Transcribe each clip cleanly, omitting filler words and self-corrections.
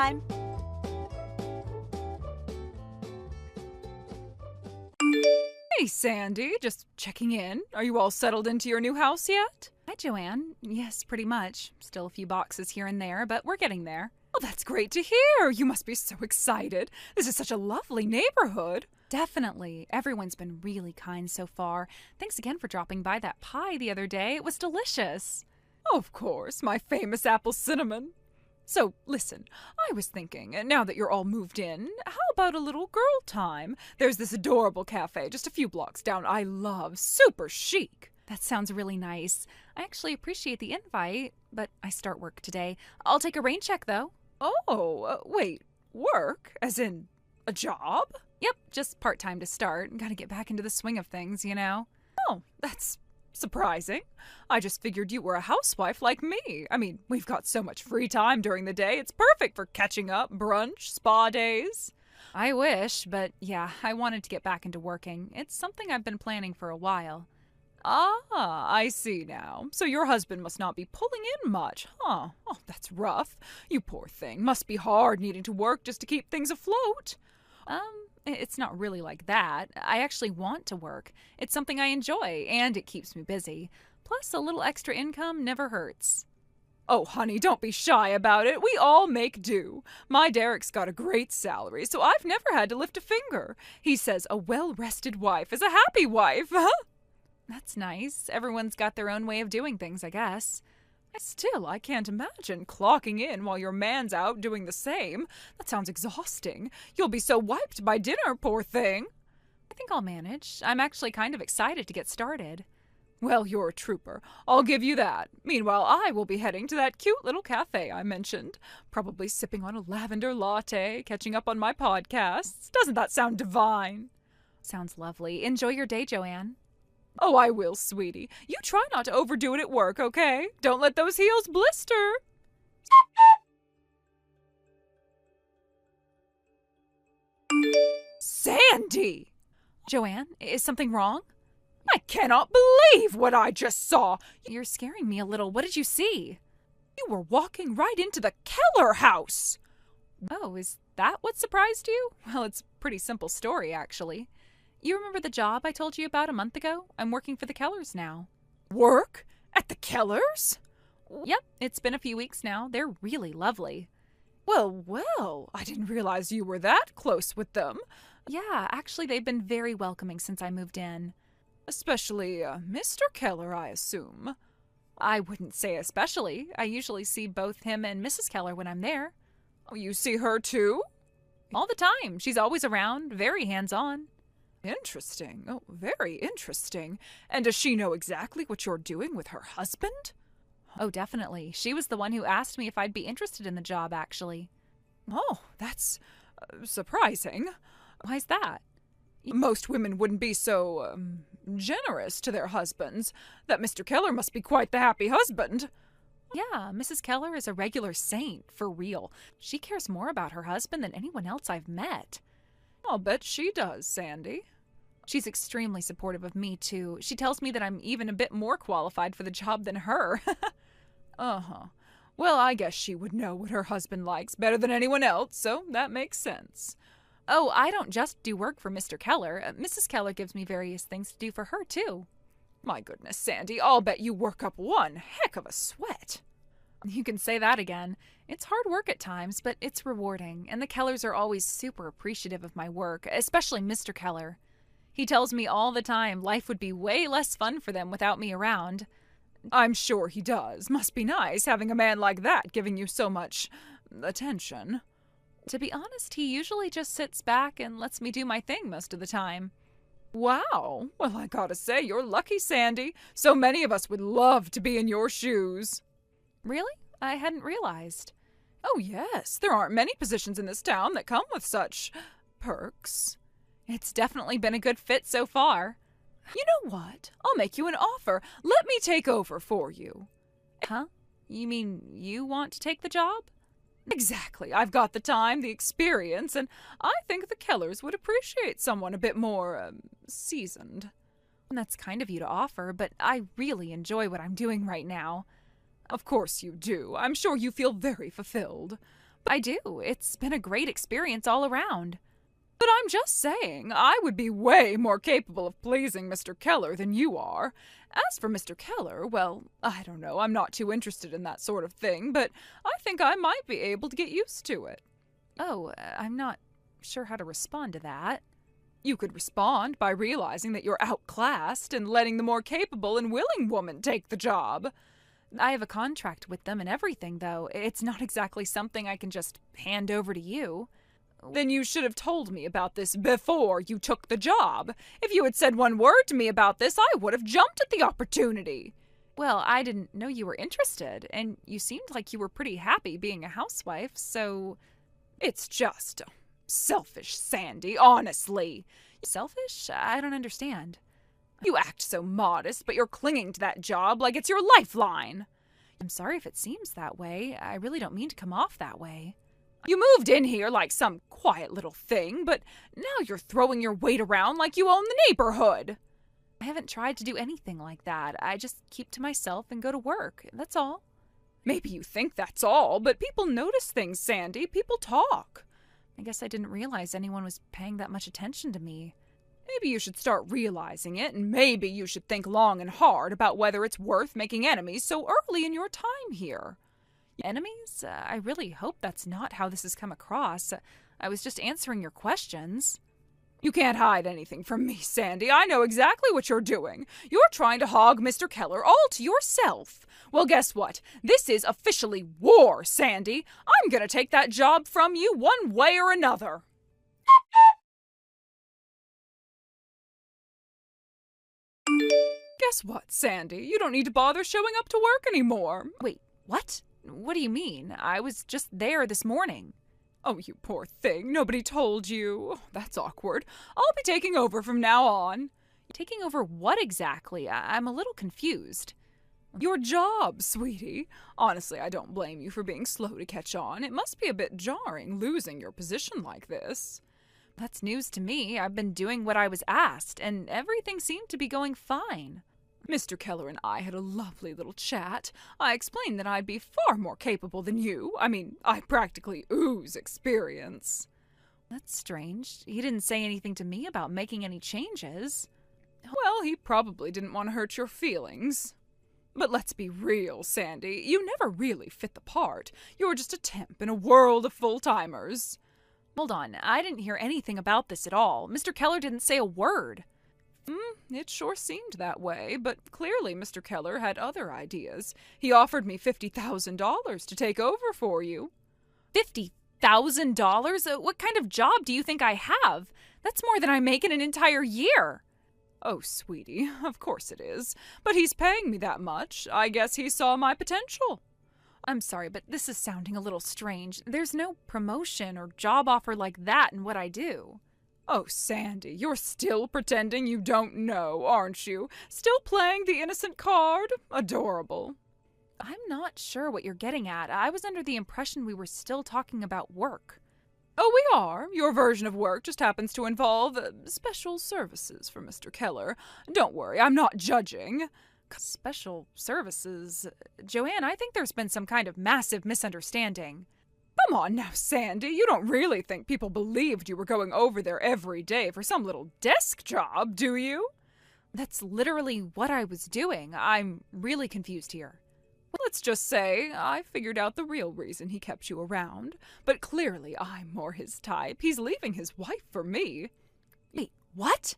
time. Hey, Sandy, just checking in. Are you all settled into your new house yet? Hi, Joanne. Yes, pretty much. Still a few boxes here and there, but we're getting there. Oh, that's great to hear. You must be so excited. This is such a lovely neighborhood. Definitely. Everyone's been really kind so far. Thanks again for dropping by that pie the other day. It was delicious. Oh, of course, my famous apple cinnamon. So, listen, I was thinking, now that you're all moved in, how about a little girl time? There's this adorable cafe just a few blocks down I love. Super chic. That sounds really nice. I actually appreciate the invite, but I start work today. I'll take a rain check, though. Oh, wait, work? As in a job? Yep, just part-time to start. Gotta get back into the swing of things, you know? Oh, that's surprising. I just figured you were a housewife like me. I mean, we've got so much free time during the day. It's perfect for catching up, brunch, spa days. I wish, but yeah, I wanted to get back into working. It's something I've been planning for a while. Ah, I see now. So your husband must not be pulling in much, huh? Oh, that's rough. You poor thing. Must be hard needing to work just to keep things afloat. It's not really like that. I actually want to work. It's something I enjoy, and it keeps me busy. Plus, a little extra income never hurts. Oh, honey, don't be shy about it. We all make do. My Derek's got a great salary, so I've never had to lift a finger. He says a well-rested wife is a happy wife, huh? That's nice. Everyone's got their own way of doing things, I guess. Still, I can't imagine clocking in while your man's out doing the same. That sounds exhausting. You'll be so wiped by dinner, poor thing. I think I'll manage. I'm actually kind of excited to get started. Well, you're a trooper. I'll give you that. Meanwhile, I will be heading to that cute little cafe I mentioned. Probably sipping on a lavender latte, catching up on my podcasts. Doesn't that sound divine? Sounds lovely. Enjoy your day, Joanne. Oh, I will, sweetie. You try not to overdo it at work, okay? Don't let those heels blister. Sandy! Joanne, is something wrong? I cannot believe what I just saw. You're scaring me a little. What did you see? You were walking right into the Keller house. Oh, is that what surprised you? Well, it's a pretty simple story, actually. You remember the job I told you about a month ago? I'm working for the Kellers now. Work? At the Kellers? Yep, it's been a few weeks now. They're really lovely. Well, I didn't realize you were that close with them. Yeah, actually, they've been very welcoming since I moved in. Especially Mr. Keller, I assume. I wouldn't say especially. I usually see both him and Mrs. Keller when I'm there. Oh, you see her too? All the time. She's always around, very hands-on. Interesting. Oh, very interesting. And does she know exactly what you're doing with her husband? Oh, definitely. She was the one who asked me if I'd be interested in the job, actually. Oh, that's surprising. Why's that? Most women wouldn't be so, generous to their husbands. That Mr. Keller must be quite the happy husband. Yeah, Mrs. Keller is a regular saint, for real. She cares more about her husband than anyone else I've met. I'll bet she does, Sandy. She's extremely supportive of me, too. She tells me that I'm even a bit more qualified for the job than her. Uh-huh. Well, I guess she would know what her husband likes better than anyone else, so that makes sense. Oh, I don't just do work for Mr. Keller. Mrs. Keller gives me various things to do for her, too. My goodness, Sandy, I'll bet you work up one heck of a sweat. You can say that again. It's hard work at times, but it's rewarding, and the Kellers are always super appreciative of my work, especially Mr. Keller. He tells me all the time life would be way less fun for them without me around. I'm sure he does. Must be nice having a man like that giving you so much attention. To be honest, he usually just sits back and lets me do my thing most of the time. Wow. Well, I gotta say, you're lucky, Sandy. So many of us would love to be in your shoes. Really? I hadn't realized. Oh, yes. There aren't many positions in this town that come with such perks. It's definitely been a good fit so far. You know what? I'll make you an offer. Let me take over for you. Huh? You mean you want to take the job? Exactly. I've got the time, the experience, and I think the Kellers would appreciate someone a bit more, seasoned. That's kind of you to offer, but I really enjoy what I'm doing right now. Of course you do. I'm sure you feel very fulfilled. I do. It's been a great experience all around. But I'm just saying, I would be way more capable of pleasing Mr. Keller than you are. As for Mr. Keller, well, I don't know, I'm not too interested in that sort of thing, but I think I might be able to get used to it. Oh, I'm not sure how to respond to that. You could respond by realizing that you're outclassed and letting the more capable and willing woman take the job. I have a contract with them and everything, though. It's not exactly something I can just hand over to you. Then you should have told me about this before you took the job. If you had said one word to me about this, I would have jumped at the opportunity. Well, I didn't know you were interested, and you seemed like you were pretty happy being a housewife, so... It's just selfish, Sandy, honestly. Selfish? I don't understand. You act so modest, but you're clinging to that job like it's your lifeline. I'm sorry if it seems that way. I really don't mean to come off that way. You moved in here like some quiet little thing, but now you're throwing your weight around like you own the neighborhood. I haven't tried to do anything like that. I just keep to myself and go to work. That's all. Maybe you think that's all, but people notice things, Sandy. People talk. I guess I didn't realize anyone was paying that much attention to me. Maybe you should start realizing it, and maybe you should think long and hard about whether it's worth making enemies so early in your time here. Enemies? I really hope that's not how this has come across. I was just answering your questions. You can't hide anything from me, Sandy. I know exactly what you're doing. You're trying to hog Mr. Keller all to yourself. Well, guess what? This is officially war, Sandy. I'm gonna take that job from you one way or another. Guess what, Sandy? You don't need to bother showing up to work anymore. Wait, what? What do you mean? I was just there this morning. Oh, you poor thing. Nobody told you. That's awkward. I'll be taking over from now on. Taking over what exactly? I'm a little confused. Your job, sweetie. Honestly, I don't blame you for being slow to catch on. It must be a bit jarring losing your position like this. That's news to me. I've been doing what I was asked, and everything seemed to be going fine. Mr. Keller and I had a lovely little chat. I explained that I'd be far more capable than you. I mean, I practically ooze experience. That's strange. He didn't say anything to me about making any changes. Well, he probably didn't want to hurt your feelings. But let's be real, Sandy. You never really fit the part. You're just a temp in a world of full-timers. Hold on. I didn't hear anything about this at all. Mr. Keller didn't say a word. It sure seemed that way, but clearly Mr. Keller had other ideas. He offered me $50,000 to take over for you. $50,000? What kind of job do you think I have? That's more than I make in an entire year. Oh, sweetie, of course it is. But he's paying me that much. I guess he saw my potential. I'm sorry, but this is sounding a little strange. There's no promotion or job offer like that in what I do. Oh, Sandy, you're still pretending you don't know, aren't you? Still playing the innocent card? Adorable. I'm not sure what you're getting at. I was under the impression we were still talking about work. Oh, we are. Your version of work just happens to involve special services for Mr. Keller. Don't worry, I'm not judging. Special services? Joanne, I think there's been some kind of massive misunderstanding. Come on now, Sandy. You don't really think people believed you were going over there every day for some little desk job, do you? That's literally what I was doing. I'm really confused here. Well, let's just say I figured out the real reason he kept you around. But clearly I'm more his type. He's leaving his wife for me. Wait, what?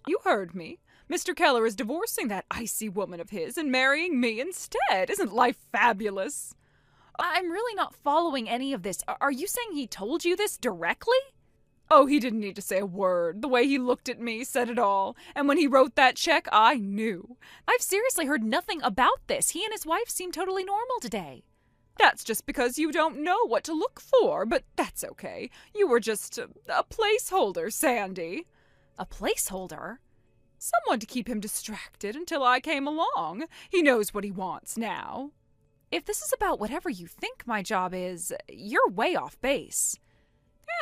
You heard me. Mr. Keller is divorcing that icy woman of his and marrying me instead. Isn't life fabulous? I'm really not following any of this. Are you saying he told you this directly? Oh, he didn't need to say a word. The way he looked at me said it all. And when he wrote that check, I knew. I've seriously heard nothing about this. He and his wife seem totally normal today. That's just because you don't know what to look for, but that's okay. You were just a placeholder, Sandy. A placeholder? Someone to keep him distracted until I came along. He knows what he wants now. If this is about whatever you think my job is, you're way off base.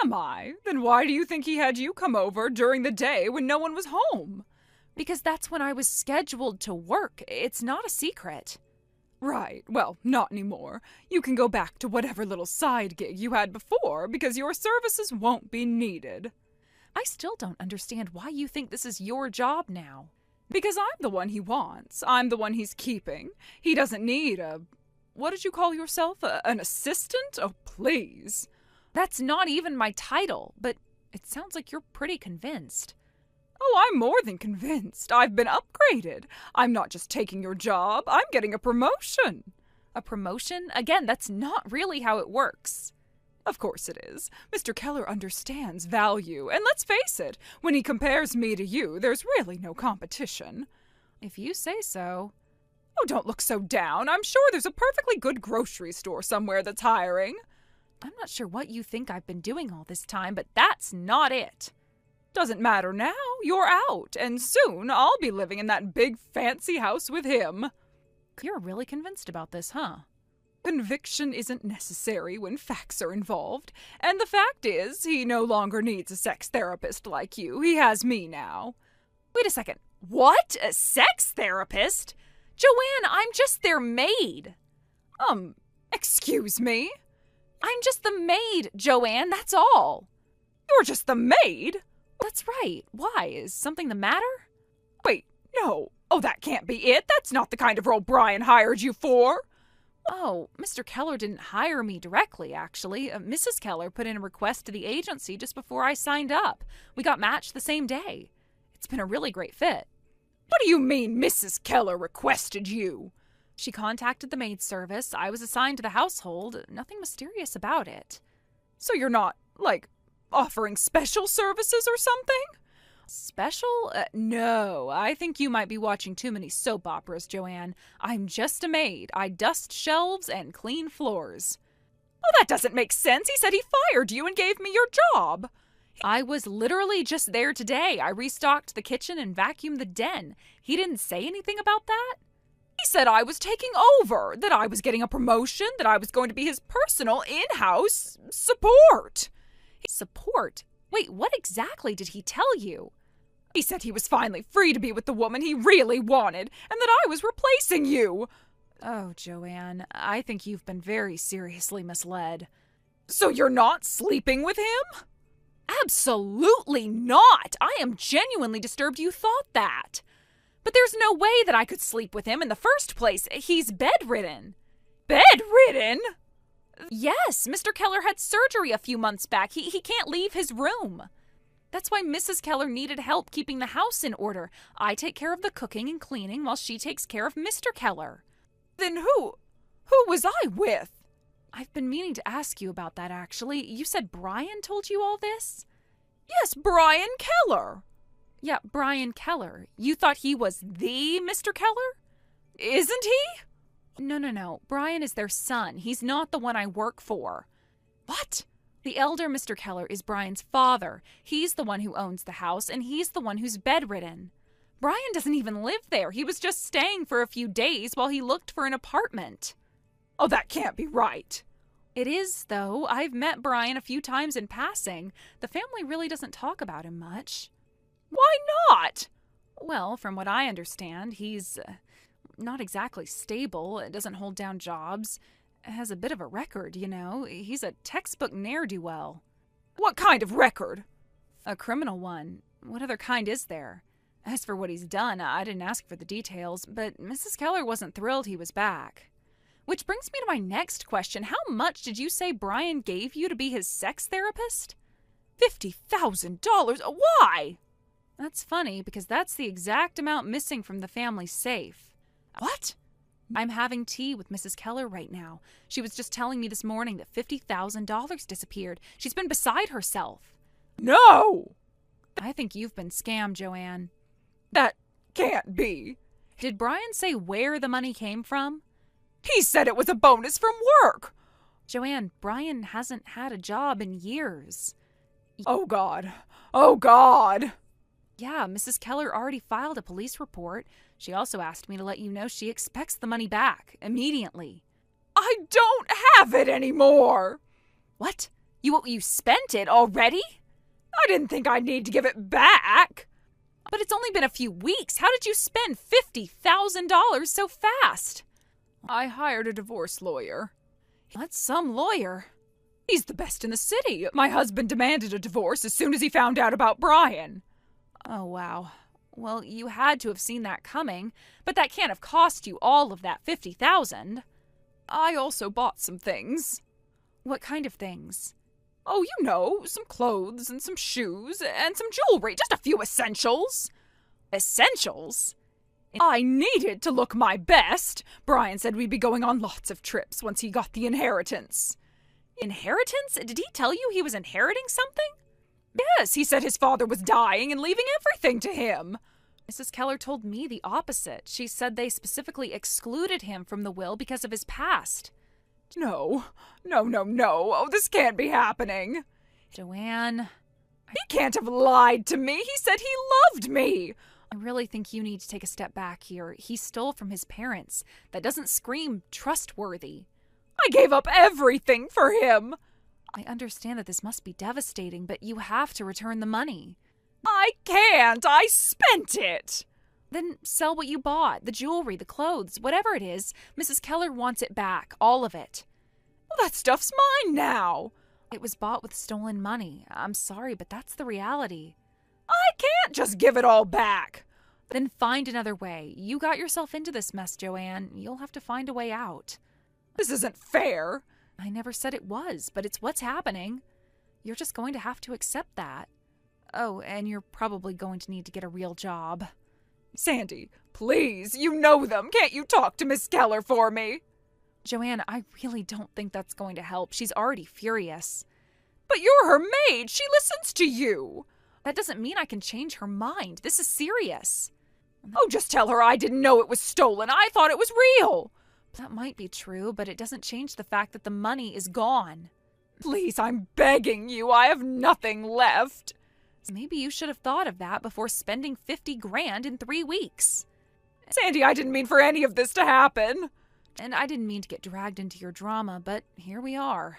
Am I? Then why do you think he had you come over during the day when no one was home? Because that's when I was scheduled to work. It's not a secret. Right, well, not anymore. You can go back to whatever little side gig you had before because your services won't be needed. I still don't understand why you think this is your job now. Because I'm the one he wants. I'm the one he's keeping. He doesn't need what did you call yourself? An assistant? Oh, please. That's not even my title, but it sounds like you're pretty convinced. Oh, I'm more than convinced. I've been upgraded. I'm not just taking your job, I'm getting a promotion. A promotion? Again, that's not really how it works. Of course it is. Mr. Keller understands value, and let's face it, when he compares me to you, there's really no competition. If you say so. Oh, don't look so down. I'm sure there's a perfectly good grocery store somewhere that's hiring. I'm not sure what you think I've been doing all this time, but that's not it. Doesn't matter now. You're out, and soon I'll be living in that big fancy house with him. You're really convinced about this, huh? Conviction isn't necessary when facts are involved, and the fact is, he no longer needs a sex therapist like you. He has me now. Wait a second. What? A sex therapist? Joanne, I'm just their maid. Excuse me? I'm just the maid, Joanne, that's all. You're just the maid? That's right. Why? Is something the matter? Wait, no. Oh, that can't be it. That's not the kind of role Brian hired you for. Oh, Mr. Keller didn't hire me directly, actually. Mrs. Keller put in a request to the agency just before I signed up. We got matched the same day. It's been a really great fit. What do you mean Mrs. Keller requested you? She contacted the maid service. I was assigned to the household. Nothing mysterious about it. So you're not, offering special services or something? Special? No, I think you might be watching too many soap operas, Joanne. I'm just a maid. I dust shelves and clean floors. Oh, that doesn't make sense. He said he fired you and gave me your job. I was literally just there today. I restocked the kitchen and vacuumed the den. He didn't say anything about that? He said I was taking over, that I was getting a promotion, that I was going to be his personal in-house support. Support? Wait, what exactly did he tell you? He said he was finally free to be with the woman he really wanted, and that I was replacing you. Oh, Joanne, I think you've been very seriously misled. So you're not sleeping with him? Absolutely not! I am genuinely disturbed you thought that. But there's no way that I could sleep with him in the first place. He's bedridden. Bedridden? Yes, Mr. Keller had surgery a few months back. He can't leave his room. That's why Mrs. Keller needed help keeping the house in order. I take care of the cooking and cleaning while she takes care of Mr. Keller. Then who was I with? I've been meaning to ask you about that, actually. You said Brian told you all this? Yes, Brian Keller. Yeah, Brian Keller. You thought he was the Mr. Keller? Isn't he? No. Brian is their son. He's not the one I work for. What? The elder Mr. Keller is Brian's father. He's the one who owns the house, and he's the one who's bedridden. Brian doesn't even live there. He was just staying for a few days while he looked for an apartment. Oh, that can't be right. It is, though. I've met Brian a few times in passing. The family really doesn't talk about him much. Why not? Well, from what I understand, he's not exactly stable, doesn't hold down jobs, has a bit of a record, you know. He's a textbook ne'er-do-well. What kind of record? A criminal one. What other kind is there? As for what he's done, I didn't ask for the details, but Mrs. Keller wasn't thrilled he was back. Which brings me to my next question. How much did you say Brian gave you to be his sex therapist? $50,000? Why? That's funny, because that's the exact amount missing from the family safe. What? I'm having tea with Mrs. Keller right now. She was just telling me this morning that $50,000 disappeared. She's been beside herself. No! I think you've been scammed, Joanne. That can't be. Did Brian say where the money came from? He said it was a bonus from work. Joanne, Brian hasn't had a job in years. Oh, God. Oh, God. Yeah, Mrs. Keller already filed a police report. She also asked me to let you know she expects the money back immediately. I don't have it anymore. What? You spent it already? I didn't think I'd need to give it back. But it's only been a few weeks. How did you spend $50,000 so fast? I hired a divorce lawyer. That's some lawyer. He's the best in the city. My husband demanded a divorce as soon as he found out about Brian. Oh, wow. Well, you had to have seen that coming, but that can't have cost you all of that $50,000. I also bought some things. What kind of things? Oh, you know, some clothes and some shoes and some jewelry, just a few essentials. Essentials? I needed to look my best. Brian said we'd be going on lots of trips once he got the inheritance. Inheritance? Did he tell you he was inheriting something? Yes, he said his father was dying and leaving everything to him. Mrs. Keller told me the opposite. She said they specifically excluded him from the will because of his past. No. Oh, this can't be happening. Joanne. He can't have lied to me. He said he loved me. I really think you need to take a step back here. He stole from his parents. That doesn't scream trustworthy. I gave up everything for him. I understand that this must be devastating, but you have to return the money. I can't. I spent it. Then sell what you bought, the jewelry, the clothes, whatever it is. Mrs. Keller wants it back, all of it. Well, that stuff's mine now. It was bought with stolen money. I'm sorry, but that's the reality. I can't just give it all back. Then find another way. You got yourself into this mess, Joanne. You'll have to find a way out. This isn't fair. I never said it was, but it's what's happening. You're just going to have to accept that. Oh, and you're probably going to need to get a real job. Sandy, please, you know them. Can't you talk to Miss Keller for me? Joanne, I really don't think that's going to help. She's already furious. But you're her maid. She listens to you. That doesn't mean I can change her mind. This is serious. Oh, just tell her I didn't know it was stolen. I thought it was real. That might be true, but it doesn't change the fact that the money is gone. Please, I'm begging you. I have nothing left. Maybe you should have thought of that before spending $50,000 in 3 weeks. Sandy, I didn't mean for any of this to happen. And I didn't mean to get dragged into your drama, but here we are.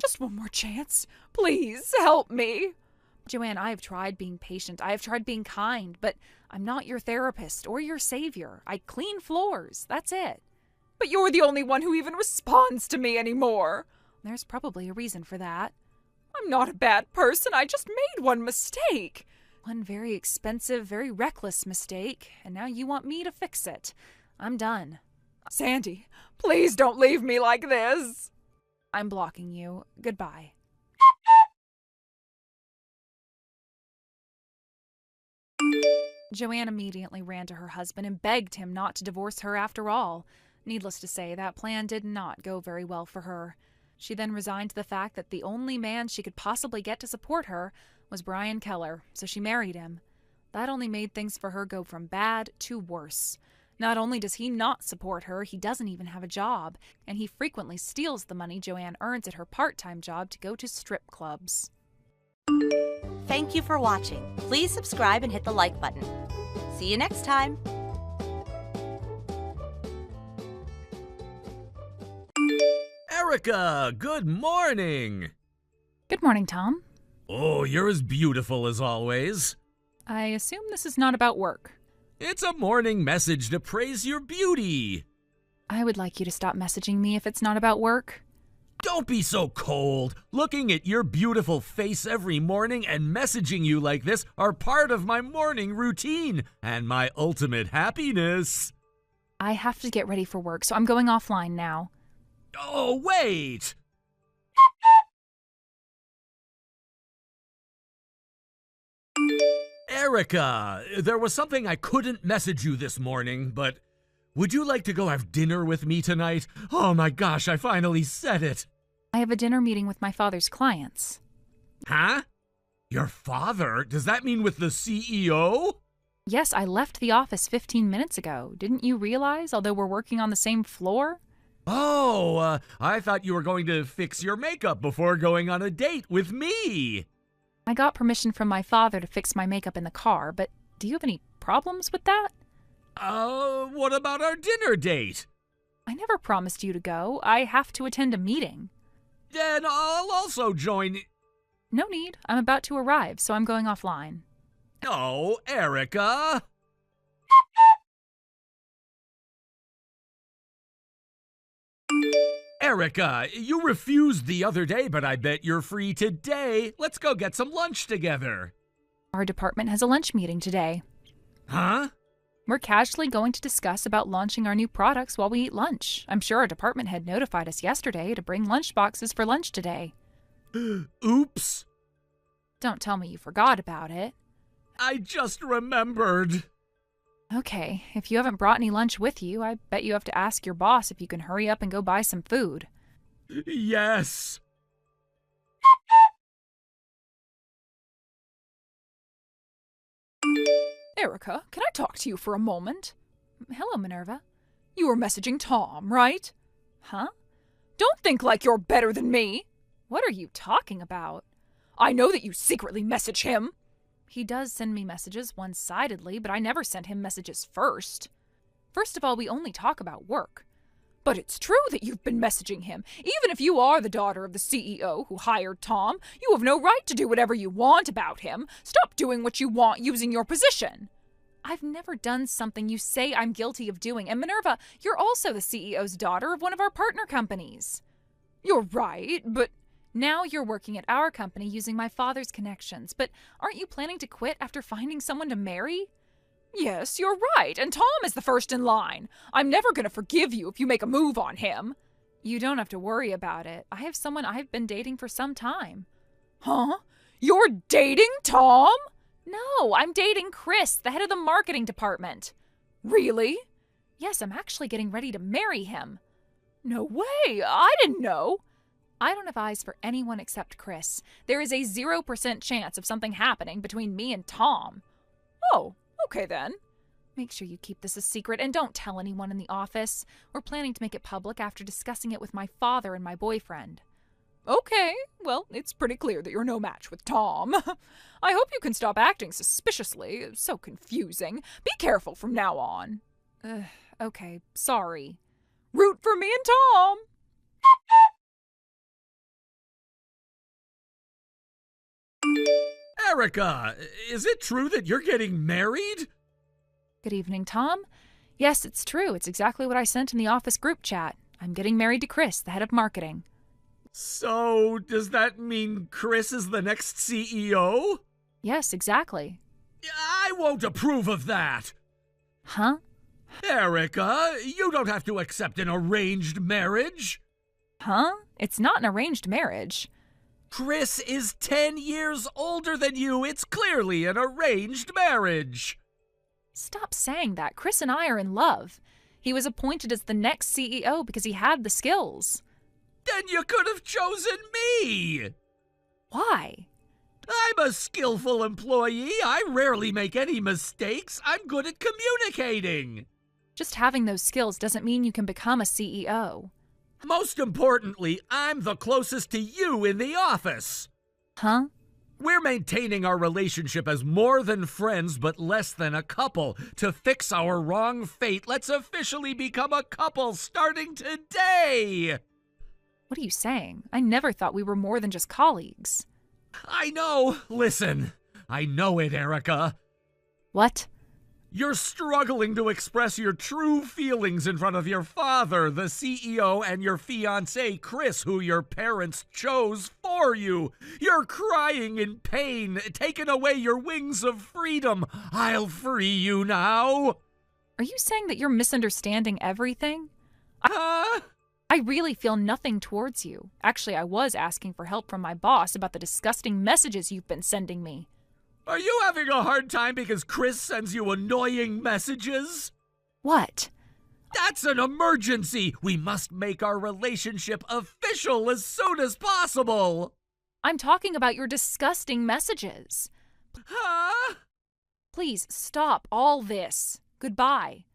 Just one more chance. Please, help me. Joanne, I have tried being patient. I have tried being kind, but I'm not your therapist or your savior. I clean floors. That's it. But you're the only one who even responds to me anymore. There's probably a reason for that. I'm not a bad person. I just made one mistake. One very expensive, very reckless mistake, and now you want me to fix it. I'm done. Sandy, please don't leave me like this. I'm blocking you. Goodbye. Joanne immediately ran to her husband and begged him not to divorce her after all. Needless to say, that plan did not go very well for her. She then resigned to the fact that the only man she could possibly get to support her was Brian Keller, so she married him. That only made things for her go from bad to worse. Not only does he not support her, he doesn't even have a job, and he frequently steals the money Joanne earns at her part-time job to go to strip clubs. Thank you for watching. Please subscribe and hit the like button. See you next time. Erica, good morning. Good morning, Tom. Oh, you're as beautiful as always. I assume this is not about work. It's a morning message to praise your beauty. I would like you to stop messaging me if it's not about work. Don't be so cold. Looking at your beautiful face every morning and messaging you like this are part of my morning routine and my ultimate happiness. I have to get ready for work, so I'm going offline now. Oh, wait! Erica, there was something I couldn't message you this morning, but would you like to go have dinner with me tonight? Oh my gosh, I finally said it. I have a dinner meeting with my father's clients. Huh? Your father? Does that mean with the CEO? Yes, I left the office 15 minutes ago. Didn't you realize, although we're working on the same floor? Oh, I thought you were going to fix your makeup before going on a date with me. I got permission from my father to fix my makeup in the car, but do you have any problems with that? What about our dinner date? I never promised you to go. I have to attend a meeting. Then I'll also join. No need. I'm about to arrive, so I'm going offline. Oh, Erica. Erica, you refused the other day, but I bet you're free today. Let's go get some lunch together. Our department has a lunch meeting today. Huh? We're casually going to discuss about launching our new products while we eat lunch. I'm sure our department head notified us yesterday to bring lunch boxes for lunch today. Oops. Don't tell me you forgot about it. I just remembered. Okay, if you haven't brought any lunch with you, I bet you have to ask your boss if you can hurry up and go buy some food. Yes. Erica, can I talk to you for a moment? Hello, Minerva. You were messaging Tom, right? Huh? Don't think like you're better than me. What are you talking about? I know that you secretly message him. He does send me messages one-sidedly, but I never sent him messages first. First of all, we only talk about work. But it's true that you've been messaging him. Even if you are the daughter of the CEO who hired Tom, you have no right to do whatever you want about him. Stop doing what you want using your position. I've never done something you say I'm guilty of doing. And Minerva, you're also the CEO's daughter of one of our partner companies. You're right, but... Now you're working at our company using my father's connections, but aren't you planning to quit after finding someone to marry? Yes, you're right, and Tom is the first in line. I'm never going to forgive you if you make a move on him. You don't have to worry about it. I have someone I've been dating for some time. Huh? You're dating Tom? No, I'm dating Chris, the head of the marketing department. Really? Yes, I'm actually getting ready to marry him. No way! I didn't know. I don't have eyes for anyone except Chris. There is a 0% chance of something happening between me and Tom. Oh, okay then. Make sure you keep this a secret and don't tell anyone in the office. We're planning to make it public after discussing it with my father and my boyfriend. Okay, well, it's pretty clear that you're no match with Tom. I hope you can stop acting suspiciously. It's so confusing. Be careful from now on. Okay, sorry. Root for me and Tom! Erica, is it true that you're getting married? Good evening, Tom. Yes, it's true. It's exactly what I sent in the office group chat. I'm getting married to Chris, the head of marketing. So, does that mean Chris is the next CEO? Yes, exactly. I won't approve of that. Huh? Erica, you don't have to accept an arranged marriage. Huh? It's not an arranged marriage. Chris is 10 years older than you. It's clearly an arranged marriage. Stop saying that. Chris and I are in love. He was appointed as the next CEO because he had the skills. Then you could have chosen me. Why? I'm a skillful employee. I rarely make any mistakes. I'm good at communicating. Just having those skills doesn't mean you can become a CEO. Most importantly, I'm the closest to you in the office. Huh? We're maintaining our relationship as more than friends but less than a couple. To fix our wrong fate, let's officially become a couple starting today. What are you saying? I never thought we were more than just colleagues. I know. Listen, I know it, Erica. What? You're struggling to express your true feelings in front of your father, the CEO, and your fiancé, Chris, who your parents chose for you. You're crying in pain, taking away your wings of freedom. I'll free you now. Are you saying that you're misunderstanding everything? Huh? I really feel nothing towards you. Actually, I was asking for help from my boss about the disgusting messages you've been sending me. Are you having a hard time because Chris sends you annoying messages? What? That's an emergency! We must make our relationship official as soon as possible! I'm talking about your disgusting messages. Huh? Please stop all this. Goodbye.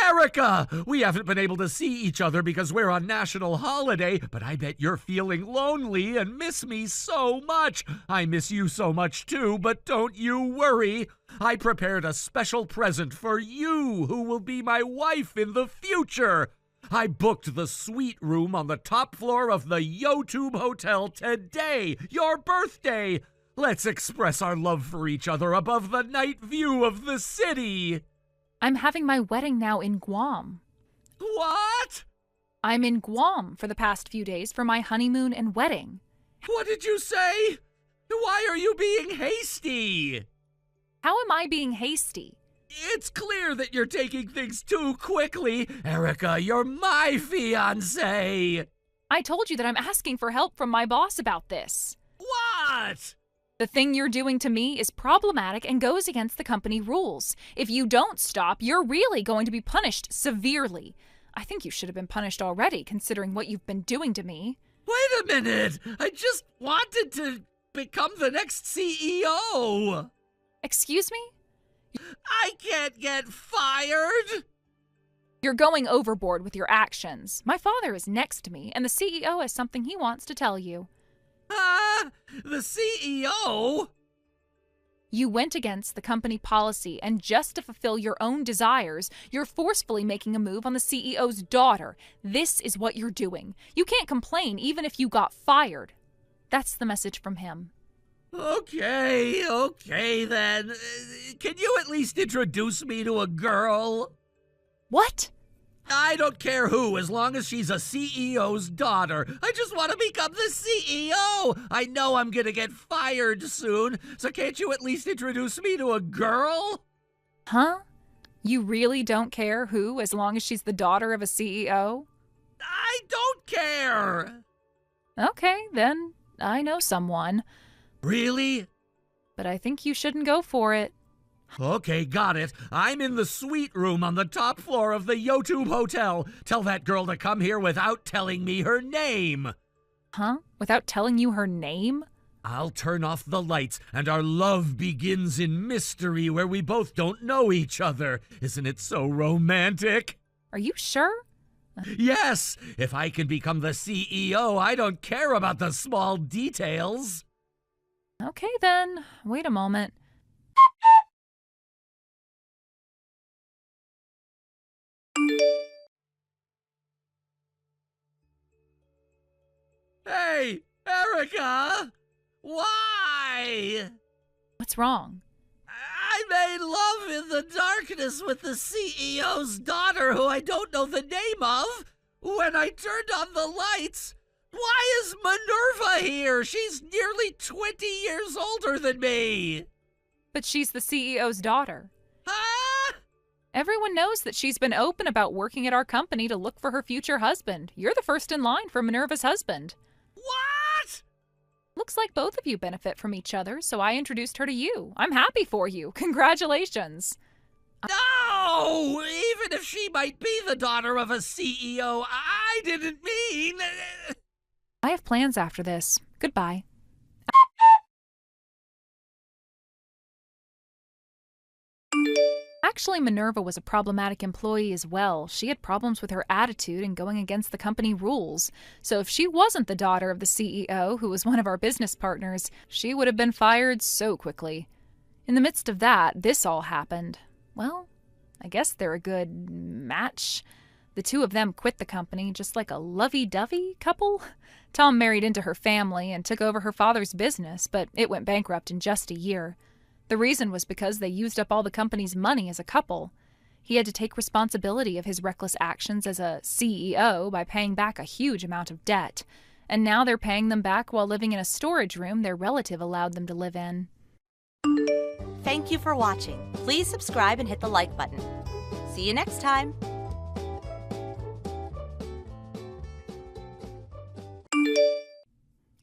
Erica! We haven't been able to see each other because we're on national holiday, but I bet you're feeling lonely and miss me so much. I miss you so much too, but don't you worry. I prepared a special present for you, who will be my wife in the future. I booked the suite room on the top floor of the YoTube Hotel today, your birthday. Let's express our love for each other above the night view of the city. I'm having my wedding now in Guam. What? I'm in Guam for the past few days for my honeymoon and wedding. What did you say? Why are you being hasty? How am I being hasty? It's clear that you're taking things too quickly. Erica, you're my fiancé. I told you that I'm asking for help from my boss about this. What? The thing you're doing to me is problematic and goes against the company rules. If you don't stop, you're really going to be punished severely. I think you should have been punished already, considering what you've been doing to me. Wait a minute. I just wanted to become the next CEO. Excuse me? I can't get fired. You're going overboard with your actions. My father is next to me, and the CEO has something he wants to tell you. The CEO? You went against the company policy, and just to fulfill your own desires, you're forcefully making a move on the CEO's daughter. This is what you're doing. You can't complain even if you got fired. That's the message from him. Okay then. Can you at least introduce me to a girl? What? I don't care who, as long as she's a CEO's daughter. I just want to become the CEO. I know I'm gonna get fired soon, so can't you at least introduce me to a girl? Huh? You really don't care who, as long as she's the daughter of a CEO? I don't care. Okay, then I know someone. Really? But I think you shouldn't go for it. Okay, got it. I'm in the suite room on the top floor of the Yotube Hotel. Tell that girl to come here without telling me her name. Huh? Without telling you her name? I'll turn off the lights, and our love begins in mystery where we both don't know each other. Isn't it so romantic? Are you sure? Yes! If I can become the CEO, I don't care about the small details. Okay then, wait a moment. Hey, Erica! Why? What's wrong? I made love in the darkness with the CEO's daughter, who I don't know the name of. When I turned on the lights, why is Minerva here? She's nearly 20 years older than me. But she's the CEO's daughter. Huh? Everyone knows that she's been open about working at our company to look for her future husband. You're the first in line for Minerva's husband. What? Looks like both of you benefit from each other, so I introduced her to you. I'm happy for you. Congratulations. No! Even if she might be the daughter of a CEO, I didn't mean... I have plans after this. Goodbye. Actually, Minerva was a problematic employee as well. She had problems with her attitude and going against the company rules. So if she wasn't the daughter of the CEO, who was one of our business partners, she would have been fired so quickly. In the midst of that, this all happened. Well, I guess they're a good match. The two of them quit the company just like a lovey-dovey couple. Tom married into her family and took over her father's business, but it went bankrupt in just a year. The reason was because they used up all the company's money as a couple. He had to take responsibility of his reckless actions as a CEO by paying back a huge amount of debt. And now they're paying them back while living in a storage room their relative allowed them to live in. Thank you for watching. Please subscribe and hit the like button. See you next time.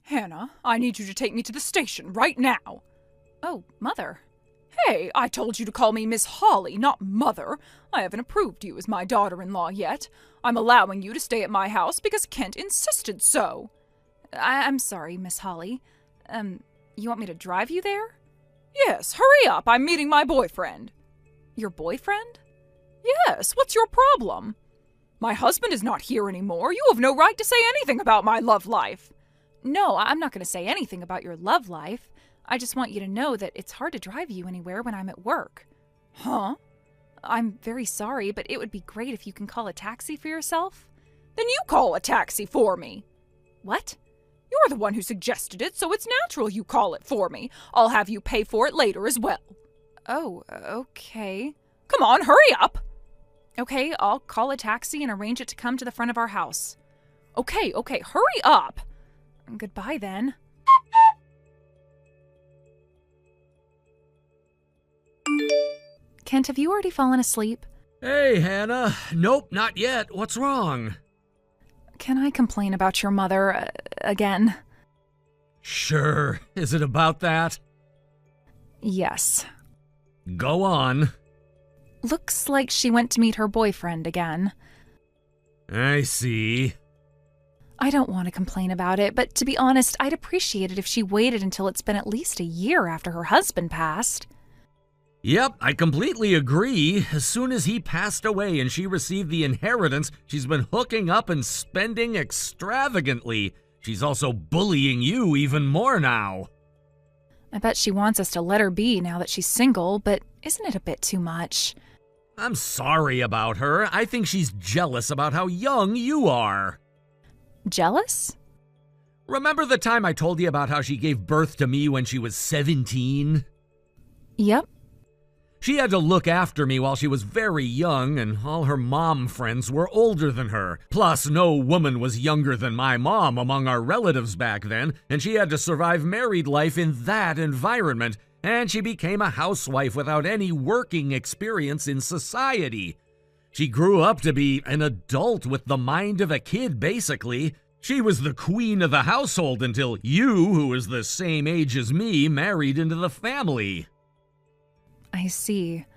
Hannah, I need you to take me to the station right now. Oh, Mother. Hey, I told you to call me Miss Holly, not Mother. I haven't approved you as my daughter-in-law yet. I'm allowing you to stay at my house because Kent insisted so. I'm sorry, Miss Holly. You want me to drive you there? Yes, hurry up. I'm meeting my boyfriend. Your boyfriend? Yes, what's your problem? My husband is not here anymore. You have no right to say anything about my love life. No, I'm not going to say anything about your love life. I just want you to know that it's hard to drive you anywhere when I'm at work. Huh? I'm very sorry, but it would be great if you can call a taxi for yourself. Then you call a taxi for me. What? You're the one who suggested it, so it's natural you call it for me. I'll have you pay for it later as well. Oh, okay. Come on, hurry up! Okay, I'll call a taxi and arrange it to come to the front of our house. Okay, hurry up! Goodbye, then. Kent, have you already fallen asleep? Hey, Hannah. Nope, not yet. What's wrong? Can I complain about your mother again? Sure. Is it about that? Yes. Go on. Looks like she went to meet her boyfriend again. I see. I don't want to complain about it, but to be honest, I'd appreciate it if she waited until it's been at least a year after her husband passed. Yep, I completely agree. As soon as he passed away and she received the inheritance, she's been hooking up and spending extravagantly. She's also bullying you even more now. I bet she wants us to let her be now that she's single, but isn't it a bit too much? I'm sorry about her. I think she's jealous about how young you are. Jealous? Remember the time I told you about how she gave birth to me when she was 17? Yep. She had to look after me while she was very young, and all her mom friends were older than her. Plus, no woman was younger than my mom among our relatives back then, and she had to survive married life in that environment, and she became a housewife without any working experience in society. She grew up to be an adult with the mind of a kid, basically. She was the queen of the household until you, who is the same age as me, married into the family. I see.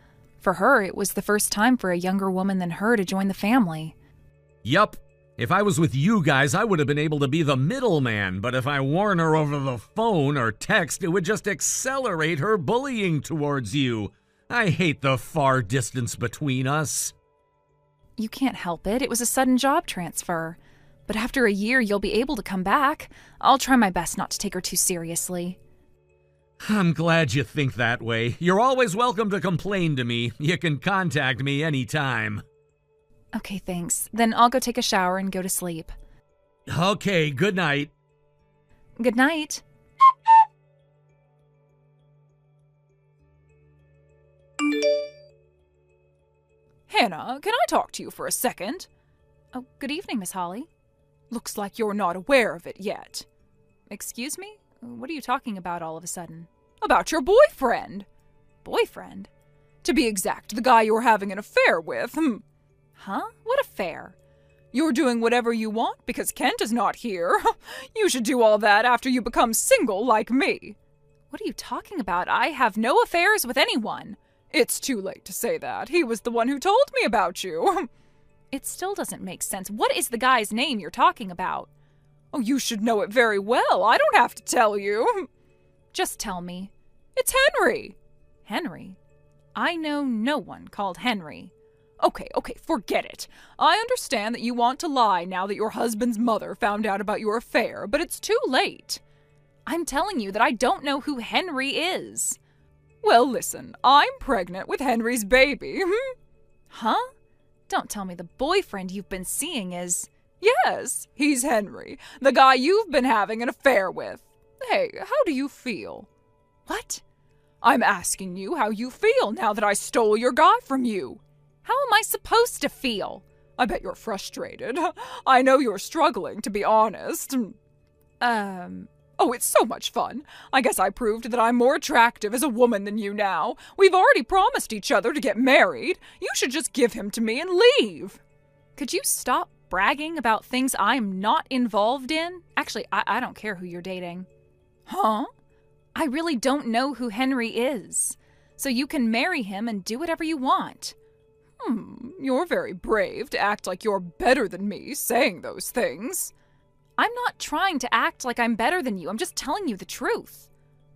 For her, it was the first time for a younger woman than her to join the family. Yup. If I was with you guys, I would have been able to be the middleman, but if I warn her over the phone or text, it would just accelerate her bullying towards you. I hate the far distance between us. You can't help it. It was a sudden job transfer. But after a year, you'll be able to come back. I'll try my best not to take her too seriously. I'm glad you think that way. You're always welcome to complain to me. You can contact me anytime. Okay, thanks. Then I'll go take a shower and go to sleep. Okay, good night. Good night. Hannah, can I talk to you for a second? Oh, good evening, Miss Holly. Looks like you're not aware of it yet. Excuse me? What are you talking about all of a sudden? About your boyfriend. Boyfriend? To be exact, the guy you're having an affair with. Huh? What affair? You're doing whatever you want because Kent is not here. You should do all that after you become single like me. What are you talking about? I have no affairs with anyone. It's too late to say that. He was the one who told me about you. It still doesn't make sense. What is the guy's name you're talking about? Oh, you should know it very well. I don't have to tell you. Just tell me. It's Henry. Henry? I know no one called Henry. Okay, forget it. I understand that you want to lie now that your husband's mother found out about your affair, but it's too late. I'm telling you that I don't know who Henry is. Well, listen, I'm pregnant with Henry's baby. Huh? Don't tell me the boyfriend you've been seeing is... Yes, he's Henry, the guy you've been having an affair with. Hey, how do you feel? What? I'm asking you how you feel now that I stole your guy from you. How am I supposed to feel? I bet you're frustrated. I know you're struggling, to be honest. Oh, it's so much fun. I guess I proved that I'm more attractive as a woman than you now. We've already promised each other to get married. You should just give him to me and leave. Could you stop bragging about things I'm not involved in? Actually, I don't care who you're dating. Huh? I really don't know who Henry is. So you can marry him and do whatever you want. You're very brave to act like you're better than me saying those things. I'm not trying to act like I'm better than you. I'm just telling you the truth.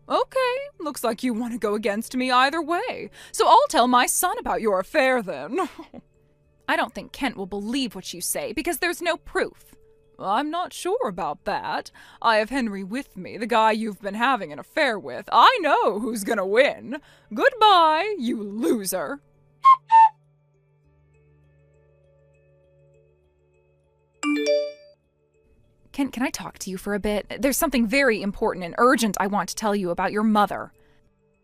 Okay, looks like you want to go against me either way. So I'll tell my son about your affair then. I don't think Kent will believe what you say because there's no proof. I'm not sure about that. I have Henry with me, the guy you've been having an affair with. I know who's gonna win. Goodbye, you loser. Can I talk to you for a bit? There's something very important and urgent I want to tell you about your mother.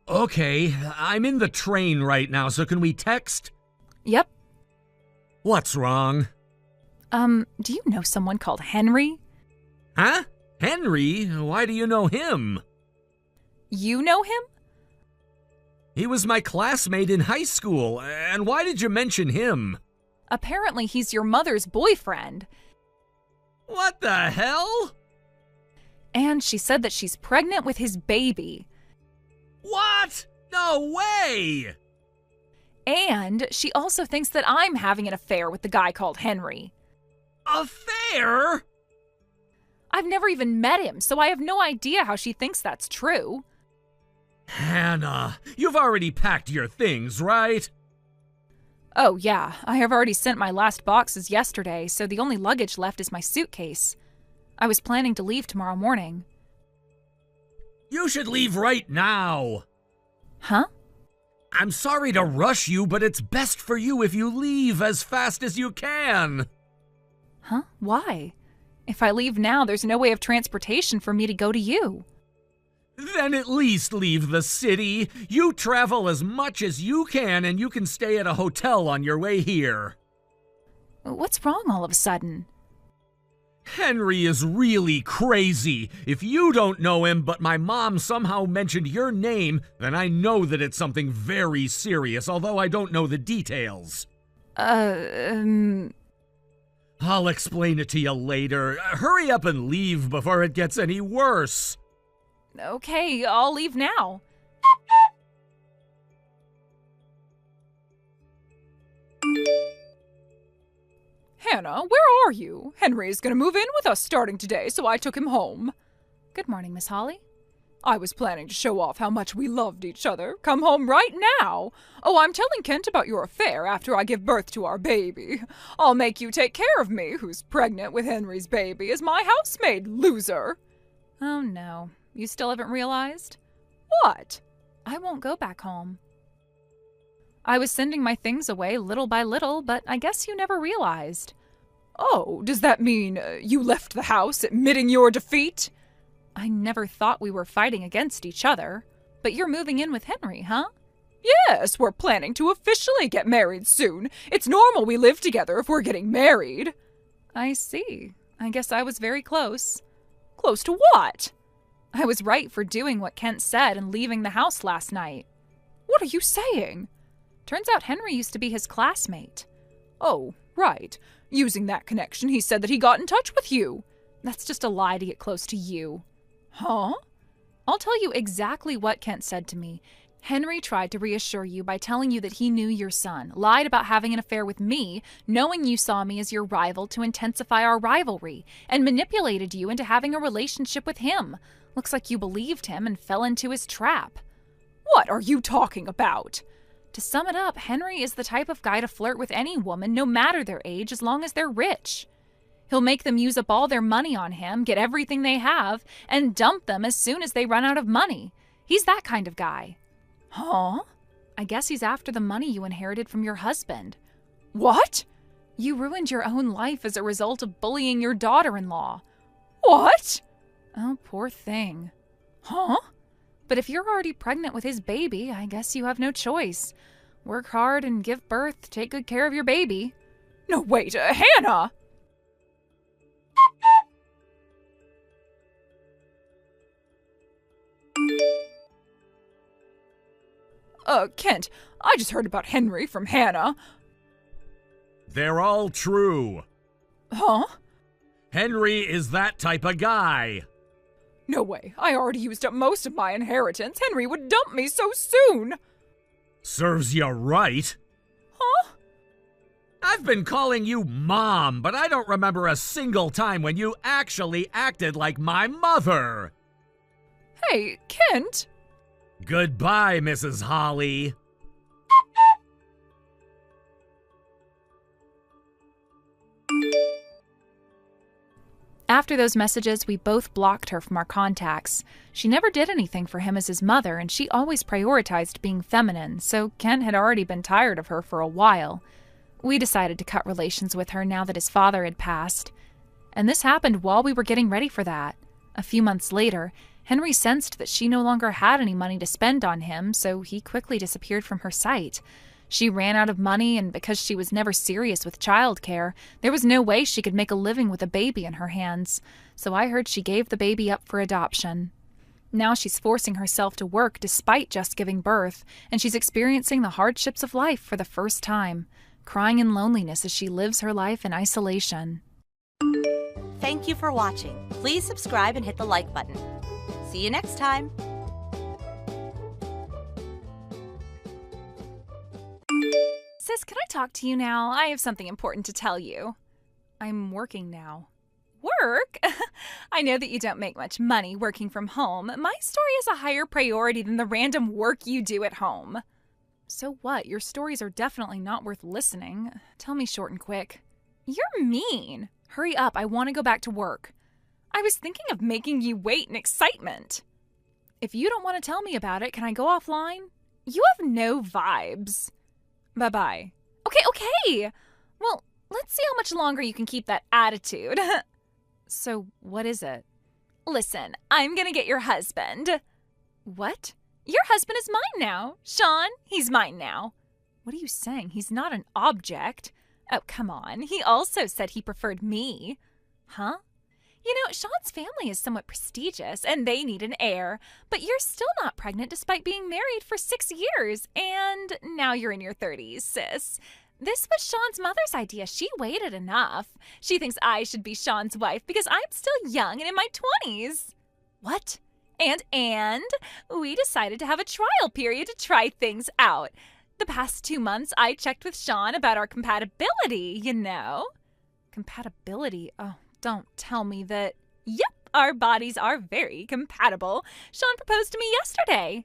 Okay, I'm in the train right now, so can we text? Yep. What's wrong? Do you know someone called Henry? Huh? Henry? Why do you know him? You know him? He was my classmate in high school, and why did you mention him? Apparently he's your mother's boyfriend. What the hell? And she said that she's pregnant with his baby. What? No way! And she also thinks that I'm having an affair with the guy called Henry. Affair? I've never even met him, so I have no idea how she thinks that's true. Hannah, you've already packed your things, right? Oh, yeah. I have already sent my last boxes yesterday, so the only luggage left is my suitcase. I was planning to leave tomorrow morning. You should leave right now. Huh? I'm sorry to rush you, but it's best for you if you leave as fast as you can. Huh? Why? If I leave now, there's no way of transportation for me to go to you. Then at least leave the city. You travel as much as you can, and you can stay at a hotel on your way here. What's wrong all of a sudden? Henry is really crazy. If you don't know him, but my mom somehow mentioned your name, then I know that it's something very serious, although I don't know the details. I'll explain it to you later. Hurry up and leave before it gets any worse. Okay, I'll leave now. Hannah, where are you? Henry is going to move in with us starting today, so I took him home. Good morning, Miss Holly. I was planning to show off how much we loved each other. Come home right now. Oh, I'm telling Kent about your affair after I give birth to our baby. I'll make you take care of me, who's pregnant with Henry's baby, as my housemaid, loser. Oh, no. You still haven't realized? What? I won't go back home. I was sending my things away little by little, but I guess you never realized. Oh, does that mean you left the house admitting your defeat? I never thought we were fighting against each other. But you're moving in with Henry, huh? Yes, we're planning to officially get married soon. It's normal we live together if we're getting married. I see. I guess I was very close. Close to what? I was right for doing what Kent said and leaving the house last night. What are you saying? Turns out Henry used to be his classmate. Oh, right. Using that connection, he said that he got in touch with you. That's just a lie to get close to you. Huh? I'll tell you exactly what Kent said to me. Henry tried to reassure you by telling you that he knew your son, lied about having an affair with me, knowing you saw me as your rival to intensify our rivalry, and manipulated you into having a relationship with him. Looks like you believed him and fell into his trap. What are you talking about? To sum it up, Henry is the type of guy to flirt with any woman, no matter their age, as long as they're rich. He'll make them use up all their money on him, get everything they have, and dump them as soon as they run out of money. He's that kind of guy. Huh? I guess he's after the money you inherited from your husband. What? You ruined your own life as a result of bullying your daughter-in-law. What? Oh, poor thing. Huh? But if you're already pregnant with his baby, I guess you have no choice. Work hard and give birth, take good care of your baby. No, wait, Hannah! Kent, I just heard about Henry from Hannah. They're all true. Huh? Henry is that type of guy. No way. I already used up most of my inheritance. Henry would dump me so soon. Serves you right. Huh? I've been calling you Mom, but I don't remember a single time when you actually acted like my mother. Hey, Kent. Goodbye, Mrs. Holly. After those messages, we both blocked her from our contacts. She never did anything for him as his mother, and she always prioritized being feminine, so Kent had already been tired of her for a while. We decided to cut relations with her now that his father had passed. And this happened while we were getting ready for that. A few months later, Henry sensed that she no longer had any money to spend on him, so he quickly disappeared from her sight. She ran out of money, and because she was never serious with childcare, there was no way she could make a living with a baby in her hands. So I heard she gave the baby up for adoption. Now she's forcing herself to work despite just giving birth, and she's experiencing the hardships of life for the first time, crying in loneliness as she lives her life in isolation. Thank you for watching. Please subscribe and hit the like button. See you next time. Sis, can I talk to you now? I have something important to tell you. I'm working now. Work? I know that you don't make much money working from home. My story is a higher priority than the random work you do at home. So what? Your stories are definitely not worth listening. Tell me short and quick. You're mean. Hurry up, I want to go back to work. I was thinking of making you wait in excitement. If you don't want to tell me about it, can I go offline? You have no vibes. Bye-bye. Okay. Well, let's see how much longer you can keep that attitude. So, what is it? Listen, I'm gonna get your husband. What? Your husband is mine now. Sean, he's mine now. What are you saying? He's not an object. Oh, come on. He also said he preferred me. Huh? You know, Sean's family is somewhat prestigious, and they need an heir. But you're still not pregnant despite being married for 6 years. And now you're in your 30s, sis. This was Sean's mother's idea. She waited enough. She thinks I should be Sean's wife because I'm still young and in my 20s. What? And we decided to have a trial period to try things out. The past 2 months, I checked with Sean about our compatibility, you know. Compatibility? Oh, don't tell me that. Yep, our bodies are very compatible. Sean proposed to me yesterday.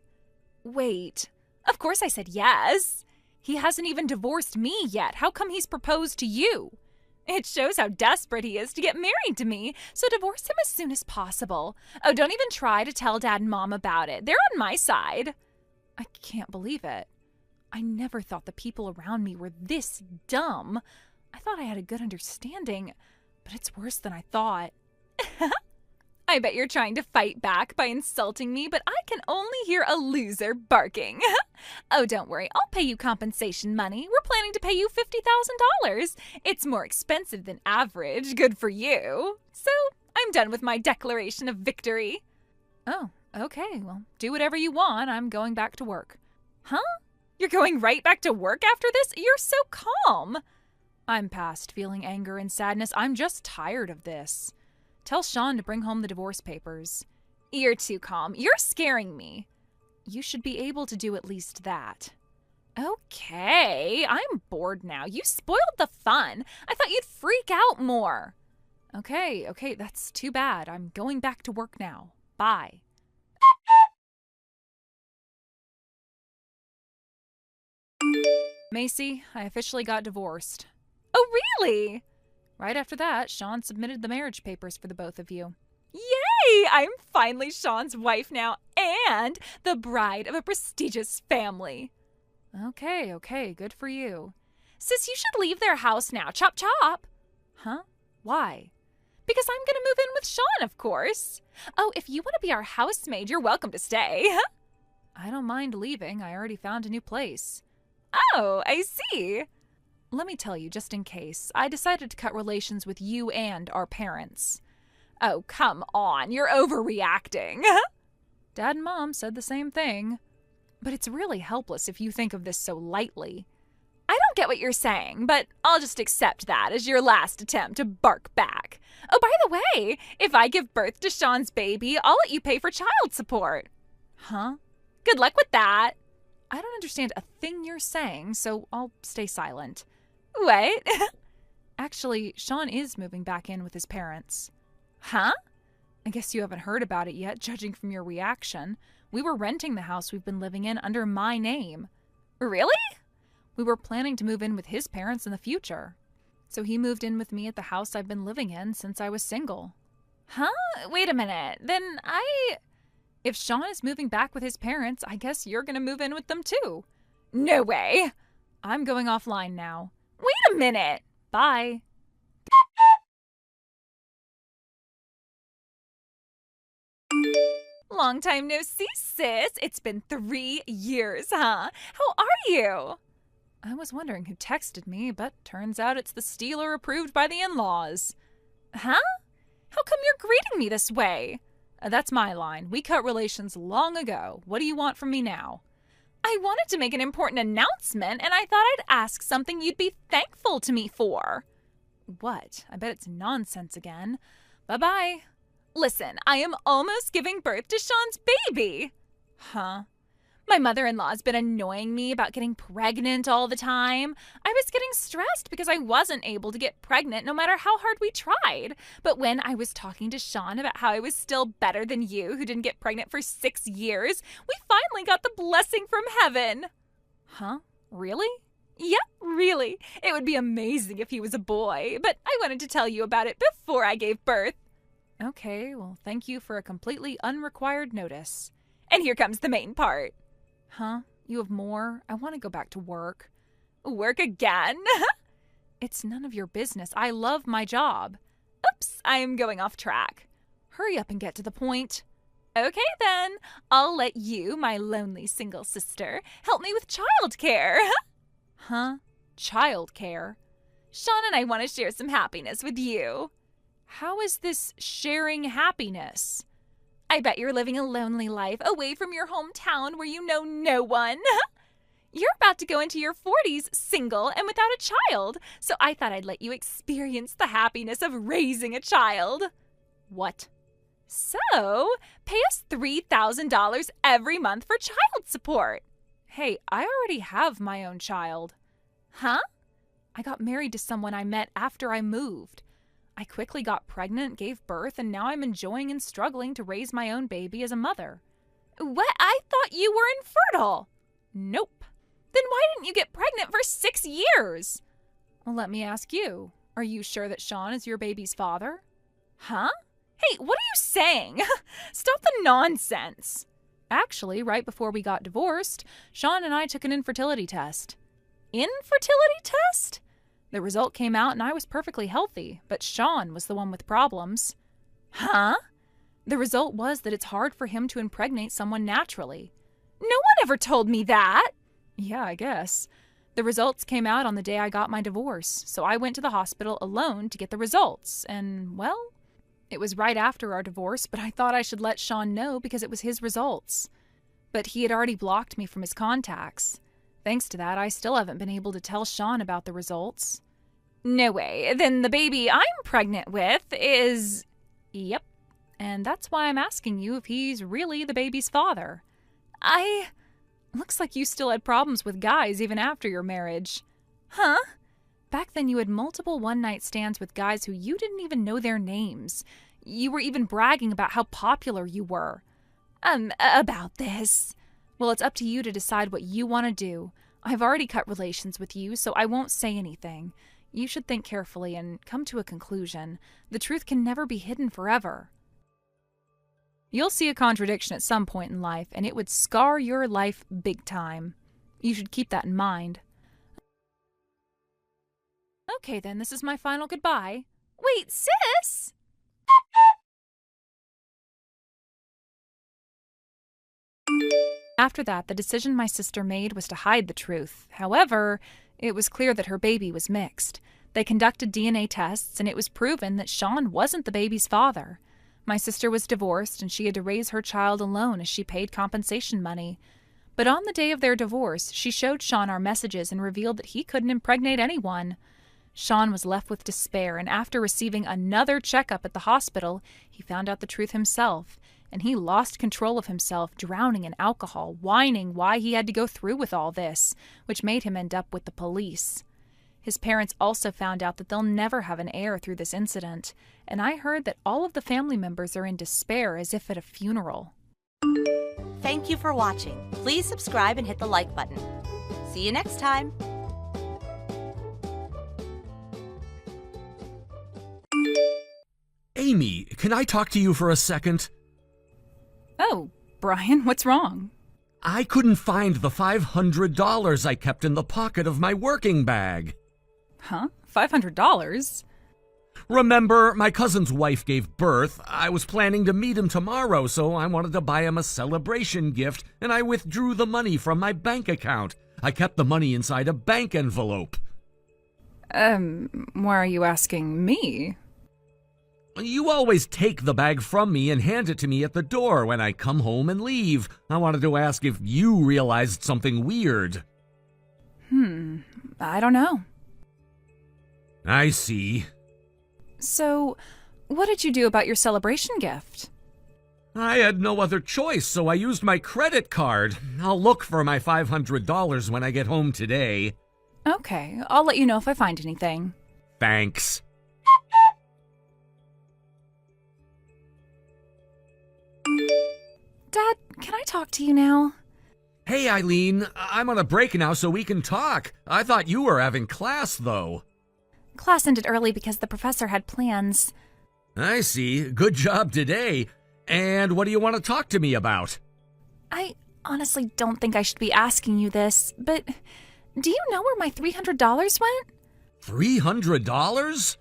Wait, of course I said yes. He hasn't even divorced me yet. How come he's proposed to you? It shows how desperate he is to get married to me, so divorce him as soon as possible. Oh, don't even try to tell Dad and Mom about it. They're on my side. I can't believe it. I never thought the people around me were this dumb. I thought I had a good understanding, but it's worse than I thought. I bet you're trying to fight back by insulting me, but I can only hear a loser barking. Oh, don't worry. I'll pay you compensation money. We're planning to pay you $50,000. It's more expensive than average. Good for you. So I'm done with my declaration of victory. Oh, okay. Well, do whatever you want. I'm going back to work. Huh? You're going right back to work after this? You're so calm. I'm past feeling anger and sadness. I'm just tired of this. Tell Sean to bring home the divorce papers. You're too calm. You're scaring me. You should be able to do at least that. Okay, I'm bored now. You spoiled the fun. I thought you'd freak out more. Okay, that's too bad. I'm going back to work now. Bye. Macy, I officially got divorced. Oh, really? Right after that, Sean submitted the marriage papers for the both of you. Yay! I'm finally Sean's wife now and the bride of a prestigious family. Okay, good for you. Sis, you should leave their house now. Chop chop. Huh? Why? Because I'm gonna move in with Sean, of course. Oh, if you want to be our housemaid, you're welcome to stay. I don't mind leaving. I already found a new place. Oh, I see. Let me tell you, just in case, I decided to cut relations with you and our parents. Oh, come on, you're overreacting. Dad and Mom said the same thing. But it's really helpless if you think of this so lightly. I don't get what you're saying, but I'll just accept that as your last attempt to bark back. Oh, by the way, if I give birth to Sean's baby, I'll let you pay for child support. Huh? Good luck with that. I don't understand a thing you're saying, so I'll stay silent. What? Actually, Sean is moving back in with his parents. Huh? I guess you haven't heard about it yet, judging from your reaction. We were renting the house we've been living in under my name. Really? We were planning to move in with his parents in the future. So he moved in with me at the house I've been living in since I was single. Huh? Wait a minute. Then If Sean is moving back with his parents, I guess you're gonna move in with them too. No way. I'm going offline now. Wait a minute. Bye. Long time no see, sis. It's been 3 years, huh? How are you? I was wondering who texted me, but turns out it's the stealer approved by the in-laws. Huh? How come you're greeting me this way? That's my line. We cut relations long ago. What do you want from me now? I wanted to make an important announcement, and I thought I'd ask something you'd be thankful to me for. What? I bet it's nonsense again. Bye-bye. Listen, I am almost giving birth to Sean's baby. Huh? My mother-in-law's been annoying me about getting pregnant all the time. I was getting stressed because I wasn't able to get pregnant no matter how hard we tried. But when I was talking to Sean about how I was still better than you, who didn't get pregnant for 6 years, we finally got the blessing from heaven. Huh? Really? Yep, really. It would be amazing if he was a boy, but I wanted to tell you about it before I gave birth. Okay, well, thank you for a completely unrequired notice. And here comes the main part. Huh? You have more? I want to go back to work. Work again? It's none of your business. I love my job. Oops, I am going off track. Hurry up and get to the point. Okay then, I'll let you, my lonely single sister, help me with childcare. Huh? Childcare? Sean and I want to share some happiness with you. How is this sharing happiness? I bet you're living a lonely life away from your hometown where you know no one. You're about to go into your 40s single and without a child, so I thought I'd let you experience the happiness of raising a child. What? So, pay us $3,000 every month for child support. Hey, I already have my own child. Huh? I got married to someone I met after I moved. I quickly got pregnant, gave birth, and now I'm enjoying and struggling to raise my own baby as a mother. What? I thought you were infertile. Nope. Then why didn't you get pregnant for 6 years? Well, let me ask you. Are you sure that Sean is your baby's father? Huh? Hey, what are you saying? Stop the nonsense. Actually, right before we got divorced, Sean and I took an infertility test. Infertility test? The result came out and I was perfectly healthy, but Sean was the one with problems. Huh? The result was that it's hard for him to impregnate someone naturally. No one ever told me that. Yeah, I guess. The results came out on the day I got my divorce, so I went to the hospital alone to get the results, and, well, it was right after our divorce, but I thought I should let Sean know because it was his results. But he had already blocked me from his contacts. Thanks to that, I still haven't been able to tell Sean about the results. No way. Then the baby I'm pregnant with is... Yep. And that's why I'm asking you if he's really the baby's father. Looks like you still had problems with guys even after your marriage. Huh? Back then you had multiple one-night stands with guys who you didn't even know their names. You were even bragging about how popular you were. About this. Well, it's up to you to decide what you want to do. I've already cut relations with you, so I won't say anything. You should think carefully and come to a conclusion. The truth can never be hidden forever. You'll see a contradiction at some point in life, and it would scar your life big time. You should keep that in mind. Okay, then, this is my final goodbye. Wait, sis! After that, the decision my sister made was to hide the truth. However, it was clear that her baby was mixed. They conducted DNA tests, and it was proven that Sean wasn't the baby's father. My sister was divorced, and she had to raise her child alone as she paid compensation money. But on the day of their divorce, she showed Sean our messages and revealed that he couldn't impregnate anyone. Sean was left with despair, and after receiving another checkup at the hospital, he found out the truth himself, and he lost control of himself, drowning in alcohol, whining why he had to go through with all this, which made him end up with the police. His parents also found out that they'll never have an heir through this incident, and I heard that all of the family members are in despair as if at a funeral. Thank you for watching. Please subscribe and hit the like button. See you next time. Amy, can I talk to you for a second? Oh, Brian, what's wrong? I couldn't find the $500 I kept in the pocket of my working bag. Huh? $500? Remember, my cousin's wife gave birth. I was planning to meet him tomorrow, so I wanted to buy him a celebration gift, and I withdrew the money from my bank account. I kept the money inside a bank envelope. Why are you asking me? You always take the bag from me and hand it to me at the door when I come home and leave. I wanted to ask if you realized something weird. I don't know. I see. So, what did you do about your celebration gift? I had no other choice, so I used my credit card. I'll look for my $500 when I get home today. Okay, I'll let you know if I find anything. Thanks. Dad, can I talk to you now? Hey, Eileen, I'm on a break now so we can talk. I thought you were having class, though. Class ended early because the professor had plans. I see. Good job today. And what do you want to talk to me about? I honestly don't think I should be asking you this, but do you know where my $300 went? $300?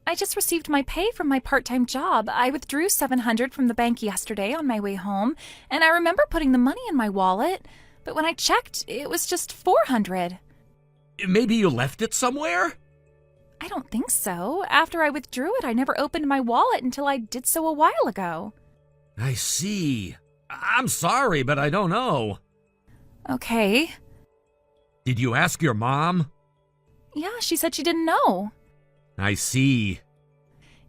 I just received my pay from my part-time job. I withdrew $700 from the bank yesterday on my way home, and I remember putting the money in my wallet, but when I checked, it was just $400. Maybe you left it somewhere? I don't think so. After I withdrew it, I never opened my wallet until I did so a while ago. I see. I'm sorry, but I don't know. Okay. Did you ask your mom? Yeah, she said she didn't know. I see.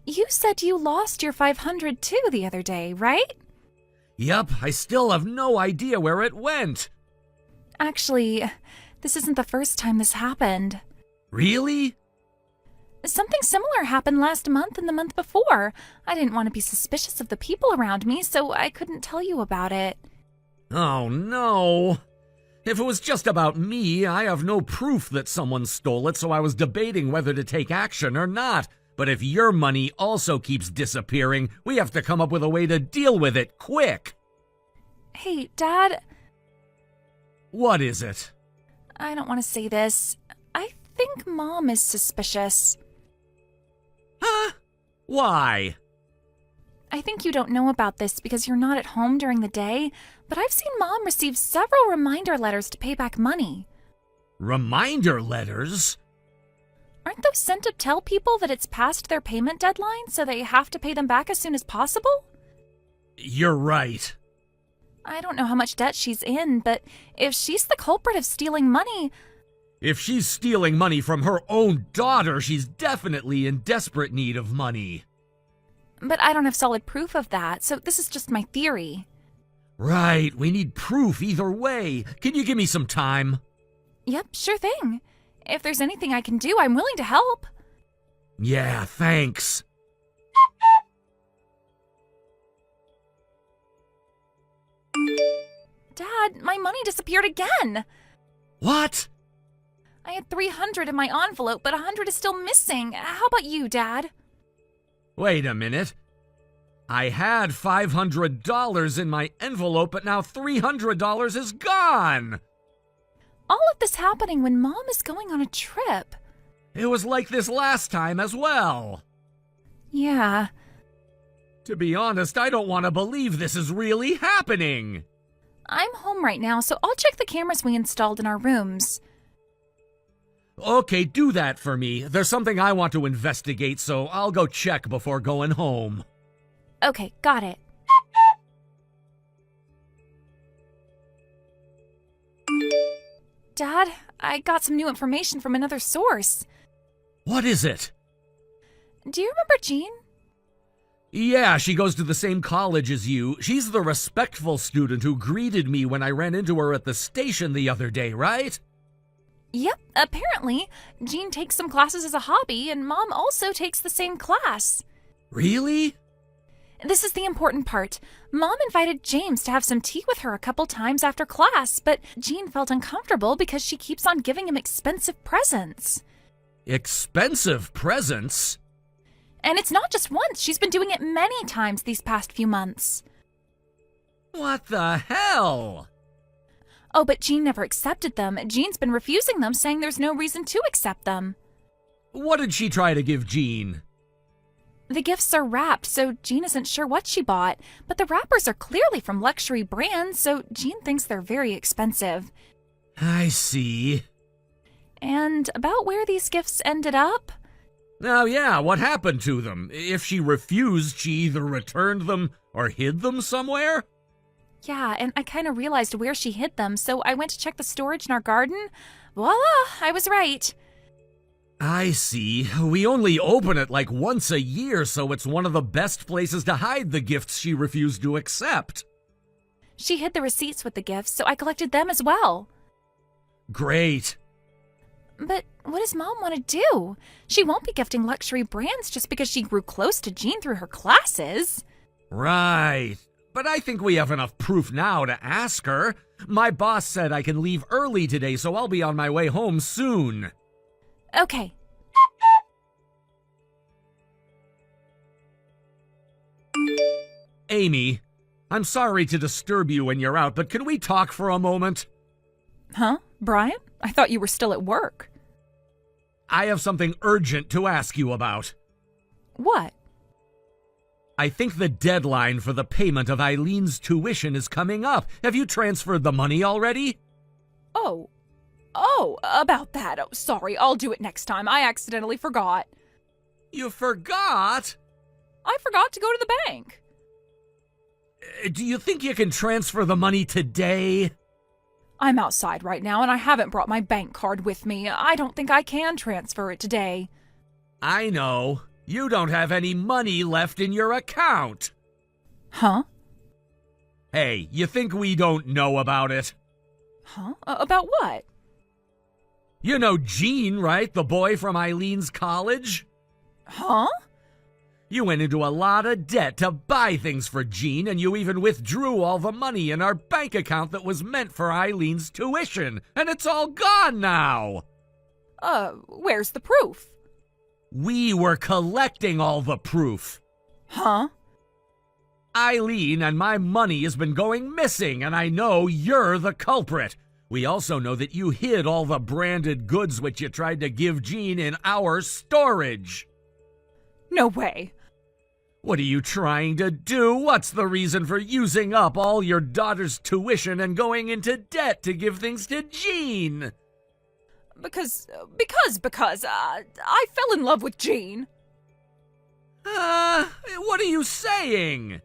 You said you lost your $500 too the other day, right? Yep, I still have no idea where it went. Actually, this isn't the first time this happened. Really? Something similar happened last month and the month before. I didn't want to be suspicious of the people around me, so I couldn't tell you about it. Oh, no. If it was just about me, I have no proof that someone stole it, so I was debating whether to take action or not. But if your money also keeps disappearing, we have to come up with a way to deal with it quick. Hey, Dad. What is it? I don't want to say this. I think Mom is suspicious. Huh? Why? I think you don't know about this because you're not at home during the day, but I've seen Mom receive several reminder letters to pay back money. Reminder letters? Aren't those sent to tell people that it's past their payment deadline, so they have to pay them back as soon as possible? You're right. I don't know how much debt she's in, but if she's the culprit of stealing money... If she's stealing money from her own daughter, she's definitely in desperate need of money. But I don't have solid proof of that, so this is just my theory. Right, we need proof either way. Can you give me some time? Yep, sure thing. If there's anything I can do, I'm willing to help. Yeah, thanks. Dad, my money disappeared again. What? I had $300 in my envelope, but $100 is still missing. How about you, Dad? Wait a minute. I had $500 in my envelope, but now $300 is gone. All of this happening when Mom is going on a trip. It was like this last time as well. Yeah. To be honest, I don't want to believe this is really happening. I'm home right now, so I'll check the cameras we installed in our rooms. Okay, do that for me. There's something I want to investigate, so I'll go check before going home. Okay, got it. Dad, I got some new information from another source. What is it? Do you remember Jean? Yeah, she goes to the same college as you. She's the respectful student who greeted me when I ran into her at the station the other day, right? Yep, apparently. Jean takes some classes as a hobby, and Mom also takes the same class. Really? This is the important part. Mom invited James to have some tea with her a couple times after class, but Jean felt uncomfortable because she keeps on giving him expensive presents. Expensive presents? And it's not just once. She's been doing it many times these past few months. What the hell? Oh, but Jean never accepted them. Jean's been refusing them, saying there's no reason to accept them. What did she try to give Jean? The gifts are wrapped, so Jean isn't sure what she bought, but the wrappers are clearly from luxury brands, so Jean thinks they're very expensive. I see. And about where these gifts ended up? Oh yeah, what happened to them? If she refused, she either returned them or hid them somewhere? Yeah, and I kind of realized where she hid them, so I went to check the storage in our garden. Voila, I was right. I see. We only open it like once a year, so it's one of the best places to hide the gifts she refused to accept. She hid the receipts with the gifts, so I collected them as well. Great. But what does Mom want to do? She won't be gifting luxury brands just because she grew close to Jean through her classes. Right. But I think we have enough proof now to ask her. My boss said I can leave early today, so I'll be on my way home soon. Okay. Amy, I'm sorry to disturb you when you're out, but can we talk for a moment? Huh? Brian? I thought you were still at work. I have something urgent to ask you about. What? I think the deadline for the payment of Eileen's tuition is coming up. Have you transferred the money already? Oh, about that. Oh, sorry, I'll do it next time. I accidentally forgot. You forgot? I forgot to go to the bank. Do you think you can transfer the money today? I'm outside right now and I haven't brought my bank card with me. I don't think I can transfer it today. I know. You don't have any money left in your account. Huh? Hey, you think we don't know about it? Huh? About what? You know Gene, right? The boy from Eileen's college? Huh? You went into a lot of debt to buy things for Gene, and you even withdrew all the money in our bank account that was meant for Eileen's tuition, and it's all gone now! Where's the proof? We were collecting all the proof. Huh? Eileen and my money has been going missing, and I know you're the culprit. We also know that you hid all the branded goods which you tried to give Gene in our storage. No way. What are you trying to do? What's the reason for using up all your daughter's tuition and going into debt to give things to Gene? Because I fell in love with Gene. What are you saying?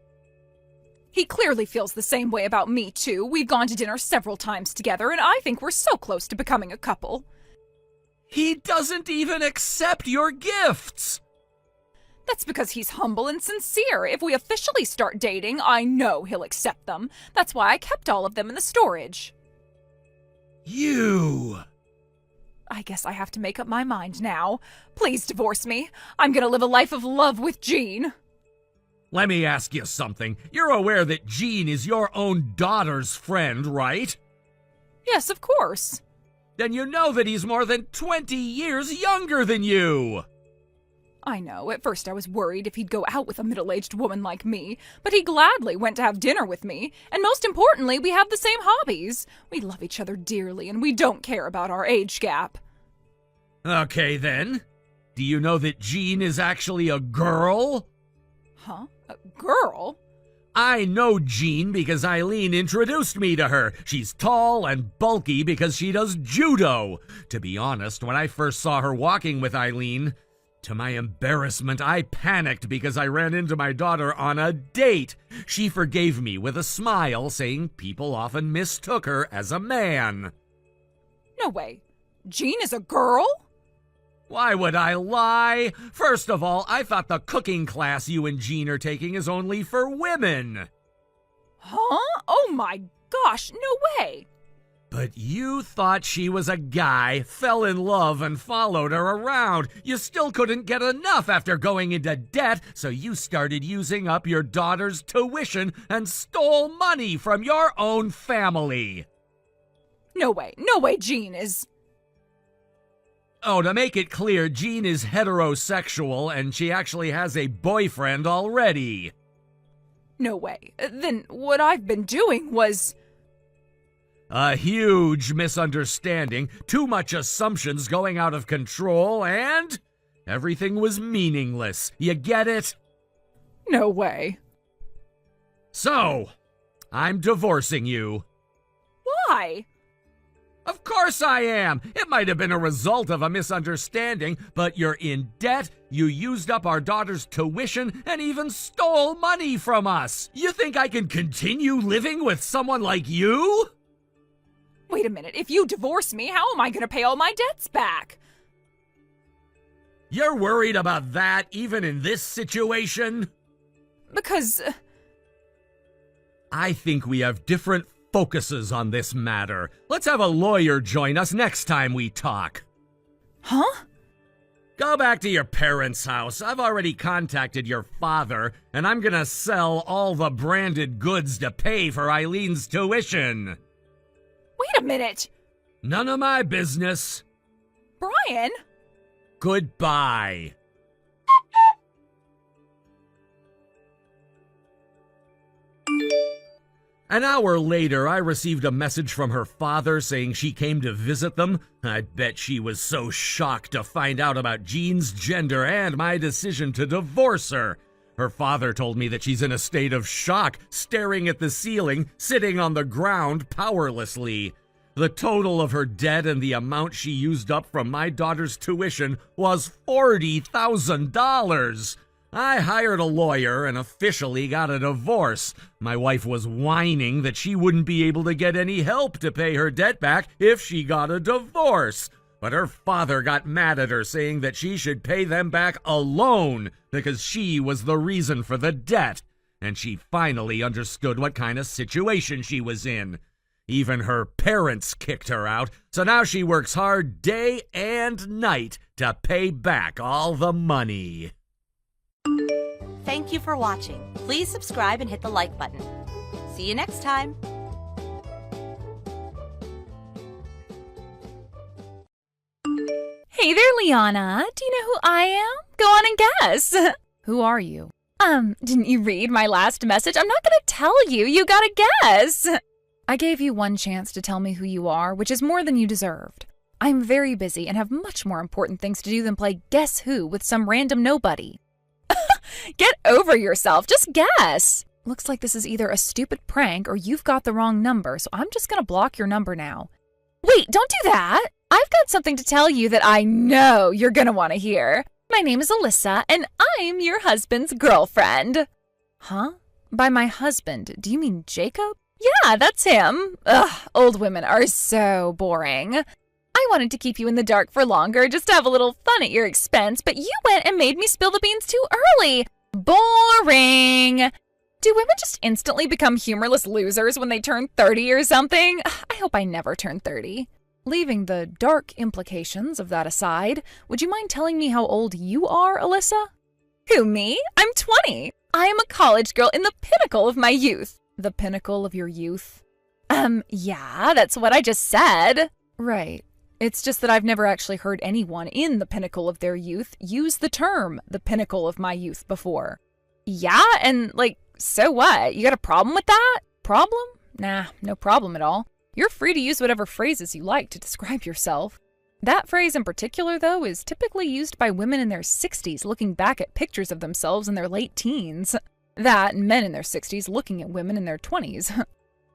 He clearly feels the same way about me, too. We've gone to dinner several times together, and I think we're so close to becoming a couple. He doesn't even accept your gifts. That's because he's humble and sincere. If we officially start dating, I know he'll accept them. That's why I kept all of them in the storage. You... I guess I have to make up my mind now. Please divorce me. I'm gonna live a life of love with Gene. Let me ask you something. You're aware that Gene is your own daughter's friend, right? Yes, of course. Then you know that he's more than 20 years younger than you. I know. At first I was worried if he'd go out with a middle-aged woman like me, but he gladly went to have dinner with me, and most importantly, we have the same hobbies. We love each other dearly, and we don't care about our age gap. Okay, then. Do you know that Gene is actually a girl? Huh? A girl? I know Gene because Eileen introduced me to her. She's tall and bulky because she does judo. To be honest, when I first saw her walking with Eileen, to my embarrassment, I panicked because I ran into my daughter on a date. She forgave me with a smile, saying people often mistook her as a man. No way. Gene is a girl? Why would I lie? First of all, I thought the cooking class you and Gene are taking is only for women. Huh? Oh my gosh, no way. But you thought she was a guy, fell in love, and followed her around. You still couldn't get enough after going into debt, so you started using up your daughter's tuition and stole money from your own family. No way, Gene is... Oh, to make it clear, Gene is heterosexual, and she actually has a boyfriend already. No way. Then what I've been doing was... A huge misunderstanding, too much assumptions going out of control, and Everything was meaningless. You get it? No way. So, I'm divorcing you. Why? Of course I am. It might have been a result of a misunderstanding, but you're in debt, you used up our daughter's tuition, and even stole money from us. You think I can continue living with someone like you? Wait a minute, if you divorce me, how am I going to pay all my debts back? You're worried about that even in this situation? Because... I think we have different focuses on this matter. Let's have a lawyer join us next time we talk. Huh? Go back to your parents' house. I've already contacted your father, and I'm gonna sell all the branded goods to pay for Eileen's tuition. Wait a minute! None of my business. Brian? Goodbye. An hour later, I received a message from her father saying she came to visit them. I bet she was so shocked to find out about Jean's gender and my decision to divorce her. Her father told me that she's in a state of shock, staring at the ceiling, sitting on the ground powerlessly. The total of her debt and the amount she used up from my daughter's tuition was $40,000. I hired a lawyer and officially got a divorce. My wife was whining that she wouldn't be able to get any help to pay her debt back if she got a divorce. But her father got mad at her, saying that she should pay them back alone because she was the reason for the debt. And she finally understood what kind of situation she was in. Even her parents kicked her out, so now she works hard day and night to pay back all the money. Thank you for watching. Please subscribe and hit the like button. See you next time. Hey there, Liana. Do you know who I am? Go on and guess. Who are you? Didn't you read my last message? I'm not gonna tell you. You gotta guess. I gave you one chance to tell me who you are, which is more than you deserved. I'm very busy and have much more important things to do than play Guess Who with some random nobody. Get over yourself. Just guess. Looks like this is either a stupid prank or you've got the wrong number, so I'm just gonna block your number now. Wait, don't do that. I've got something to tell you that I know you're gonna want to hear. My name is Alyssa, and I'm your husband's girlfriend. Huh? By my husband, do you mean Jacob? Yeah, that's him. Ugh, old women are so boring. I wanted to keep you in the dark for longer just to have a little fun at your expense, but you went and made me spill the beans too early. Boring. Do women just instantly become humorless losers when they turn 30 or something? I hope I never turn 30. Leaving the dark implications of that aside, would you mind telling me how old you are, Alyssa? Who, me? I'm 20. I am a college girl in the pinnacle of my youth. The pinnacle of your youth? Yeah, that's what I just said. Right. It's just that I've never actually heard anyone in the pinnacle of their youth use the term, the pinnacle of my youth, before. Yeah, and so what? You got a problem with that? Problem? Nah, no problem at all. You're free to use whatever phrases you like to describe yourself. That phrase in particular, though, is typically used by women in their 60s looking back at pictures of themselves in their late teens. That and men in their 60s looking at women in their 20s.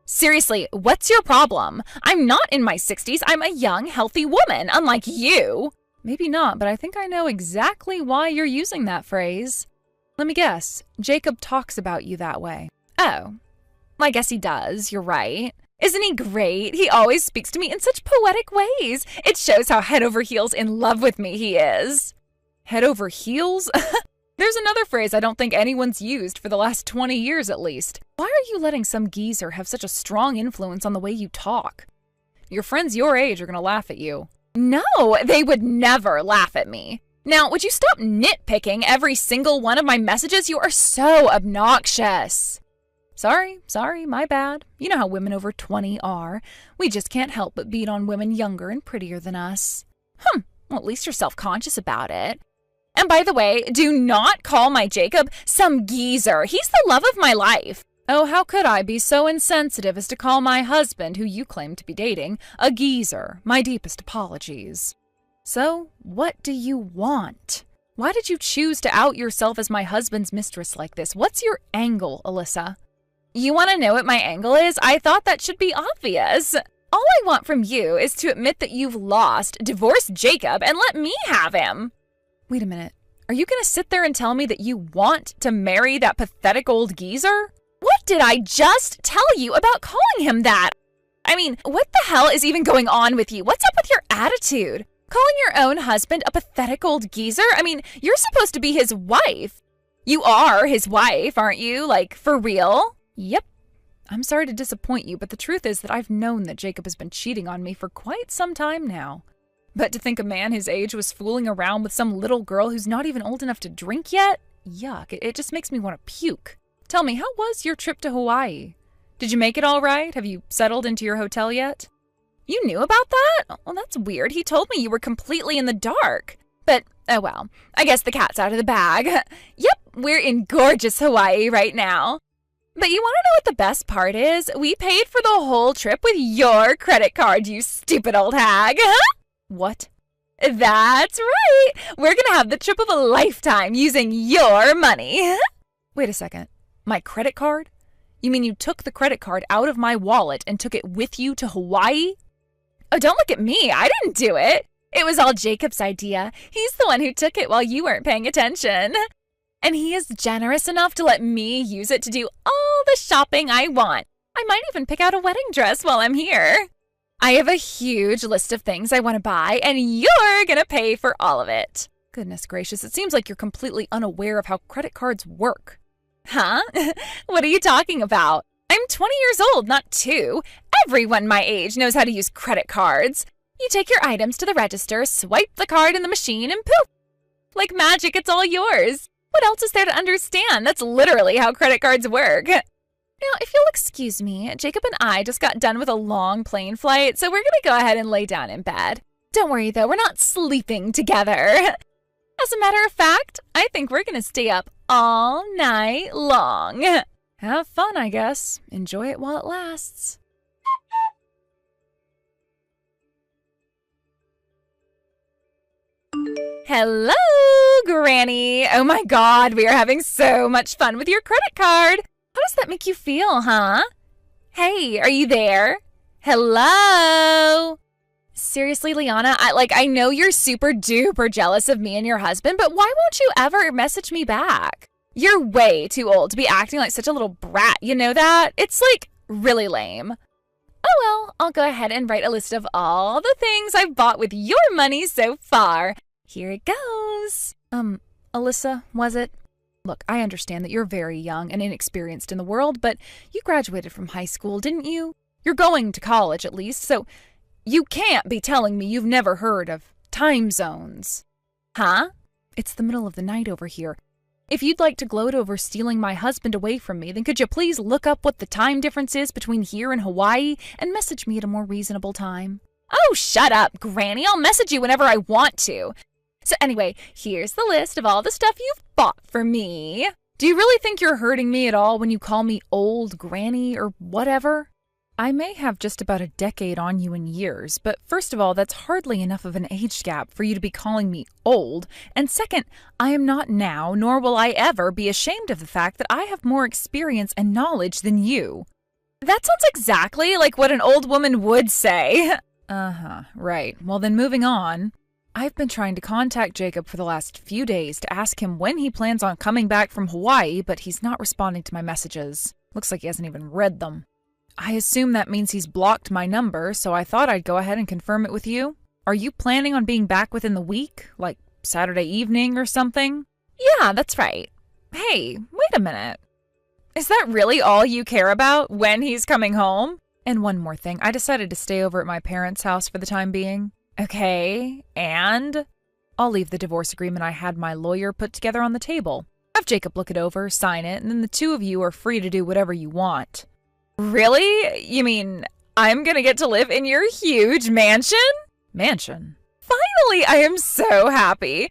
Seriously, what's your problem? I'm not in my 60s. I'm a young, healthy woman, unlike you. Maybe not, but I think I know exactly why you're using that phrase. Let me guess. Jacob talks about you that way. Oh, I guess he does. You're right. Isn't he great? He always speaks to me in such poetic ways. It shows how head over heels in love with me he is. Head over heels? There's another phrase I don't think anyone's used for the last 20 years at least. Why are you letting some geezer have such a strong influence on the way you talk? Your friends your age are gonna laugh at you. No, they would never laugh at me. Now, would you stop nitpicking every single one of my messages? You are so obnoxious. Sorry, my bad. You know how women over 20 are. We just can't help but beat on women younger and prettier than us. Well, at least you're self-conscious about it. And by the way, do not call my Jacob some geezer. He's the love of my life. Oh, how could I be so insensitive as to call my husband, who you claim to be dating, a geezer? My deepest apologies. So, what do you want? Why did you choose to out yourself as my husband's mistress like this? What's your angle, Alyssa? You want to know what my angle is? I thought that should be obvious. All I want from you is to admit that you've lost, divorce Jacob, and let me have him. Wait a minute. Are you going to sit there and tell me that you want to marry that pathetic old geezer? What did I just tell you about calling him that? I mean, what the hell is even going on with you? What's up with your attitude? Calling your own husband a pathetic old geezer? I mean, you're supposed to be his wife. You are his wife, aren't you? Like, for real? Yep. I'm sorry to disappoint you, but the truth is that I've known that Jacob has been cheating on me for quite some time now. But to think a man his age was fooling around with some little girl who's not even old enough to drink yet? Yuck, it just makes me want to puke. Tell me, how was your trip to Hawaii? Did you make it all right? Have you settled into your hotel yet? You knew about that? Well, that's weird. He told me you were completely in the dark. But, oh well, I guess the cat's out of the bag. Yep, we're in gorgeous Hawaii right now. But you want to know what the best part is? We paid for the whole trip with your credit card, you stupid old hag. What? That's right. We're going to have the trip of a lifetime using your money. Wait a second. My credit card? You mean you took the credit card out of my wallet and took it with you to Hawaii? Oh, don't look at me. I didn't do it. It was all Jacob's idea. He's the one who took it while you weren't paying attention. And he is generous enough to let me use it to do all the shopping I want. I might even pick out a wedding dress while I'm here. I have a huge list of things I want to buy, and you're going to pay for all of it. Goodness gracious, it seems like you're completely unaware of how credit cards work. Huh? What are you talking about? I'm 20 years old, not 2. Everyone my age knows how to use credit cards. You take your items to the register, swipe the card in the machine, and poof! Like magic, it's all yours. What else is there to understand? That's literally how credit cards work. Now, if you'll excuse me, Jacob and I just got done with a long plane flight, so we're going to go ahead and lay down in bed. Don't worry, though, we're not sleeping together. As a matter of fact, I think we're going to stay up all night long. Have fun, I guess. Enjoy it while it lasts. Hello, Granny. Oh my God, we are having so much fun with your credit card. How does that make you feel, huh? Hey, are you there? Hello? Seriously, Liana, I know you're super duper jealous of me and your husband, but why won't you ever message me back? You're way too old to be acting like such a little brat, you know that? It's like really lame. Oh well, I'll go ahead and write a list of all the things I've bought with your money so far. Here it goes. Alyssa, was it? Look, I understand that you're very young and inexperienced in the world, but you graduated from high school, didn't you? You're going to college at least, so you can't be telling me you've never heard of time zones. Huh? It's the middle of the night over here. If you'd like to gloat over stealing my husband away from me, then could you please look up what the time difference is between here and Hawaii and message me at a more reasonable time? Oh, shut up, Granny. I'll message you whenever I want to. So anyway, here's the list of all the stuff you've bought for me. Do you really think you're hurting me at all when you call me old Granny or whatever? I may have just about a decade on you in years, but first of all, that's hardly enough of an age gap for you to be calling me old. And second, I am not now, nor will I ever be ashamed of the fact that I have more experience and knowledge than you. That sounds exactly like what an old woman would say. Right. Well then, moving on. I've been trying to contact Jacob for the last few days to ask him when he plans on coming back from Hawaii, but he's not responding to my messages. Looks like he hasn't even read them. I assume that means he's blocked my number, so I thought I'd go ahead and confirm it with you. Are you planning on being back within the week? Like Saturday evening or something? Yeah, that's right. Hey, wait a minute. Is that really all you care about, when he's coming home? And one more thing, I decided to stay over at my parents' house for the time being. Okay, and? I'll leave the divorce agreement I had my lawyer put together on the table. Have Jacob look it over, sign it, and then the two of you are free to do whatever you want. Really? You mean I'm gonna get to live in your huge mansion? Mansion? Finally, I am so happy.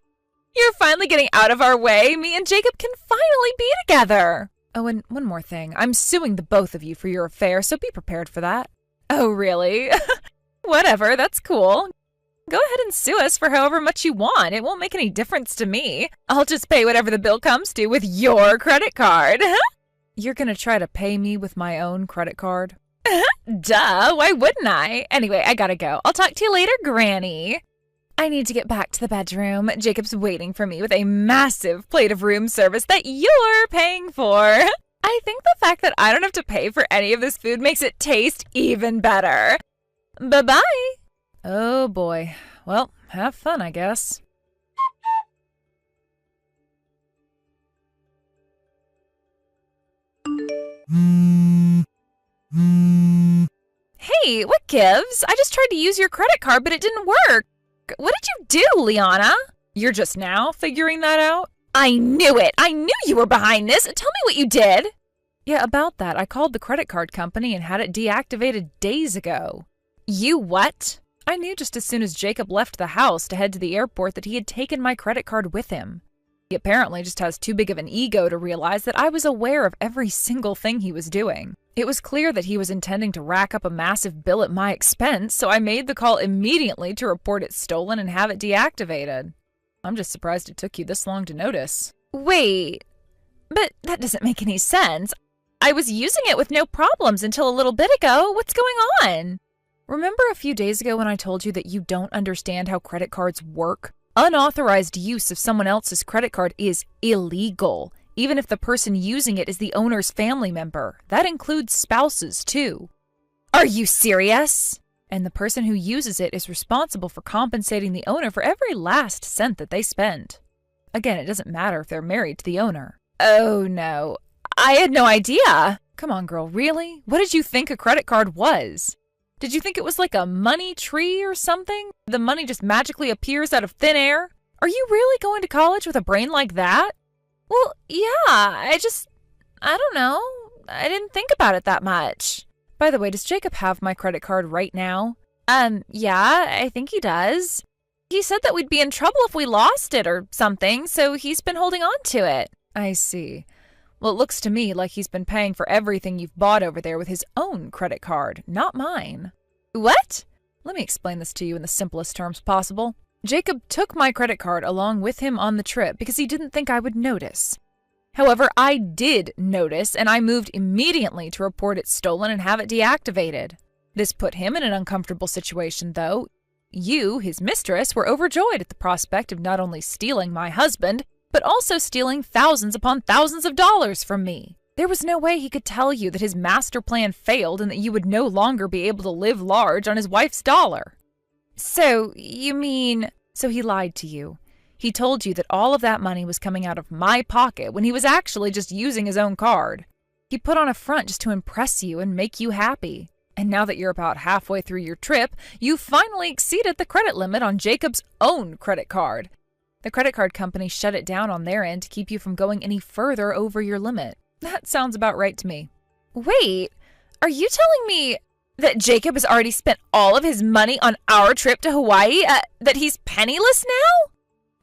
You're finally getting out of our way. Me and Jacob can finally be together. Oh, and one more thing. I'm suing the both of you for your affair, so be prepared for that. Oh, really? Whatever, that's cool. Go ahead and sue us for however much you want. It won't make any difference to me. I'll just pay whatever the bill comes to with your credit card. You're gonna try to pay me with my own credit card? Duh, why wouldn't I? Anyway, I gotta go. I'll talk to you later, Granny. I need to get back to the bedroom. Jacob's waiting for me with a massive plate of room service that you're paying for. I think the fact that I don't have to pay for any of this food makes it taste even better. Bye-bye. Oh boy. Well, have fun, I guess. Hey, what gives? I just tried to use your credit card, but it didn't work. What did you do, Liana? You're just now figuring that out? I knew it! I knew you were behind this! Tell me what you did! Yeah, about that. I called the credit card company and had it deactivated days ago. You what? I knew just as soon as Jacob left the house to head to the airport that he had taken my credit card with him. He apparently just has too big of an ego to realize that I was aware of every single thing he was doing. It was clear that he was intending to rack up a massive bill at my expense, so I made the call immediately to report it stolen and have it deactivated. I'm just surprised it took you this long to notice. Wait, but that doesn't make any sense. I was using it with no problems until a little bit ago. What's going on? Remember a few days ago when I told you that you don't understand how credit cards work? Unauthorized use of someone else's credit card is illegal, even if the person using it is the owner's family member. That includes spouses, too. Are you serious? And the person who uses it is responsible for compensating the owner for every last cent that they spend. Again, it doesn't matter if they're married to the owner. Oh, no. I had no idea. Come on, girl, really? What did you think a credit card was? Did you think it was like a money tree or something? The money just magically appears out of thin air? Are you really going to college with a brain like that? Well, yeah, I don't know. I didn't think about it that much. By the way, does Jacob have my credit card right now? Yeah, I think he does. He said that we'd be in trouble if we lost it or something, so he's been holding on to it. I see. Well, it looks to me like he's been paying for everything you've bought over there with his own credit card, not mine. What? Let me explain this to you in the simplest terms possible. Jacob took my credit card along with him on the trip because he didn't think I would notice. However, I did notice, and I moved immediately to report it stolen and have it deactivated. This put him in an uncomfortable situation, though. You, his mistress, were overjoyed at the prospect of not only stealing my husband, but also stealing thousands upon thousands of dollars from me. There was no way he could tell you that his master plan failed and that you would no longer be able to live large on his wife's dollar. So, you mean... So he lied to you. He told you that all of that money was coming out of my pocket when he was actually just using his own card. He put on a front just to impress you and make you happy. And now that you're about halfway through your trip, you finally exceeded the credit limit on Jacob's own credit card. The credit card company shut it down on their end to keep you from going any further over your limit. That sounds about right to me. Wait, are you telling me that Jacob has already spent all of his money on our trip to Hawaii? That he's penniless now?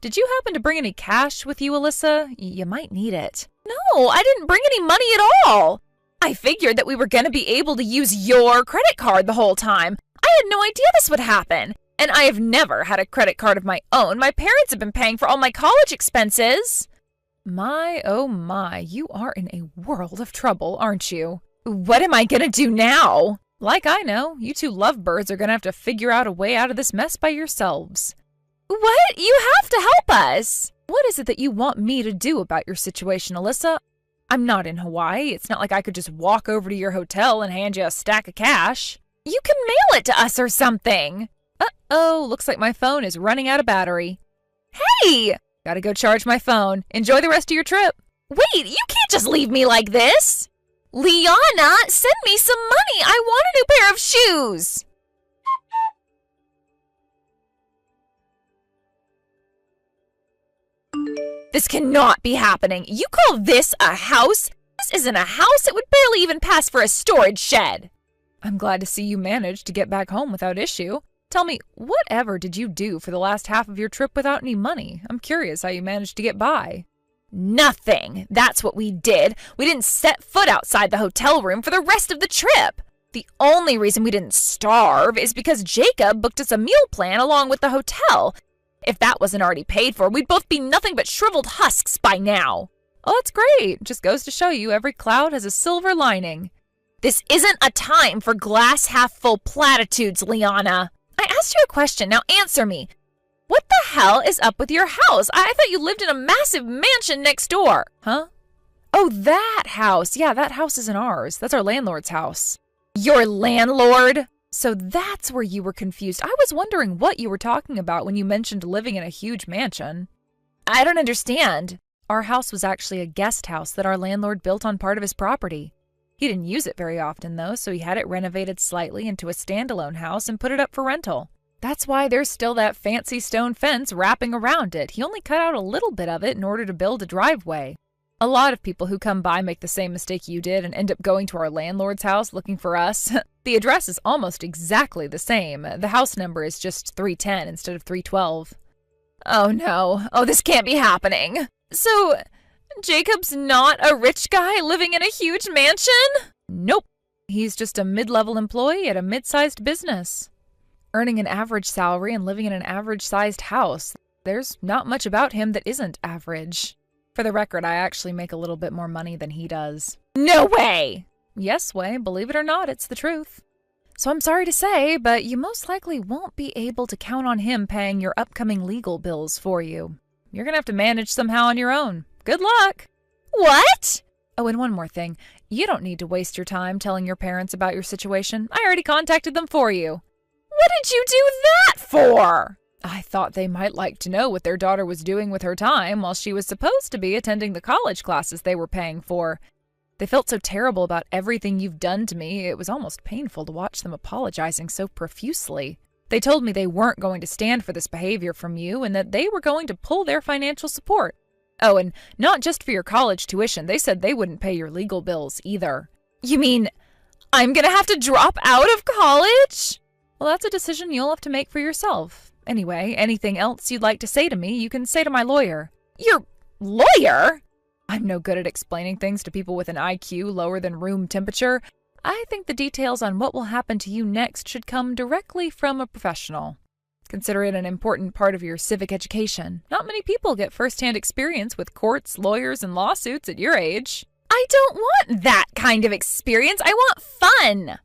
Did you happen to bring any cash with you, Alyssa? You might need it. No, I didn't bring any money at all. I figured that we were going to be able to use your credit card the whole time. I had no idea this would happen. And I have never had a credit card of my own. My parents have been paying for all my college expenses. My, oh my, you are in a world of trouble, aren't you? What am I going to do now? Like I know, you two lovebirds are going to have to figure out a way out of this mess by yourselves. What? You have to help us! What is it that you want me to do about your situation, Alyssa? I'm not in Hawaii. It's not like I could just walk over to your hotel and hand you a stack of cash. You can mail it to us or something. Uh-oh, looks like my phone is running out of battery. Hey! Gotta go charge my phone. Enjoy the rest of your trip. Wait, you can't just leave me like this! Liana, send me some money! I want a new pair of shoes! This cannot be happening. You call this a house? This isn't a house. It would barely even pass for a storage shed. I'm glad to see you managed to get back home without issue. Tell me, whatever did you do for the last half of your trip without any money? I'm curious how you managed to get by. Nothing. That's what we did. We didn't set foot outside the hotel room for the rest of the trip. The only reason we didn't starve is because Jacob booked us a meal plan along with the hotel. If that wasn't already paid for, we'd both be nothing but shriveled husks by now. Oh, that's great. Just goes to show you every cloud has a silver lining. This isn't a time for glass-half-full platitudes, Liana. I asked you a question. Now answer me. What the hell is up with your house? I thought you lived in a massive mansion next door. Huh? Oh, that house. Yeah, that house isn't ours. That's our landlord's house. Your landlord? So that's where you were confused. I was wondering what you were talking about when you mentioned living in a huge mansion. I don't understand. Our house was actually a guest house that our landlord built on part of his property. He didn't use it very often, though, so he had it renovated slightly into a standalone house and put it up for rental. That's why there's still that fancy stone fence wrapping around it. He only cut out a little bit of it in order to build a driveway. A lot of people who come by make the same mistake you did and end up going to our landlord's house looking for us. The address is almost exactly the same. The house number is just 310 instead of 312. Oh no. Oh, this can't be happening. So, Jacob's not a rich guy living in a huge mansion? Nope. He's just a mid-level employee at a mid-sized business, earning an average salary and living in an average-sized house. There's not much about him that isn't average. For the record, I actually make a little bit more money than he does. No way! Yes, Way. Believe it or not, it's the truth. So I'm sorry to say, but you most likely won't be able to count on him paying your upcoming legal bills for you. You're gonna have to manage somehow on your own. Good luck! What? Oh, and one more thing. You don't need to waste your time telling your parents about your situation. I already contacted them for you. What did you do that for? I thought they might like to know what their daughter was doing with her time while she was supposed to be attending the college classes they were paying for. They felt so terrible about everything you've done to me, it was almost painful to watch them apologizing so profusely. They told me they weren't going to stand for this behavior from you and that they were going to pull their financial support. Oh, and not just for your college tuition. They said they wouldn't pay your legal bills either. You mean I'm gonna have to drop out of college? Well, that's a decision you'll have to make for yourself. Anyway, anything else you'd like to say to me, you can say to my lawyer. Your lawyer? I'm no good at explaining things to people with an IQ lower than room temperature. I think the details on what will happen to you next should come directly from a professional. Consider it an important part of your civic education. Not many people get first-hand experience with courts, lawyers, and lawsuits at your age. I don't want that kind of experience. I want fun.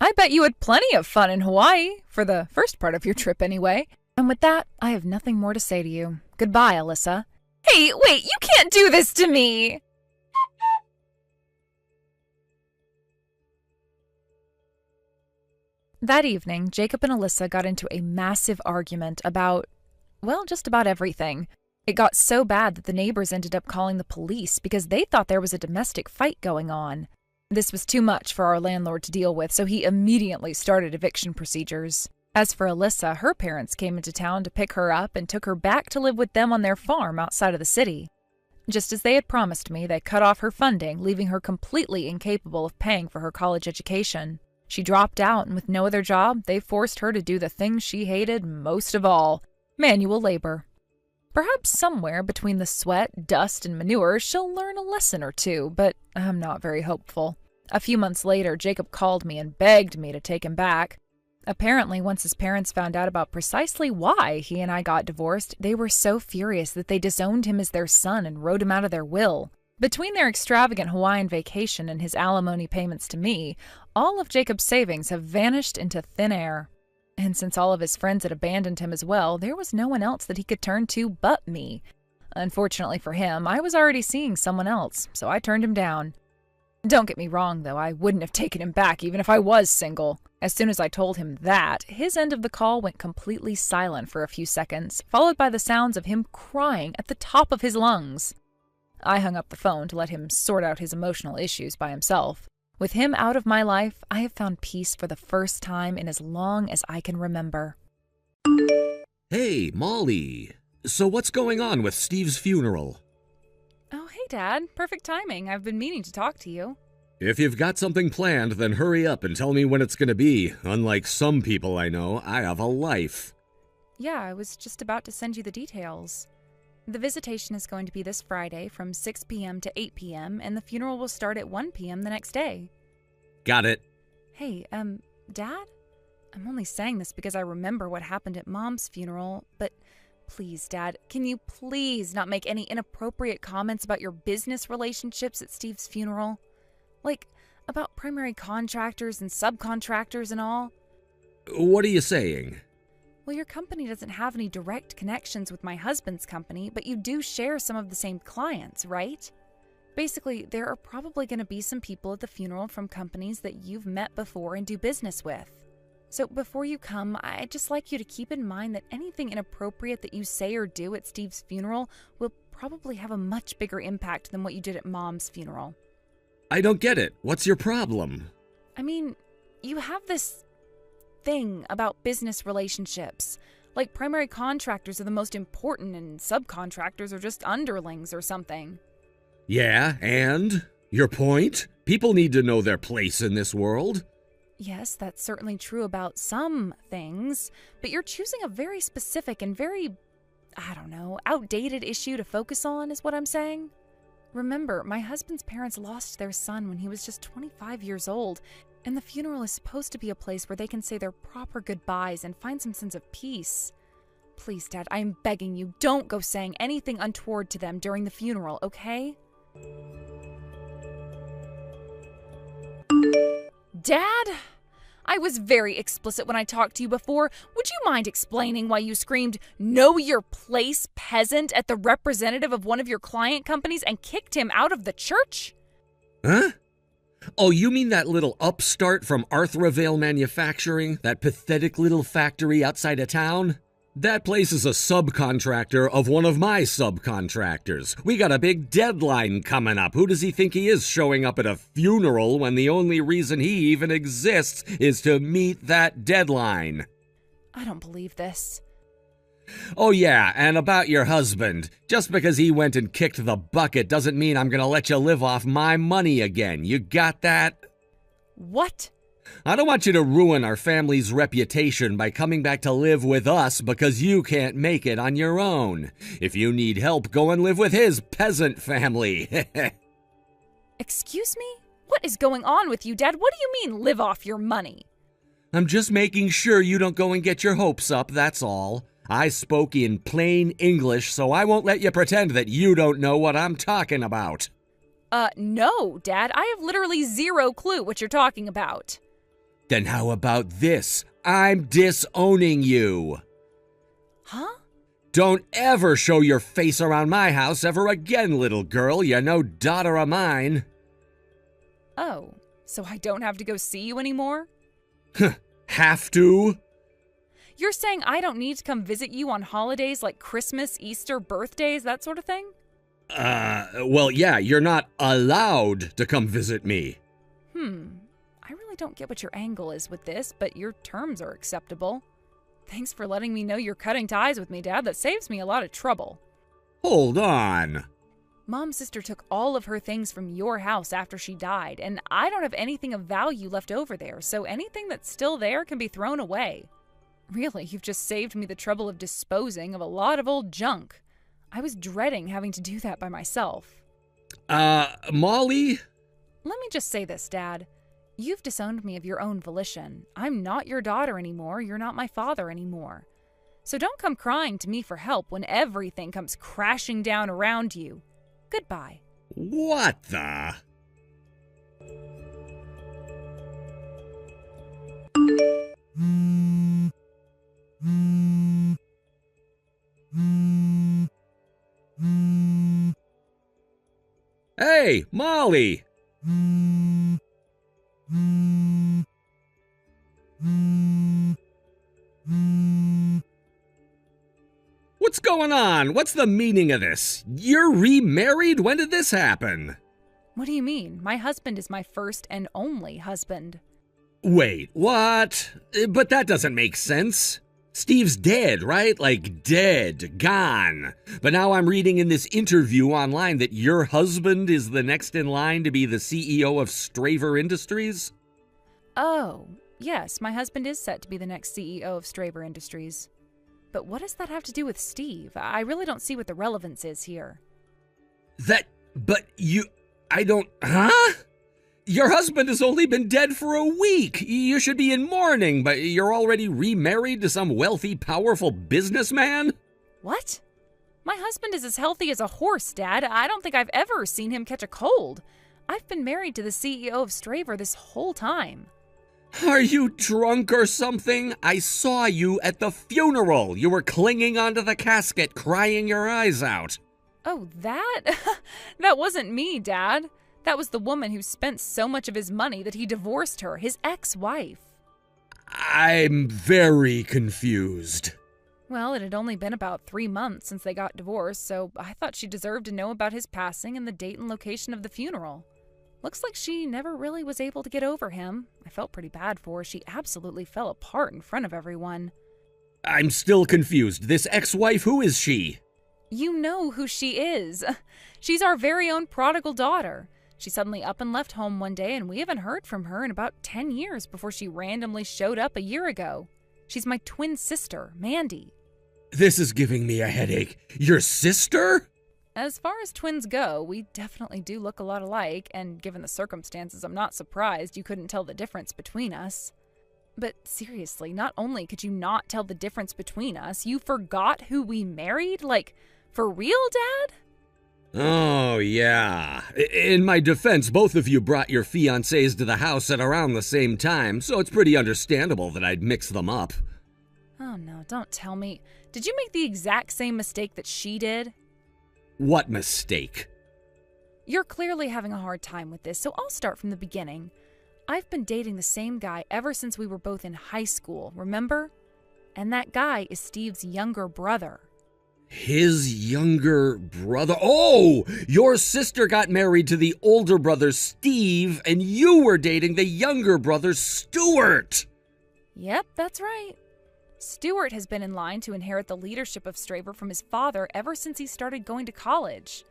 I bet you had plenty of fun in Hawaii, for the first part of your trip anyway. And with that, I have nothing more to say to you. Goodbye, Alyssa. Hey, wait, you can't do this to me! That evening, Jacob and Alyssa got into a massive argument about, well, just about everything. It got so bad that the neighbors ended up calling the police because they thought there was a domestic fight going on. This was too much for our landlord to deal with, so he immediately started eviction procedures. As for Alyssa, her parents came into town to pick her up and took her back to live with them on their farm outside of the city. Just as they had promised me, they cut off her funding, leaving her completely incapable of paying for her college education. She dropped out, and with no other job, they forced her to do the thing she hated most of all, manual labor. Perhaps somewhere between the sweat, dust, and manure, she'll learn a lesson or two, but I'm not very hopeful. A few months later, Jacob called me and begged me to take him back. Apparently, once his parents found out about precisely why he and I got divorced, they were so furious that they disowned him as their son and wrote him out of their will. Between their extravagant Hawaiian vacation and his alimony payments to me, all of Jacob's savings have vanished into thin air. And since all of his friends had abandoned him as well, there was no one else that he could turn to but me. Unfortunately for him, I was already seeing someone else, so I turned him down. Don't get me wrong, though, I wouldn't have taken him back even if I was single. As soon as I told him that, his end of the call went completely silent for a few seconds, followed by the sounds of him crying at the top of his lungs. I hung up the phone to let him sort out his emotional issues by himself. With him out of my life, I have found peace for the first time in as long as I can remember. Hey, Molly. So what's going on with Steve's funeral? Oh, hey, Dad. Perfect timing. I've been meaning to talk to you. If you've got something planned, then hurry up and tell me when it's going to be. Unlike some people I know, I have a life. Yeah, I was just about to send you the details. The visitation is going to be this Friday from 6 p.m. to 8 p.m., and the funeral will start at 1 p.m. the next day. Got it. Hey, Dad? I'm only saying this because I remember what happened at Mom's funeral, but please, Dad, can you please not make any inappropriate comments about your business relationships at Steve's funeral? Like, about primary contractors and subcontractors and all? What are you saying? Well, your company doesn't have any direct connections with my husband's company, but you do share some of the same clients, right? Basically, there are probably going to be some people at the funeral from companies that you've met before and do business with. So before you come, I'd just like you to keep in mind that anything inappropriate that you say or do at Steve's funeral will probably have a much bigger impact than what you did at Mom's funeral. I don't get it. What's your problem? I mean, you have this thing about business relationships. Like primary contractors are the most important and subcontractors are just underlings or something. Yeah, and? Your point? People need to know their place in this world. Yes, that's certainly true about some things, but you're choosing a very specific and very, outdated issue to focus on, is what I'm saying. Remember, my husband's parents lost their son when he was just 25 years old, and the funeral is supposed to be a place where they can say their proper goodbyes and find some sense of peace. Please, Dad, I am begging you, don't go saying anything untoward to them during the funeral, okay? Dad? I was very explicit when I talked to you before. Would you mind explaining why you screamed, "Know your place, peasant," at the representative of one of your client companies and kicked him out of the church? Huh? Oh, you mean that little upstart from Arthurvale Manufacturing? That pathetic little factory outside of town? That place is a subcontractor of one of my subcontractors. We got a big deadline coming up. Who does he think he is showing up at a funeral when the only reason he even exists is to meet that deadline? I don't believe this. Oh yeah, and about your husband. Just because he went and kicked the bucket doesn't mean I'm gonna let you live off my money again. You got that? What? I don't want you to ruin our family's reputation by coming back to live with us because you can't make it on your own. If you need help, go and live with his peasant family. Excuse me? What is going on with you, Dad? What do you mean, live off your money? I'm just making sure you don't go and get your hopes up, that's all. I spoke in plain English, so I won't let you pretend that you don't know what I'm talking about. No, Dad. I have literally zero clue what you're talking about. Then how about this? I'm disowning you. Huh? Don't ever show your face around my house ever again, little girl. You're no daughter of mine. Oh, so I don't have to go see you anymore? Have to? You're saying I don't need to come visit you on holidays like Christmas, Easter, birthdays, that sort of thing? Well, yeah, you're not allowed to come visit me. I really don't get what your angle is with this, but your terms are acceptable. Thanks for letting me know you're cutting ties with me, Dad. That saves me a lot of trouble. Hold on. Mom's sister took all of her things from your house after she died, and I don't have anything of value left over there, so anything that's still there can be thrown away. Really, you've just saved me the trouble of disposing of a lot of old junk. I was dreading having to do that by myself. Molly? Let me just say this, Dad. You've disowned me of your own volition. I'm not your daughter anymore. You're not my father anymore. So don't come crying to me for help when everything comes crashing down around you. Goodbye. What the? Hey, Molly! What's going on? What's the meaning of this? You're remarried? When did this happen? What do you mean? My husband is my first and only husband. Wait, what? But that doesn't make sense. Steve's dead, right? Like dead, gone. But now I'm reading in this interview online that your husband is the next in line to be the CEO of Straver Industries? Oh, yes, my husband is set to be the next CEO of Straver Industries. But what does that have to do with Steve? I really don't see what the relevance is here. Huh? Your husband has only been dead for a week. You should be in mourning, but you're already remarried to some wealthy, powerful businessman? What? My husband is as healthy as a horse, Dad. I don't think I've ever seen him catch a cold. I've been married to the CEO of Straver this whole time. Are you drunk or something? I saw you at the funeral. You were clinging onto the casket, crying your eyes out. Oh, that? That wasn't me, Dad. That was the woman who spent so much of his money that he divorced her, his ex-wife. I'm very confused. Well, it had only been about 3 months since they got divorced, so I thought she deserved to know about his passing and the date and location of the funeral. Looks like she never really was able to get over him. I felt pretty bad for her. She absolutely fell apart in front of everyone. I'm still confused. This ex-wife, who is she? You know who she is. She's our very own prodigal daughter. She suddenly up and left home one day, and we haven't heard from her in about 10 years before she randomly showed up a year ago. She's my twin sister, Mandy. This is giving me a headache. Your sister? As far as twins go, we definitely do look a lot alike, and given the circumstances, I'm not surprised you couldn't tell the difference between us. But seriously, not only could you not tell the difference between us, you forgot who we married? Like, for real, Dad? Oh, yeah. In my defense, both of you brought your fiancés to the house at around the same time, so it's pretty understandable that I'd mix them up. Oh no, don't tell me. Did you make the exact same mistake that she did? What mistake? You're clearly having a hard time with this, so I'll start from the beginning. I've been dating the same guy ever since we were both in high school, remember? And that guy is Steve's younger brother. His younger brother? Oh! Your sister got married to the older brother, Steve, and you were dating the younger brother, Stuart! Yep, that's right. Stuart has been in line to inherit the leadership of Straver from his father ever since he started going to college.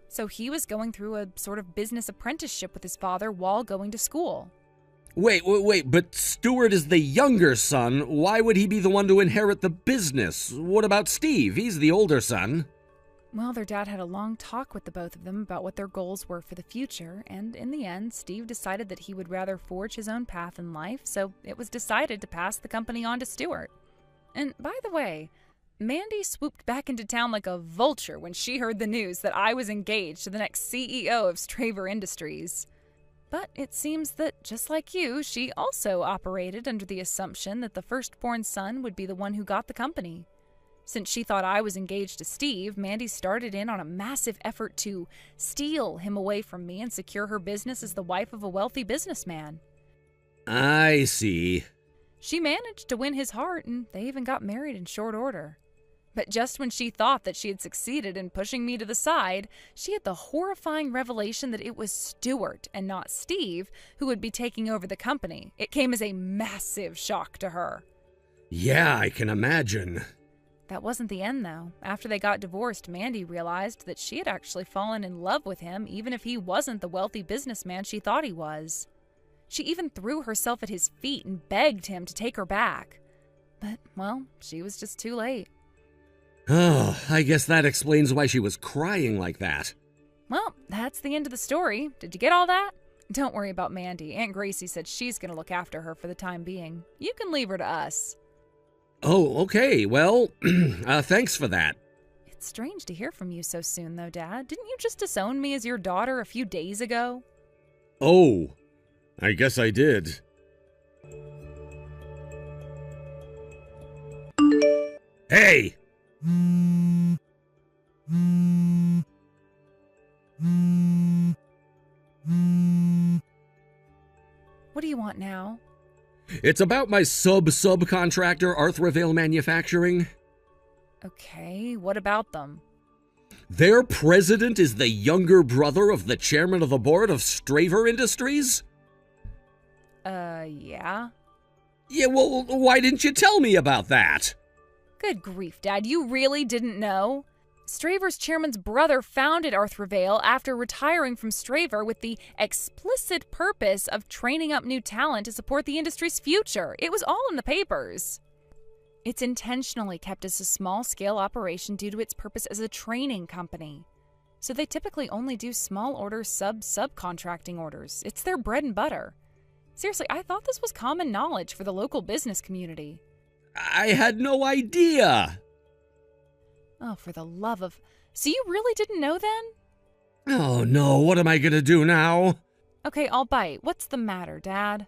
So he was going through a sort of business apprenticeship with his father while going to school. Wait, but Stuart is the younger son. Why would he be the one to inherit the business? What about Steve? He's the older son. Well, their dad had a long talk with the both of them about what their goals were for the future, and in the end, Steve decided that he would rather forge his own path in life, so it was decided to pass the company on to Stuart. And by the way, Mandy swooped back into town like a vulture when she heard the news that I was engaged to the next CEO of Straver Industries. But it seems that, just like you, she also operated under the assumption that the firstborn son would be the one who got the company. Since she thought I was engaged to Steve, Mandy started in on a massive effort to steal him away from me and secure her business as the wife of a wealthy businessman. I see. She managed to win his heart, and they even got married in short order. But just when she thought that she had succeeded in pushing me to the side, she had the horrifying revelation that it was Stuart and not Steve who would be taking over the company. It came as a massive shock to her. Yeah, I can imagine. That wasn't the end, though. After they got divorced, Mandy realized that she had actually fallen in love with him, even if he wasn't the wealthy businessman she thought he was. She even threw herself at his feet and begged him to take her back. But, well, she was just too late. Oh, I guess that explains why she was crying like that. Well, that's the end of the story. Did you get all that? Don't worry about Mandy. Aunt Gracie said she's going to look after her for the time being. You can leave her to us. Oh, okay. Well, thanks for that. It's strange to hear from you so soon, though, Dad. Didn't you just disown me as your daughter a few days ago? Oh, I guess I did. Hey! What do you want now? It's about my subcontractor, Arthurvale Manufacturing. Okay, what about them? Their president is the younger brother of the chairman of the board of Straver Industries? Yeah? Yeah, well, why didn't you tell me about that? Good grief, Dad, you really didn't know? Straver's chairman's brother founded Arthurvale after retiring from Straver with the explicit purpose of training up new talent to support the industry's future. It was all in the papers. It's intentionally kept as a small-scale operation due to its purpose as a training company. So they typically only do small order subcontracting orders. It's their bread and butter. Seriously, I thought this was common knowledge for the local business community. I had no idea. Oh, for the love of... So you really didn't know then? Oh no, what am I gonna do now? Okay, I'll bite. What's the matter, Dad?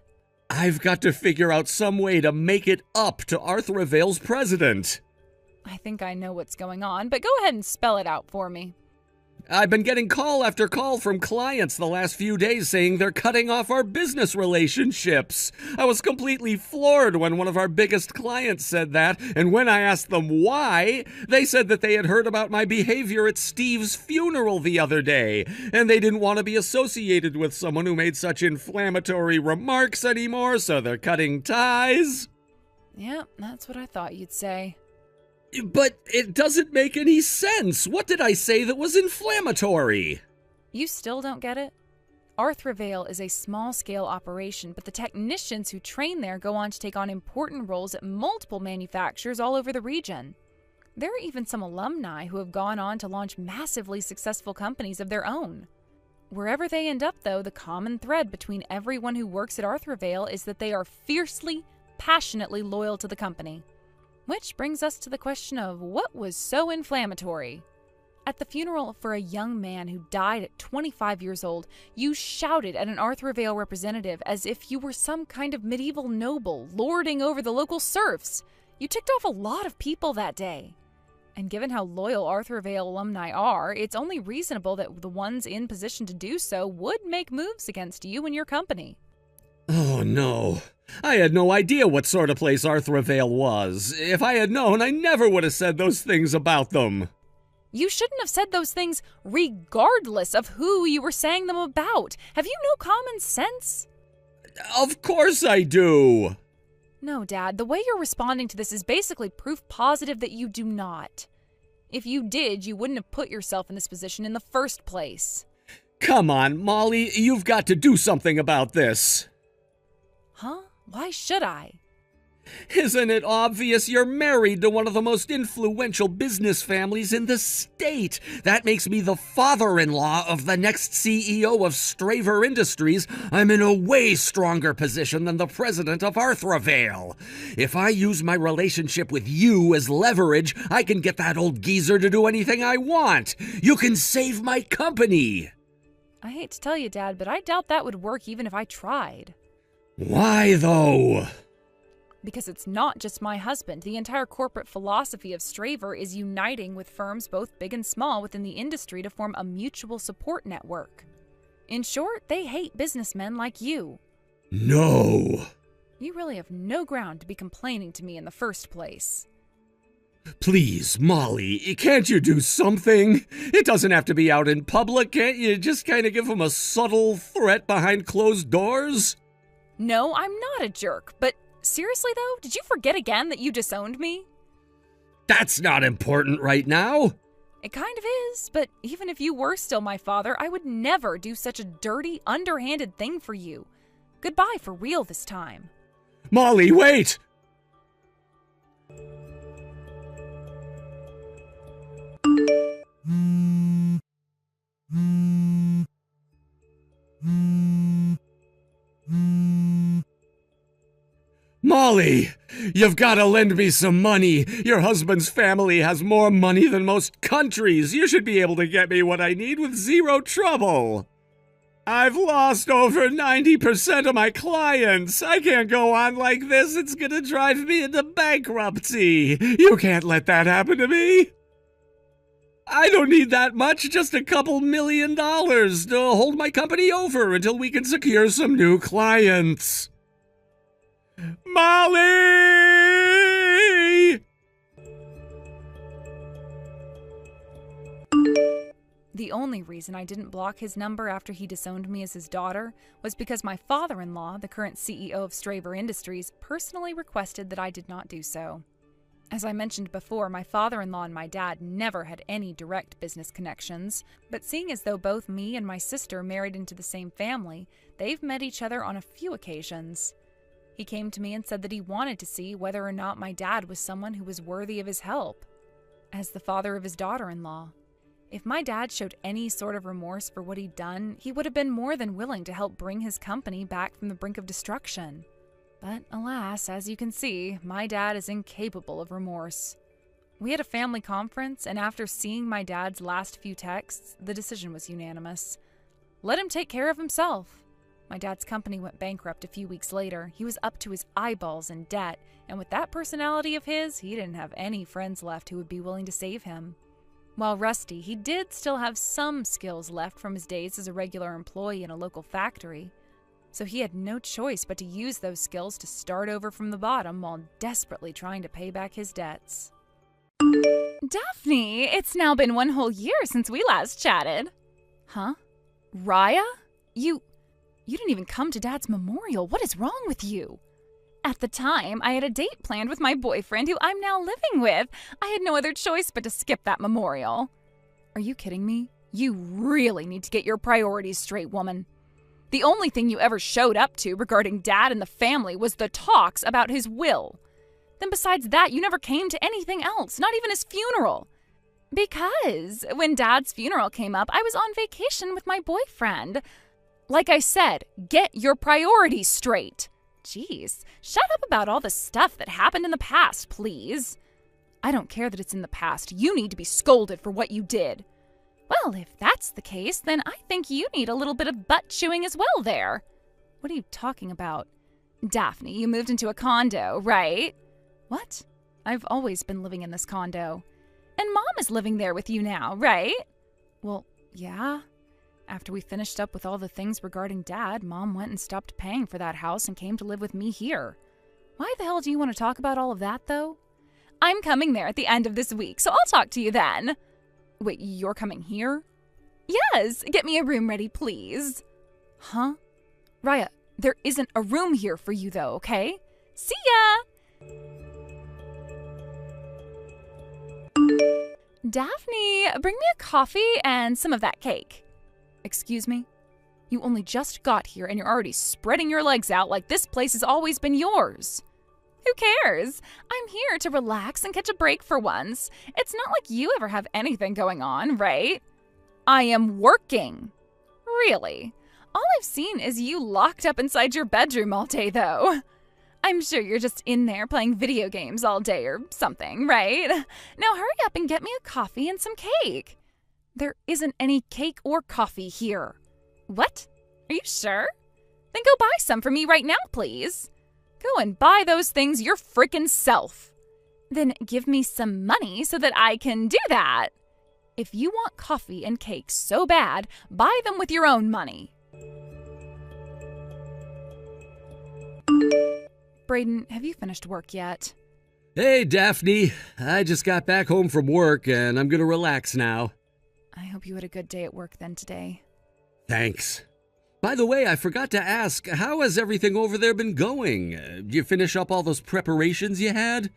I've got to figure out some way to make it up to Arthur Vale's president. I think I know what's going on, but go ahead and spell it out for me. I've been getting call after call from clients the last few days saying they're cutting off our business relationships. I was completely floored when one of our biggest clients said that, and when I asked them why, they said that they had heard about my behavior at Steve's funeral the other day, and they didn't want to be associated with someone who made such inflammatory remarks anymore, so they're cutting ties. Yeah, that's what I thought you'd say. But it doesn't make any sense. What did I say that was inflammatory? You still don't get it? Arthur Vale is a small-scale operation, but the technicians who train there go on to take on important roles at multiple manufacturers all over the region. There are even some alumni who have gone on to launch massively successful companies of their own. Wherever they end up, though, the common thread between everyone who works at Arthur Vale is that they are fiercely, passionately loyal to the company. Which brings us to the question of what was so inflammatory? At the funeral for a young man who died at 25 years old, you shouted at an Arthur Vale representative as if you were some kind of medieval noble lording over the local serfs. You ticked off a lot of people that day. And given how loyal Arthur Vale alumni are, it's only reasonable that the ones in position to do so would make moves against you and your company. Oh no. I had no idea what sort of place Arthur Vale was. If I had known, I never would have said those things about them. You shouldn't have said those things regardless of who you were saying them about. Have you no common sense? Of course I do. No, Dad. The way you're responding to this is basically proof positive that you do not. If you did, you wouldn't have put yourself in this position in the first place. Come on, Molly. You've got to do something about this. Huh? Why should I? Isn't it obvious you're married to one of the most influential business families in the state? That makes me the father-in-law of the next CEO of Straver Industries. I'm in a way stronger position than the president of Arthur Vale. If I use my relationship with you as leverage, I can get that old geezer to do anything I want. You can save my company. I hate to tell you, Dad, but I doubt that would work even if I tried. Why, though? Because it's not just my husband. The entire corporate philosophy of Straver is uniting with firms both big and small within the industry to form a mutual support network. In short, they hate businessmen like you. No. You really have no ground to be complaining to me in the first place. Please, Molly, can't you do something? It doesn't have to be out in public. Can't you just kind of give them a subtle threat behind closed doors? No, I'm not a jerk, but seriously though, did you forget again that you disowned me? That's not important right now. It kind of is, but even if you were still my father, I would never do such a dirty, underhanded thing for you. Goodbye for real this time. Molly, wait! Molly, you've got to lend me some money. Your husband's family has more money than most countries. You should be able to get me what I need with zero trouble. I've lost over 90% of my clients. I can't go on like this. It's going to drive me into bankruptcy. You can't let that happen to me. I don't need that much, just a couple $1 million to hold my company over until we can secure some new clients. Molly! The only reason I didn't block his number after he disowned me as his daughter was because my father-in-law, the current CEO of Straver Industries, personally requested that I did not do so. As I mentioned before, my father-in-law and my dad never had any direct business connections, but seeing as though both me and my sister married into the same family, they've met each other on a few occasions. He came to me and said that he wanted to see whether or not my dad was someone who was worthy of his help, as the father of his daughter-in-law. If my dad showed any sort of remorse for what he'd done, he would have been more than willing to help bring his company back from the brink of destruction. But alas, as you can see, my dad is incapable of remorse. We had a family conference, and after seeing my dad's last few texts, the decision was unanimous. Let him take care of himself. My dad's company went bankrupt a few weeks later. He was up to his eyeballs in debt, and with that personality of his, he didn't have any friends left who would be willing to save him. While rusty, he did still have some skills left from his days as a regular employee in a local factory. So he had no choice but to use those skills to start over from the bottom while desperately trying to pay back his debts. Daphne, it's now been 1 whole year since we last chatted. Huh? Raya? You didn't even come to Dad's memorial. What is wrong with you? At the time, I had a date planned with my boyfriend who I'm now living with. I had no other choice but to skip that memorial. Are you kidding me? You really need to get your priorities straight, woman. The only thing you ever showed up to regarding Dad and the family was the talks about his will. Then besides that, you never came to anything else, not even his funeral. Because when Dad's funeral came up, I was on vacation with my boyfriend. Like I said, get your priorities straight. Jeez, shut up about all the stuff that happened in the past, please. I don't care that it's in the past. You need to be scolded for what you did. Well, if that's the case, then I think you need a little bit of butt chewing as well there. What are you talking about? Daphne, you moved into a condo, right? What? I've always been living in this condo. And Mom is living there with you now, right? Well, yeah. After we finished up with all the things regarding Dad, Mom went and stopped paying for that house and came to live with me here. Why the hell do you want to talk about all of that, though? I'm coming there at the end of this week, so I'll talk to you then. Wait, you're coming here? Yes, get me a room ready, please. Huh? Raya, there isn't a room here for you, though, okay? See ya! Daphne, bring me a coffee and some of that cake. Excuse me? You only just got here and you're already spreading your legs out like this place has always been yours. Who cares? I'm here to relax and catch a break for once. It's not like you ever have anything going on, right? I am working. Really? All I've seen is you locked up inside your bedroom all day, though. I'm sure you're just in there playing video games all day or something, right? Now hurry up and get me a coffee and some cake. There isn't any cake or coffee here. What? Are you sure? Then go buy some for me right now, please. Go and buy those things your frickin' self. Then give me some money so that I can do that. If you want coffee and cake so bad, buy them with your own money. Brayden, have you finished work yet? Hey, Daphne. I just got back home from work and I'm gonna relax now. I hope you had a good day at work then today. Thanks. By the way, I forgot to ask, how has everything over there been going? Did you finish up all those preparations you had?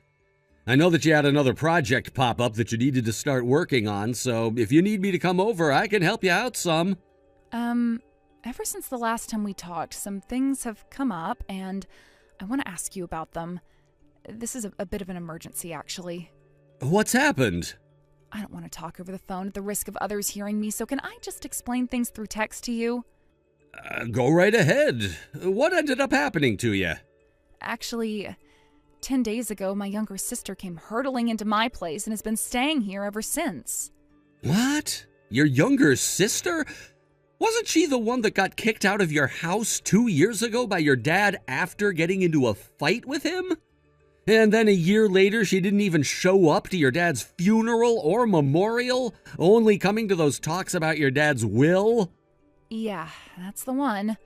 I know that you had another project pop up that you needed to start working on, so if you need me to come over, I can help you out some. Ever since the last time we talked, some things have come up, and I want to ask you about them. This is a bit of an emergency, actually. What's happened? I don't want to talk over the phone at the risk of others hearing me, so can I just explain things through text to you? Go right ahead. What ended up happening to you? Actually, 10 days ago, my younger sister came hurtling into my place and has been staying here ever since. What? Your younger sister? Wasn't she the one that got kicked out of your house 2 years ago by your dad after getting into a fight with him? And then a year later, she didn't even show up to your dad's funeral or memorial, only coming to those talks about your dad's will? Yeah, that's the one.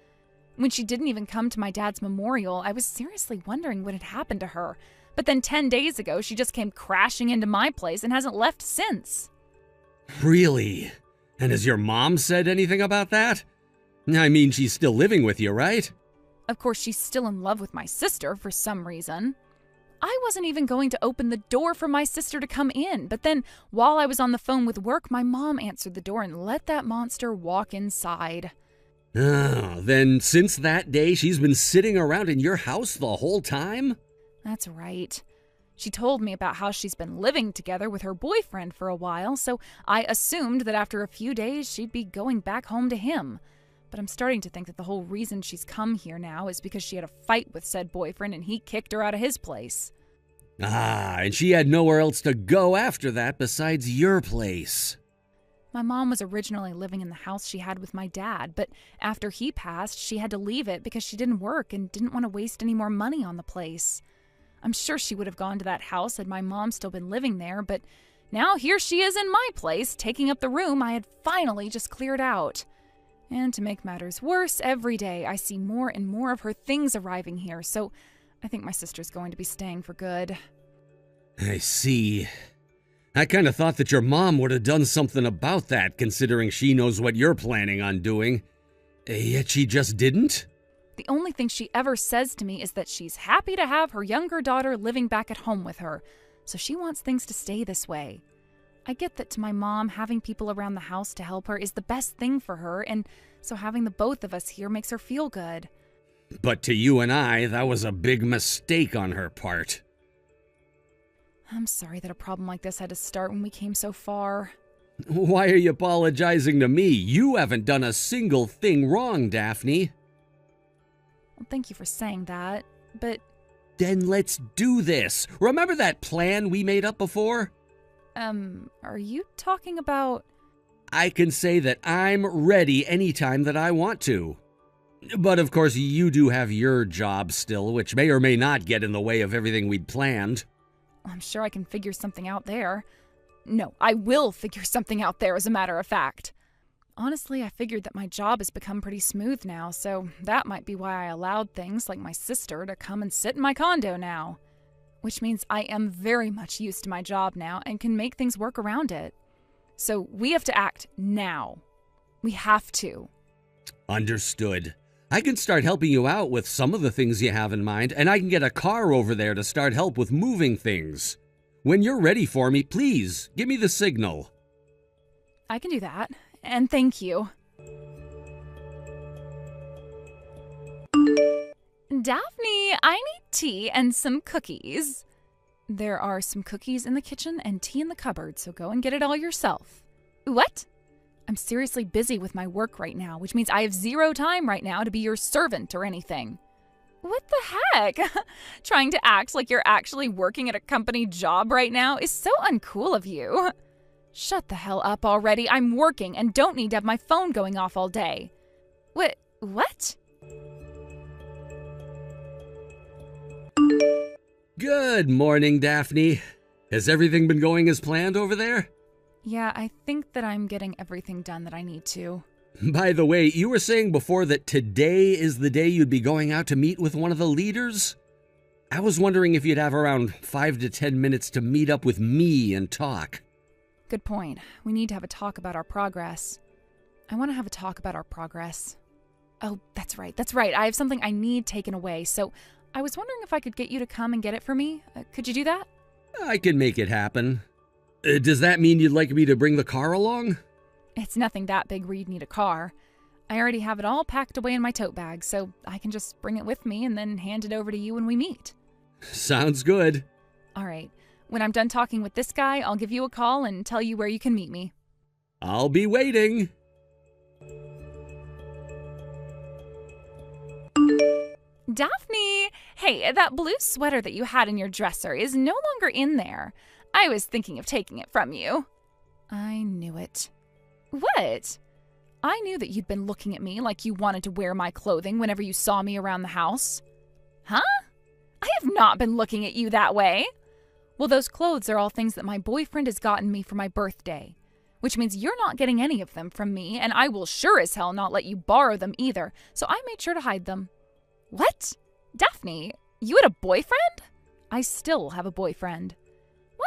When she didn't even come to my dad's memorial, I was seriously wondering what had happened to her. But then 10 days ago, she just came crashing into my place and hasn't left since. Really? And has your mom said anything about that? I mean, she's still living with you, right? Of course, she's still in love with my sister for some reason. I wasn't even going to open the door for my sister to come in, but then while I was on the phone with work, my mom answered the door and let that monster walk inside. Oh, then since that day, she's been sitting around in your house the whole time? That's right. She told me about how she's been living together with her boyfriend for a while, so I assumed that after a few days she'd be going back home to him. But I'm starting to think that the whole reason she's come here now is because she had a fight with said boyfriend and he kicked her out of his place. Ah, and she had nowhere else to go after that besides your place. My mom was originally living in the house she had with my dad, but after he passed, she had to leave it because she didn't work and didn't want to waste any more money on the place. I'm sure she would have gone to that house had my mom still been living there, but now here she is in my place, taking up the room I had finally just cleared out. And to make matters worse, every day I see more and more of her things arriving here, so I think my sister's going to be staying for good. I see. I kind of thought that your mom would have done something about that, considering she knows what you're planning on doing. Yet she just didn't? The only thing she ever says to me is that she's happy to have her younger daughter living back at home with her, so she wants things to stay this way. I get that to my mom, having people around the house to help her is the best thing for her, and so having the both of us here makes her feel good. But to you and I, that was a big mistake on her part. I'm sorry that a problem like this had to start when we came so far. Why are you apologizing to me? You haven't done a single thing wrong, Daphne. Well, thank you for saying that, but... Then let's do this. Remember that plan we made up before? Are you talking about... I can say that I'm ready anytime that I want to. But of course, you do have your job still, which may or may not get in the way of everything we'd planned. I'm sure I can figure something out there. No, I will figure something out there, as a matter of fact. Honestly, I figured that my job has become pretty smooth now, so that might be why I allowed things like my sister to come and sit in my condo now. Which means I am very much used to my job now and can make things work around it. So we have to act now. We have to. Understood. I can start helping you out with some of the things you have in mind, and I can get a car over there to start help with moving things. When you're ready for me, please, give me the signal. I can do that, and thank you. Daphne, I need tea and some cookies. There are some cookies in the kitchen and tea in the cupboard, so go and get it all yourself. What? I'm seriously busy with my work right now, which means I have zero time right now to be your servant or anything. What the heck? Trying to act like you're actually working at a company job right now is so uncool of you. Shut the hell up already. I'm working and don't need to have my phone going off all day. What? Good morning, Daphne. Has everything been going as planned over there? Yeah, I think that I'm getting everything done that I need to. By the way, you were saying before that today is the day you'd be going out to meet with one of the leaders? I was wondering if you'd have around 5 to 10 minutes to meet up with me and talk. Good point. We need to have a talk about our progress. I want to have a talk about our progress. Oh, that's right. I have something I need taken away, so I was wondering if I could get you to come and get it for me. Could you do that? I can make it happen. Does that mean you'd like me to bring the car along? It's nothing that big where you'd need a car. I already have it all packed away in my tote bag, so I can just bring it with me and then hand it over to you when we meet. Sounds good. All right. When I'm done talking with this guy, I'll give you a call and tell you where you can meet me. I'll be waiting. Daphne! Hey, that blue sweater that you had in your dresser is no longer in there. I was thinking of taking it from you. I knew it. What? I knew that you'd been looking at me like you wanted to wear my clothing whenever you saw me around the house. Huh? I have not been looking at you that way. Well, those clothes are all things that my boyfriend has gotten me for my birthday, which means you're not getting any of them from me, and I will sure as hell not let you borrow them either, so I made sure to hide them. What? Daphne, you had a boyfriend? I still have a boyfriend.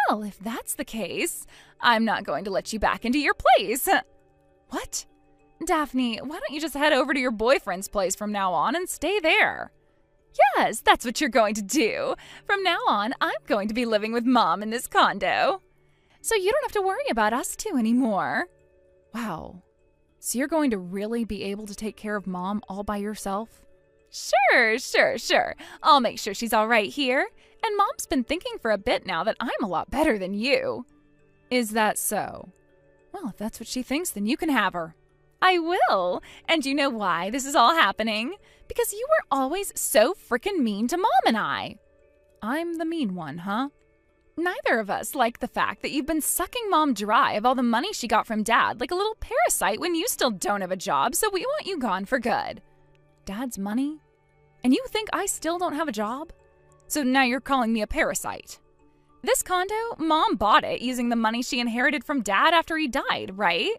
Well, if that's the case, I'm not going to let you back into your place. What? Daphne, why don't you just head over to your boyfriend's place from now on and stay there? Yes, that's what you're going to do. From now on, I'm going to be living with Mom in this condo. So you don't have to worry about us two anymore. Wow. So you're going to really be able to take care of Mom all by yourself? Sure. I'll make sure she's all right here. And Mom's been thinking for a bit now that I'm a lot better than you. Is that so? Well, if that's what she thinks, then you can have her. I will. And you know why this is all happening? Because you were always so frickin' mean to Mom and I. I'm the mean one, huh? Neither of us like the fact that you've been sucking Mom dry of all the money she got from Dad like a little parasite when you still don't have a job, so we want you gone for good. Dad's money? And you think I still don't have a job? So now you're calling me a parasite. This condo, Mom bought it using the money she inherited from Dad after he died, right?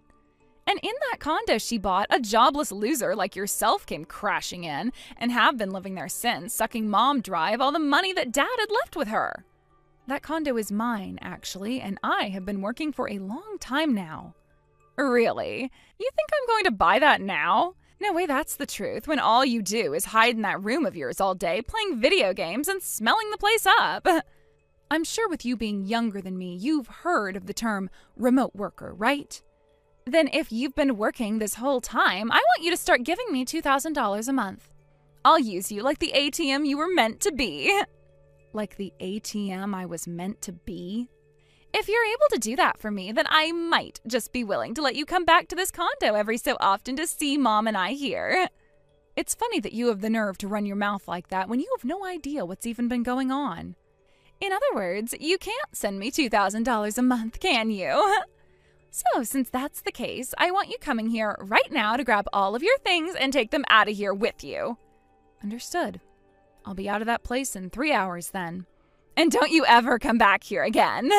And in that condo she bought, a jobless loser like yourself came crashing in and have been living there since, sucking Mom dry of all the money that Dad had left with her. That condo is mine, actually, and I have been working for a long time now. Really? You think I'm going to buy that now? No way, that's the truth, when all you do is hide in that room of yours all day, playing video games and smelling the place up. I'm sure with you being younger than me, you've heard of the term remote worker, right? Then if you've been working this whole time, I want you to start giving me $2,000 a month. I'll use you like the ATM you were meant to be. Like the ATM I was meant to be? If you're able to do that for me, then I might just be willing to let you come back to this condo every so often to see Mom and I here. It's funny that you have the nerve to run your mouth like that when you have no idea what's even been going on. In other words, you can't send me $2,000 a month, can you? So, since that's the case, I want you coming here right now to grab all of your things and take them out of here with you. Understood. I'll be out of that place in 3 hours then. And don't you ever come back here again.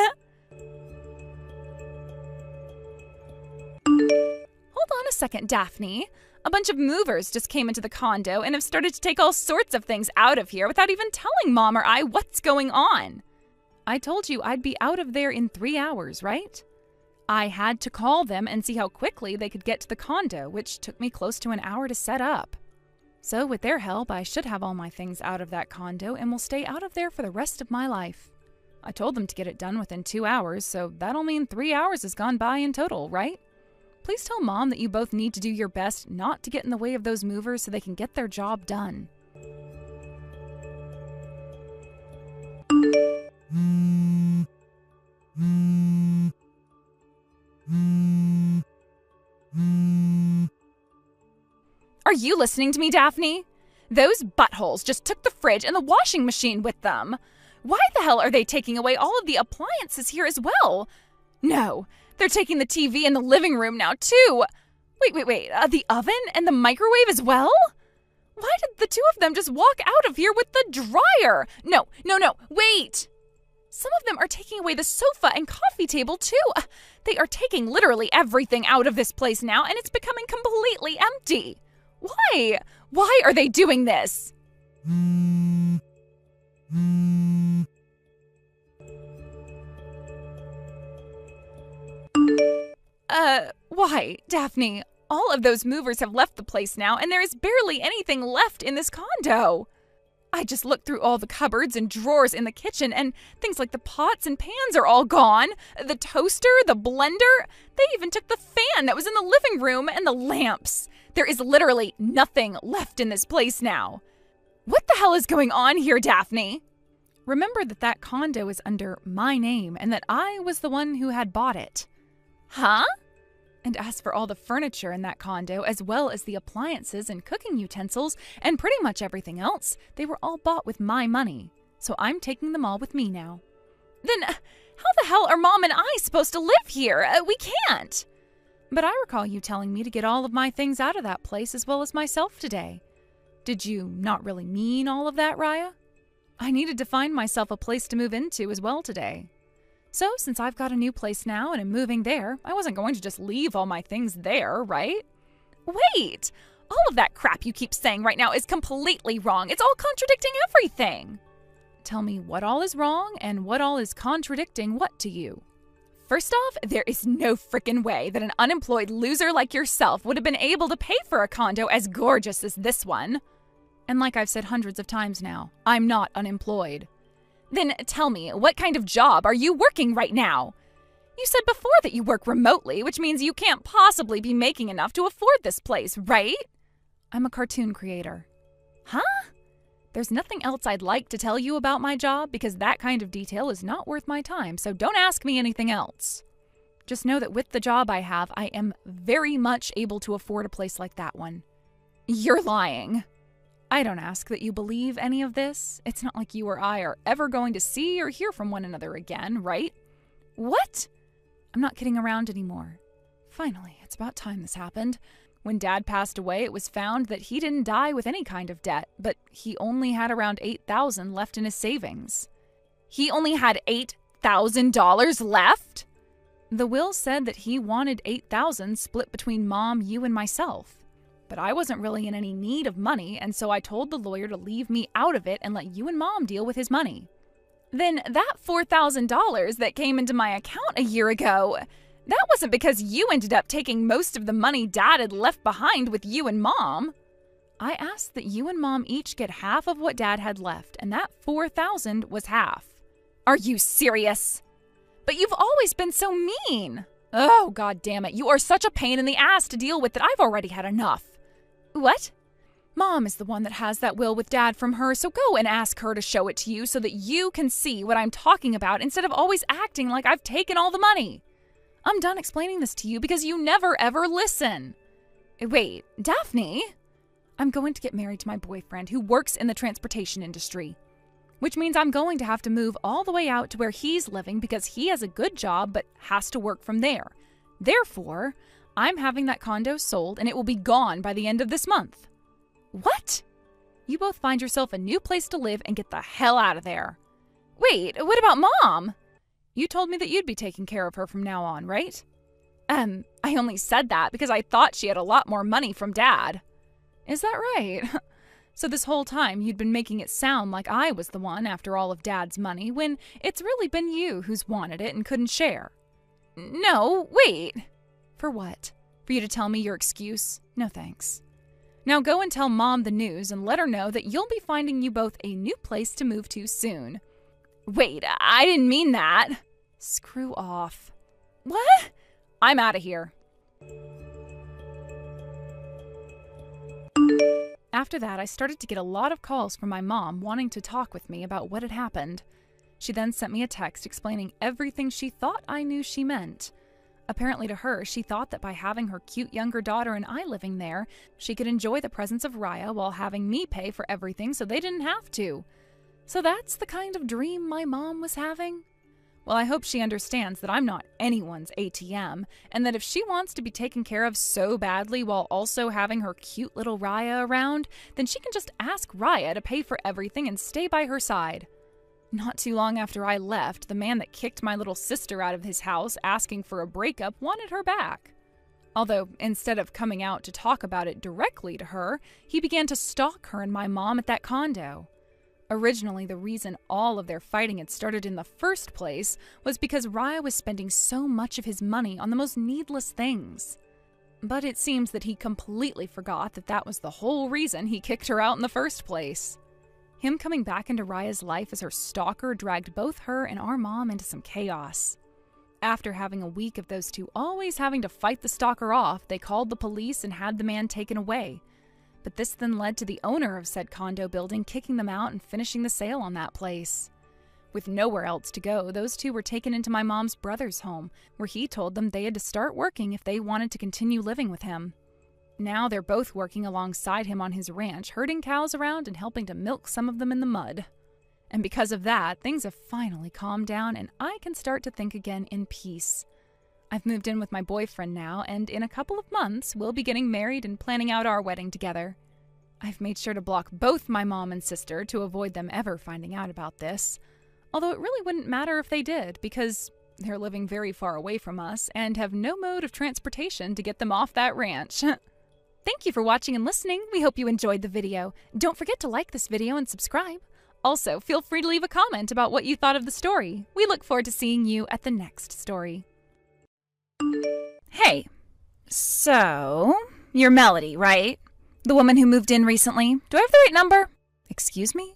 Hold on a second, Daphne. A bunch of movers just came into the condo and have started to take all sorts of things out of here without even telling Mom or I what's going on. I told you I'd be out of there in 3 hours, right? I had to call them and see how quickly they could get to the condo, which took me close to an hour to set up. So with their help, I should have all my things out of that condo and will stay out of there for the rest of my life. I told them to get it done within 2 hours, so that'll mean 3 hours has gone by in total, right? Please tell Mom that you both need to do your best not to get in the way of those movers so they can get their job done. Are you listening to me, Daphne? Those buttholes just took the fridge and the washing machine with them. Why the hell are they taking away all of the appliances here as well? No, they're taking the TV in the living room now, too. Wait, the oven and the microwave as well? Why did the two of them just walk out of here with the dryer? No, wait. Some of them are taking away the sofa and coffee table, too. They are taking literally everything out of this place now, and it's becoming completely empty. Why? Why are they doing this? Why, Daphne? All of those movers have left the place now, and there is barely anything left in this condo. I just looked through all the cupboards and drawers in the kitchen, and things like the pots and pans are all gone. The toaster, the blender, they even took the fan that was in the living room and the lamps. There is literally nothing left in this place now. What the hell is going on here, Daphne? Remember that that condo is under my name and that I was the one who had bought it. Huh? And as for all the furniture in that condo, as well as the appliances and cooking utensils and pretty much everything else, they were all bought with my money. So I'm taking them all with me now. Then how the hell are Mom and I supposed to live here? We can't. But I recall you telling me to get all of my things out of that place as well as myself today. Did you not really mean all of that, Raya? I needed to find myself a place to move into as well today. So, since I've got a new place now and am moving there, I wasn't going to just leave all my things there, right? Wait! All of that crap you keep saying right now is completely wrong. It's all contradicting everything. Tell me what all is wrong and what all is contradicting what to you. First off, there is no frickin' way that an unemployed loser like yourself would have been able to pay for a condo as gorgeous as this one. And like I've said hundreds of times now, I'm not unemployed. Then tell me, what kind of job are you working right now? You said before that you work remotely, which means you can't possibly be making enough to afford this place, right? I'm a cartoon creator. Huh? There's nothing else I'd like to tell you about my job because that kind of detail is not worth my time, so don't ask me anything else. Just know that with the job I have, I am very much able to afford a place like that one. You're lying. I don't ask that you believe any of this. It's not like you or I are ever going to see or hear from one another again, right? What? I'm not kidding around anymore. Finally, it's about time this happened. When Dad passed away, it was found that he didn't die with any kind of debt, but he only had around $8,000 left in his savings. He only had $8,000 left? The will said that he wanted $8,000 split between Mom, you, and myself. But I wasn't really in any need of money, and so I told the lawyer to leave me out of it and let you and Mom deal with his money. Then that $4,000 that came into my account a year ago, that wasn't because you ended up taking most of the money Dad had left behind with you and Mom. I asked that you and Mom each get half of what Dad had left, and that $4,000 was half. Are you serious? But you've always been so mean. Oh, God damn it. You are such a pain in the ass to deal with that I've already had enough. What? Mom is the one that has that will with Dad from her, so go and ask her to show it to you so that you can see what I'm talking about instead of always acting like I've taken all the money. I'm done explaining this to you because you never ever listen. Wait, Daphne? I'm going to get married to my boyfriend who works in the transportation industry, which means I'm going to have to move all the way out to where he's living because he has a good job but has to work from there. Therefore, I'm having that condo sold and it will be gone by the end of this month. What? You both find yourself a new place to live and get the hell out of there. Wait, what about Mom? You told me that you'd be taking care of her from now on, right? I only said that because I thought she had a lot more money from Dad. Is that right? So this whole time you'd been making it sound like I was the one after all of Dad's money when it's really been you who's wanted it and couldn't share. No, wait. For what? For you to tell me your excuse? No thanks. Now go and tell Mom the news and let her know that you'll be finding you both a new place to move to soon. Wait, I didn't mean that. Screw off. What? I'm out of here. After that, I started to get a lot of calls from my mom wanting to talk with me about what had happened. She then sent me a text explaining everything she thought I knew she meant. Apparently to her, she thought that by having her cute younger daughter and I living there, she could enjoy the presence of Raya while having me pay for everything so they didn't have to. So that's the kind of dream my mom was having? Well, I hope she understands that I'm not anyone's ATM, and that if she wants to be taken care of so badly while also having her cute little Raya around, then she can just ask Raya to pay for everything and stay by her side. Not too long after I left, the man that kicked my little sister out of his house asking for a breakup wanted her back. Although, instead of coming out to talk about it directly to her, he began to stalk her and my mom at that condo. Originally, the reason all of their fighting had started in the first place was because Raya was spending so much of his money on the most needless things. But it seems that he completely forgot that that was the whole reason he kicked her out in the first place. Him coming back into Raya's life as her stalker dragged both her and our mom into some chaos. After having a week of those two always having to fight the stalker off, they called the police and had the man taken away. But this then led to the owner of said condo building kicking them out and finishing the sale on that place. With nowhere else to go, those two were taken into my mom's brother's home, where he told them they had to start working if they wanted to continue living with him. Now they're both working alongside him on his ranch, herding cows around and helping to milk some of them in the mud. And because of that, things have finally calmed down and I can start to think again in peace. I've moved in with my boyfriend now, and in a couple of months, we'll be getting married and planning out our wedding together. I've made sure to block both my mom and sister to avoid them ever finding out about this. Although it really wouldn't matter if they did, because they're living very far away from us and have no mode of transportation to get them off that ranch. Thank you for watching and listening. We hope you enjoyed the video. Don't forget to like this video and subscribe. Also, feel free to leave a comment about what you thought of the story. We look forward to seeing you at the next story. Hey, so, you're Melody, right? The woman who moved in recently. Do I have the right number? Excuse me?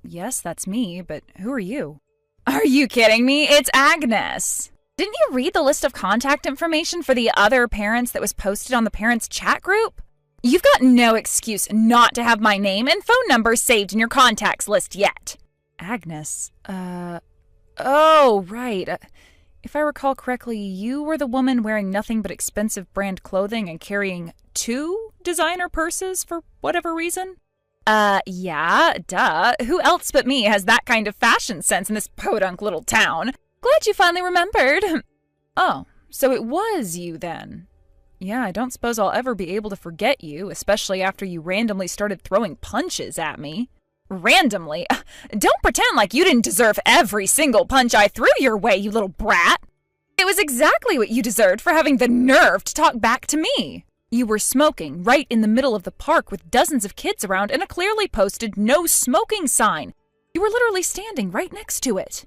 Yes, that's me, but who are you? Are you kidding me? It's Agnes. Didn't you read the list of contact information for the other parents that was posted on the parents' chat group? You've got no excuse not to have my name and phone number saved in your contacts list yet. Agnes, oh, right. If I recall correctly, you were the woman wearing nothing but expensive brand clothing and carrying 2 designer purses for whatever reason? Yeah, duh. Who else but me has that kind of fashion sense in this podunk little town? Glad you finally remembered. Oh, so it was you then. Yeah, I don't suppose I'll ever be able to forget you, especially after you randomly started throwing punches at me. Randomly? Don't pretend like you didn't deserve every single punch I threw your way, you little brat. It was exactly what you deserved for having the nerve to talk back to me. You were smoking right in the middle of the park with dozens of kids around and a clearly posted no smoking sign. You were literally standing right next to it.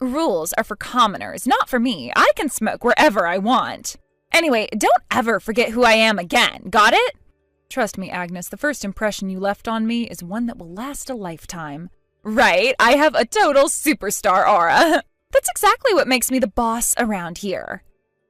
Rules are for commoners, not for me. I can smoke wherever I want. Anyway, don't ever forget who I am again. Got it? Trust me, Agnes, the first impression you left on me is one that will last a lifetime. Right, I have a total superstar aura. That's exactly what makes me the boss around here.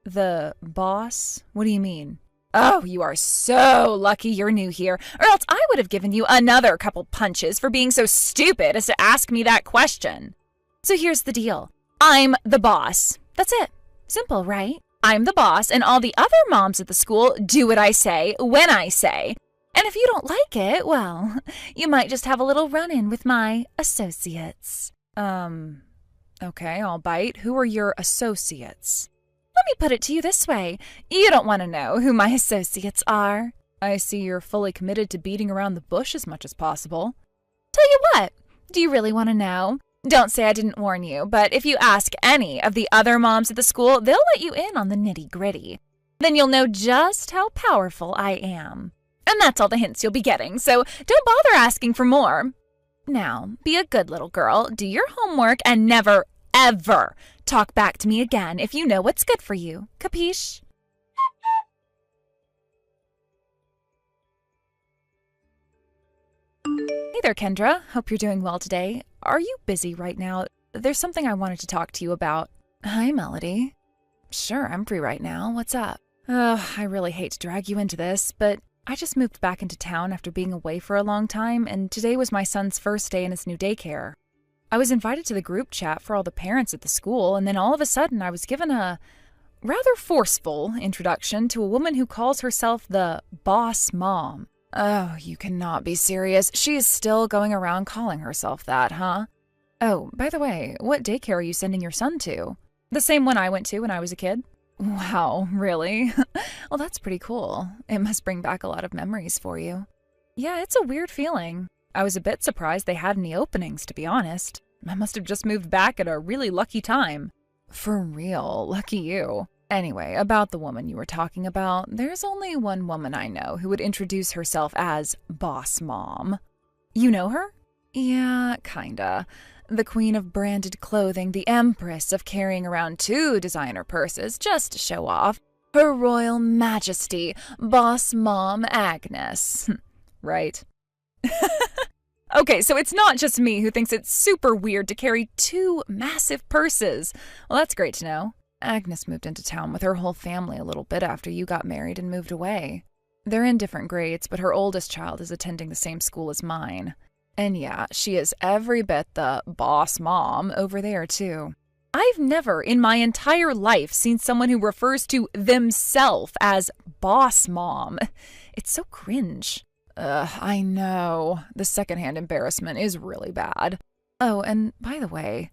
The boss? What do you mean? Oh, you are so lucky you're new here, or else I would have given you another couple punches for being so stupid as to ask me that question. So here's the deal. I'm the boss. That's it. Simple, right? I'm the boss, and all the other moms at the school do what I say, when I say. And if you don't like it, well, you might just have a little run-in with my associates. Okay, I'll bite. Who are your associates? Let me put it to you this way. You don't want to know who my associates are. I see you're fully committed to beating around the bush as much as possible. Tell you what, do you really want to know? Don't say I didn't warn you, but if you ask any of the other moms at the school, they'll let you in on the nitty-gritty. Then you'll know just how powerful I am. And that's all the hints you'll be getting, so don't bother asking for more. Now, be a good little girl, do your homework, and never, ever talk back to me again if you know what's good for you. Capiche? Hey there, Kendra. Hope you're doing well today. Are you busy right now? There's something I wanted to talk to you about. Hi, Melody. Sure, I'm free right now. What's up? I really hate to drag you into this, but I just moved back into town after being away for a long time, and today was my son's first day in his new daycare. I was invited to the group chat for all the parents at the school, and then all of a sudden I was given a rather forceful introduction to a woman who calls herself the boss mom. Oh, you cannot be serious. She is still going around calling herself that, huh? Oh, by the way, what daycare are you sending your son to? The same one I went to when I was a kid? Wow, really? Well, that's pretty cool. It must bring back a lot of memories for you. Yeah, it's a weird feeling. I was a bit surprised they had any openings, to be honest. I must have just moved back at a really lucky time. For real, lucky you. Anyway, about the woman you were talking about, there's only one woman I know who would introduce herself as Boss Mom. You know her? Yeah, kinda. The queen of branded clothing, the empress of carrying around 2 designer purses just to show off. Her Royal Majesty, Boss Mom Agnes. Right. Okay, so it's not just me who thinks it's super weird to carry 2 massive purses. Well, that's great to know. Agnes moved into town with her whole family a little bit after you got married and moved away. They're in different grades, but her oldest child is attending the same school as mine. And yeah, she is every bit the boss mom over there, too. I've never in my entire life seen someone who refers to themselves as boss mom. It's so cringe. I know. The secondhand embarrassment is really bad. Oh, and by the way,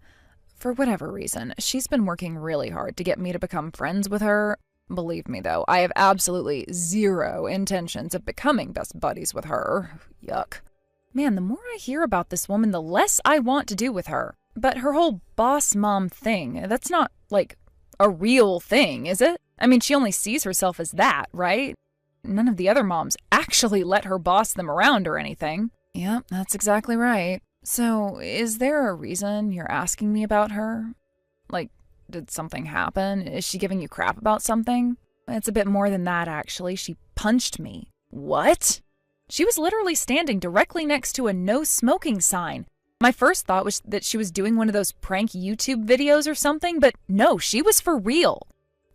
for whatever reason, she's been working really hard to get me to become friends with her. Believe me, though, I have absolutely zero intentions of becoming best buddies with her. Yuck. Man, the more I hear about this woman, the less I want to do with her. But her whole boss mom thing, that's not, like, a real thing, is it? I mean, she only sees herself as that, right? None of the other moms actually let her boss them around or anything. Yep, that's exactly right. So, is there a reason you're asking me about her? Like, did something happen? Is she giving you crap about something? It's a bit more than that, actually. She punched me. What? She was literally standing directly next to a no smoking sign. My first thought was that she was doing one of those prank YouTube videos or something, but no, she was for real.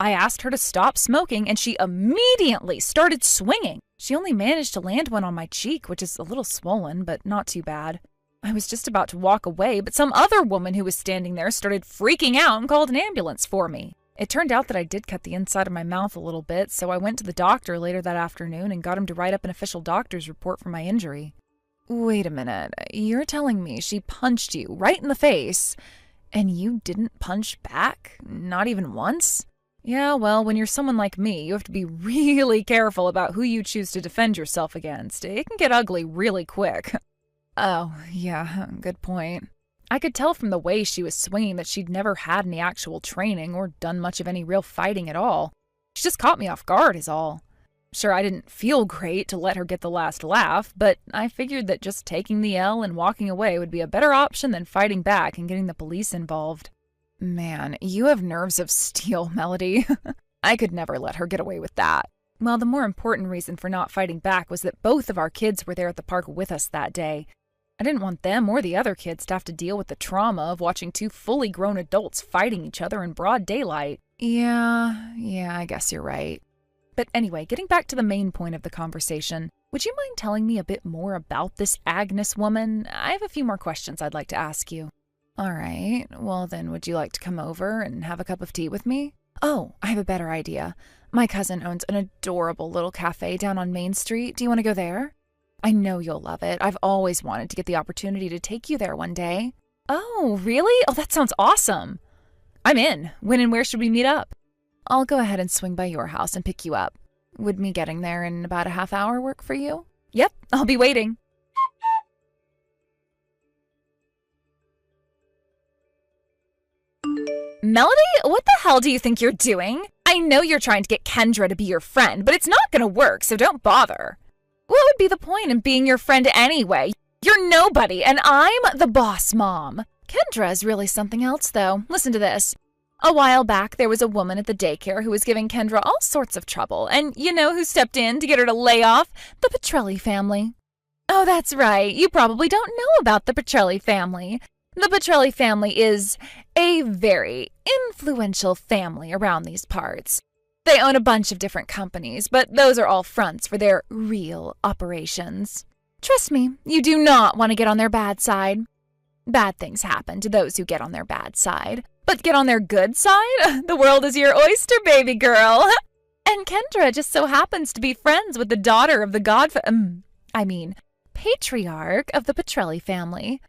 I asked her to stop smoking, and she immediately started swinging. She only managed to land one on my cheek, which is a little swollen, but not too bad. I was just about to walk away, but some other woman who was standing there started freaking out and called an ambulance for me. It turned out that I did cut the inside of my mouth a little bit, so I went to the doctor later that afternoon and got him to write up an official doctor's report for my injury. Wait a minute, you're telling me she punched you right in the face, and you didn't punch back? Not even once? Yeah, well, when you're someone like me, you have to be really careful about who you choose to defend yourself against. It can get ugly really quick. Oh, yeah, good point. I could tell from the way she was swinging that she'd never had any actual training or done much of any real fighting at all. She just caught me off guard is all. Sure, I didn't feel great to let her get the last laugh, but I figured that just taking the L and walking away would be a better option than fighting back and getting the police involved. Man, you have nerves of steel, Melody. I could never let her get away with that. Well, the more important reason for not fighting back was that both of our kids were there at the park with us that day. I didn't want them or the other kids to have to deal with the trauma of watching two fully grown adults fighting each other in broad daylight. Yeah, I guess you're right. But anyway, getting back to the main point of the conversation, would you mind telling me a bit more about this Agnes woman? I have a few more questions I'd like to ask you. All right, well then, would you like to come over and have a cup of tea with me? Oh, I have a better idea. My cousin owns an adorable little cafe down on Main Street. Do you want to go there? I know you'll love it. I've always wanted to get the opportunity to take you there one day. Oh, really? Oh, that sounds awesome. I'm in. When and where should we meet up? I'll go ahead and swing by your house and pick you up. Would me getting there in about a half hour work for you? Yep, I'll be waiting. Melody, what the hell do you think you're doing? I know you're trying to get Kendra to be your friend, but it's not gonna work, so don't bother. What would be the point in being your friend anyway? You're nobody, and I'm the boss mom. Kendra is really something else, though. Listen to this. A while back, there was a woman at the daycare who was giving Kendra all sorts of trouble, and you know who stepped in to get her to lay off? The Petrelli family. Oh, that's right. You probably don't know about the Petrelli family. The Petrelli family is a very influential family around these parts. They own a bunch of different companies, but those are all fronts for their real operations. Trust me, you do not want to get on their bad side. Bad things happen to those who get on their bad side. But get on their good side? The world is your oyster, baby girl. And Kendra just so happens to be friends with the daughter of the patriarch of the Petrelli family.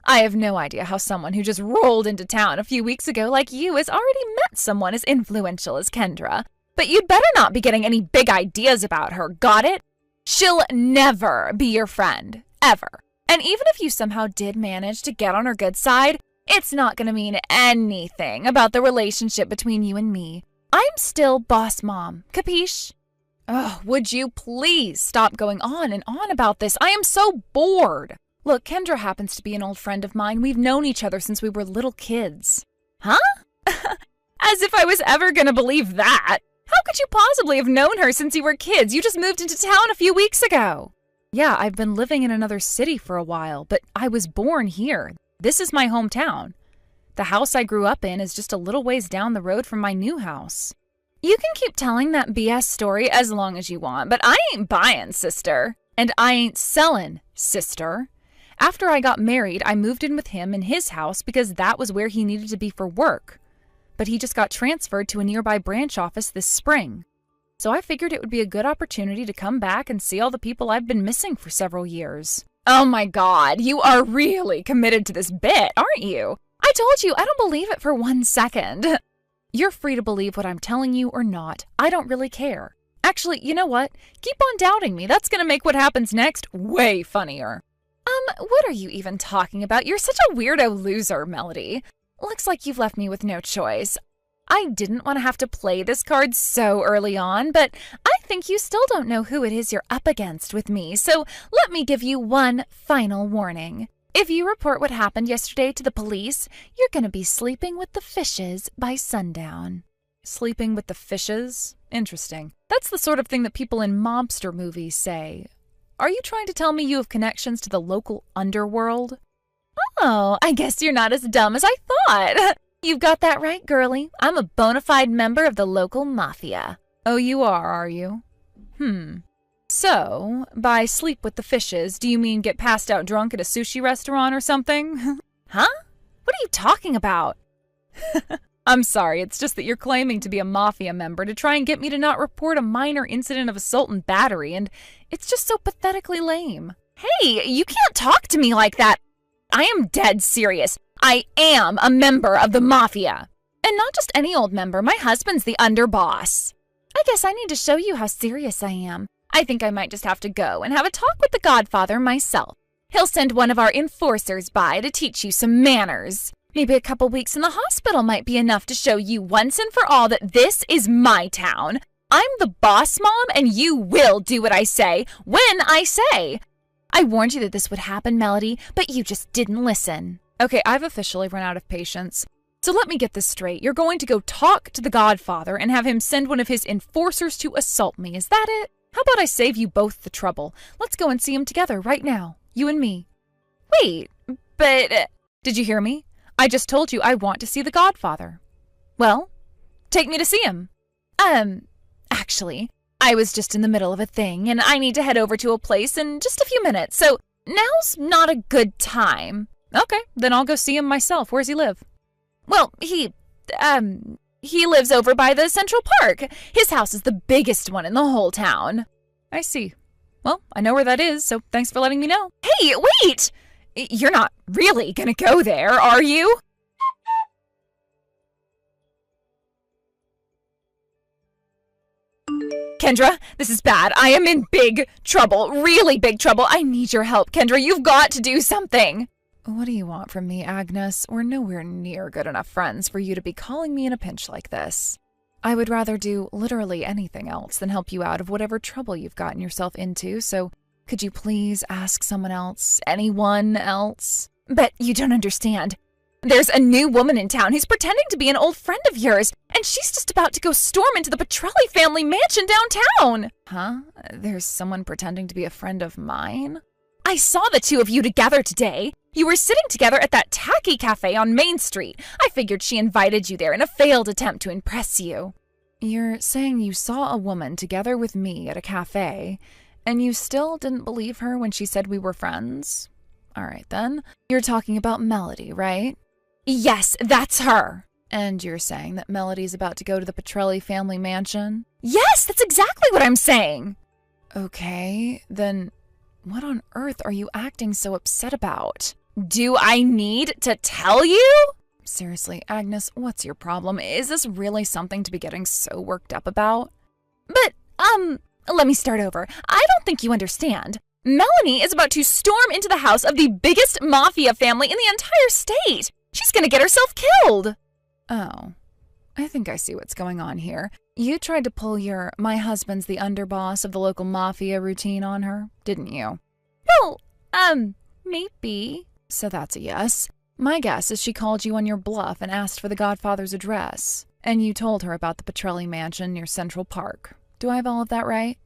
I have no idea how someone who just rolled into town a few weeks ago like you has already met someone as influential as Kendra. But you'd better not be getting any big ideas about her, got it? She'll never be your friend, ever. And even if you somehow did manage to get on her good side, it's not going to mean anything about the relationship between you and me. I'm still boss mom, capiche? Oh, would you please stop going on and on about this? I am so bored. Look, Kendra happens to be an old friend of mine. We've known each other since we were little kids. Huh? As if I was ever going to believe that. How could you possibly have known her since you were kids? You just moved into town a few weeks ago. Yeah, I've been living in another city for a while, but I was born here. This is my hometown. The house I grew up in is just a little ways down the road from my new house. You can keep telling that BS story as long as you want, but I ain't buying, sister. And I ain't selling, sister. After I got married, I moved in with him in his house because that was where he needed to be for work. But he just got transferred to a nearby branch office this spring. So I figured it would be a good opportunity to come back and see all the people I've been missing for several years. Oh my God, you are really committed to this bit, aren't you? I told you, I don't believe it for 1 second. You're free to believe what I'm telling you or not. I don't really care. Actually, you know what? Keep on doubting me. That's going to make what happens next way funnier. What are you even talking about? You're such a weirdo loser, Melody. Looks like you've left me with no choice. I didn't want to have to play this card so early on, but I think you still don't know who it is you're up against with me, so let me give you one final warning. If you report what happened yesterday to the police, you're going to be sleeping with the fishes by sundown. Sleeping with the fishes? Interesting. That's the sort of thing that people in mobster movies say. Are you trying to tell me you have connections to the local underworld? Oh, I guess you're not as dumb as I thought. You've got that right, girlie. I'm a bona fide member of the local mafia. Oh, you are you? So, by sleep with the fishes, do you mean get passed out drunk at a sushi restaurant or something? Huh? What are you talking about? I'm sorry, it's just that you're claiming to be a mafia member to try and get me to not report a minor incident of assault and battery, and it's just so pathetically lame. Hey, you can't talk to me like that. I am dead serious. I am a member of the mafia. And not just any old member, my husband's the underboss. I guess I need to show you how serious I am. I think I might just have to go and have a talk with the Godfather myself. He'll send one of our enforcers by to teach you some manners. Maybe a couple weeks in the hospital might be enough to show you once and for all that this is my town. I'm the boss mom, and you will do what I say when I say. I warned you that this would happen, Melody, but you just didn't listen. Okay, I've officially run out of patience. So let me get this straight. You're going to go talk to the Godfather and have him send one of his enforcers to assault me. Is that it? How about I save you both the trouble? Let's go and see him together right now. You and me. Wait, but... Did you hear me? I just told you I want to see the Godfather. Well, take me to see him. Actually, I was just in the middle of a thing, and I need to head over to a place in just a few minutes, so now's not a good time. Okay, then I'll go see him myself. Where's he live? Well, he lives over by the Central Park. His house is the biggest one in the whole town. I see. Well, I know where that is, so thanks for letting me know. Hey, wait! You're not really gonna go there, are you? Kendra, this is bad. I am in big trouble, really big trouble. I need your help, Kendra. You've got to do something. What do you want from me, Agnes? We're nowhere near good enough friends for you to be calling me in a pinch like this. I would rather do literally anything else than help you out of whatever trouble you've gotten yourself into, so could you please ask someone else, anyone else? But you don't understand. There's a new woman in town who's pretending to be an old friend of yours, and she's just about to go storm into the Petrelli family mansion downtown. Huh? There's someone pretending to be a friend of mine? I saw the two of you together today. You were sitting together at that tacky cafe on Main Street. I figured she invited you there in a failed attempt to impress you. You're saying you saw a woman together with me at a cafe, and you still didn't believe her when she said we were friends? All right, then. You're talking about Melody, right? Yes, that's her. And you're saying that Melody's about to go to the Petrelli family mansion? Yes, that's exactly what I'm saying. Okay, then what on earth are you acting so upset about? Do I need to tell you? Seriously, Agnes, what's your problem? Is this really something to be getting so worked up about? But, let me start over. I don't think you understand. Melanie is about to storm into the house of the biggest mafia family in the entire state. She's gonna get herself killed. Oh, I think I see what's going on here. You tried to pull your "my husband's the underboss of the local mafia" routine on her, didn't you? Well, maybe. So that's a yes. My guess is she called you on your bluff and asked for the Godfather's address. And you told her about the Petrelli mansion near Central Park. Do I have all of that right?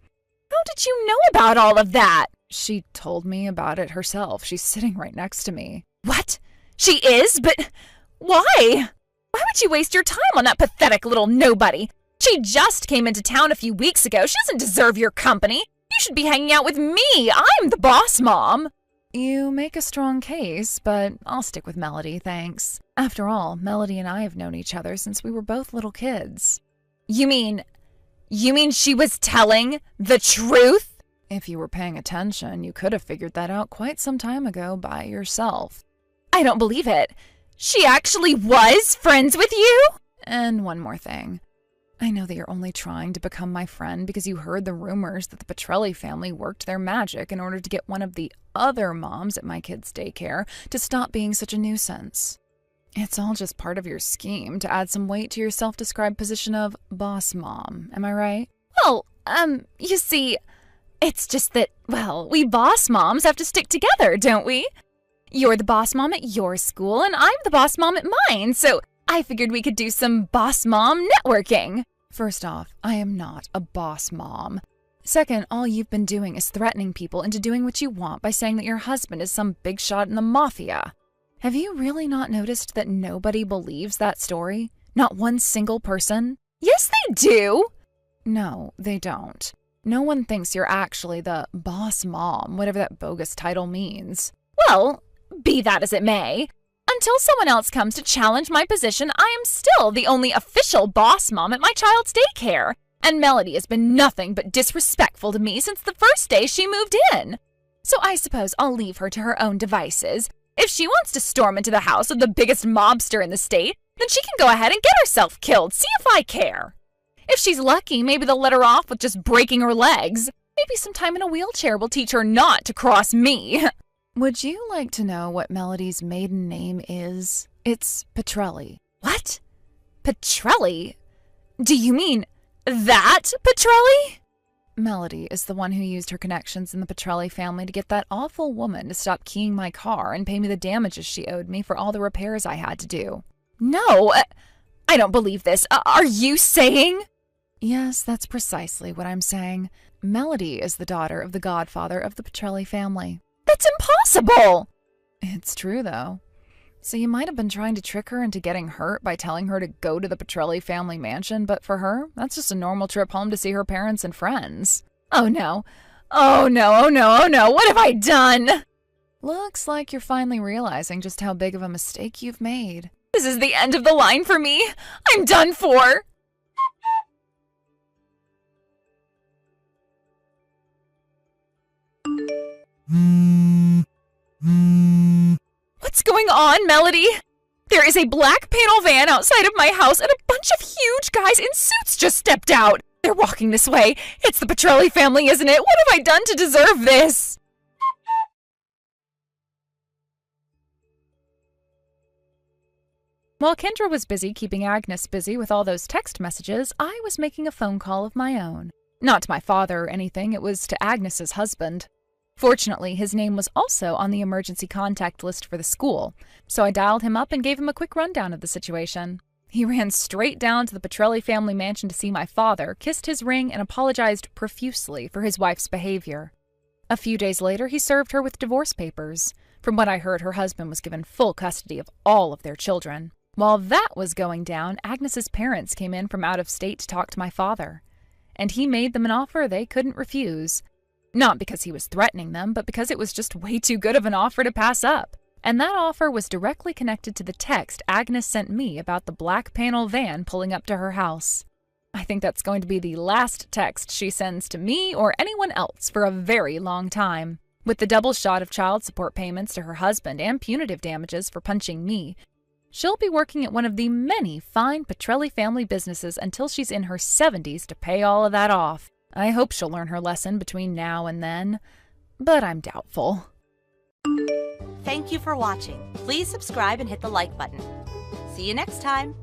How did you know about all of that? She told me about it herself. She's sitting right next to me. What? She is? But why? Why would you waste your time on that pathetic little nobody? She just came into town a few weeks ago. She doesn't deserve your company. You should be hanging out with me. I'm the boss mom. You make a strong case, but I'll stick with Melody, thanks. After all, Melody and I have known each other since we were both little kids. You mean she was telling the truth? If you were paying attention, you could have figured that out quite some time ago by yourself. I don't believe it. She actually was friends with you? And one more thing. I know that you're only trying to become my friend because you heard the rumors that the Petrelli family worked their magic in order to get one of the other moms at my kids' daycare to stop being such a nuisance. It's all just part of your scheme to add some weight to your self-described position of boss mom, am I right? Well, you see, it's just that, well, we boss moms have to stick together, don't we? You're the boss mom at your school, and I'm the boss mom at mine, so I figured we could do some boss mom networking. First off, I am not a boss mom. Second, all you've been doing is threatening people into doing what you want by saying that your husband is some big shot in the mafia. Have you really not noticed that nobody believes that story? Not one single person? Yes, they do! No, they don't. No one thinks you're actually the boss mom, whatever that bogus title means. Well, be that as it may, until someone else comes to challenge my position, I am still the only official boss mom at my child's daycare. And Melody has been nothing but disrespectful to me since the first day she moved in. So I suppose I'll leave her to her own devices. If she wants to storm into the house of the biggest mobster in the state, then she can go ahead and get herself killed. See if I care. If she's lucky, maybe they'll let her off with just breaking her legs. Maybe some time in a wheelchair will teach her not to cross me. Would you like to know what Melody's maiden name is? It's Petrelli. What? Petrelli? Do you mean that Petrelli? Melody is the one who used her connections in the Petrelli family to get that awful woman to stop keying my car and pay me the damages she owed me for all the repairs I had to do. No, I don't believe this. Are you saying? Yes, that's precisely what I'm saying. Melody is the daughter of the godfather of the Petrelli family. That's impossible! It's true, though. So you might have been trying to trick her into getting hurt by telling her to go to the Petrelli family mansion, but for her, that's just a normal trip home to see her parents and friends. Oh no. Oh no, oh no, oh no, what have I done? Looks like you're finally realizing just how big of a mistake you've made. This is the end of the line for me. I'm done for. What's going on, Melody? There is a black panel van outside of my house and a bunch of huge guys in suits just stepped out. They're walking this way. It's the Petrelli family, isn't it? What have I done to deserve this? While Kendra was busy keeping Agnes busy with all those text messages, I was making a phone call of my own. Not to my father or anything, it was to Agnes's husband. Fortunately, his name was also on the emergency contact list for the school, so I dialed him up and gave him a quick rundown of the situation. He ran straight down to the Petrelli family mansion to see my father, kissed his ring, and apologized profusely for his wife's behavior. A few days later, he served her with divorce papers. From what I heard, her husband was given full custody of all of their children. While that was going down, Agnes's parents came in from out of state to talk to my father, and he made them an offer they couldn't refuse. Not because he was threatening them, but because it was just way too good of an offer to pass up. And that offer was directly connected to the text Agnes sent me about the black panel van pulling up to her house. I think that's going to be the last text she sends to me or anyone else for a very long time. With the double shot of child support payments to her husband and punitive damages for punching me, she'll be working at one of the many fine Petrelli family businesses until she's in her 70s to pay all of that off. I hope she'll learn her lesson between now and then, but I'm doubtful. Thank you for watching. Please subscribe and hit the like button. See you next time.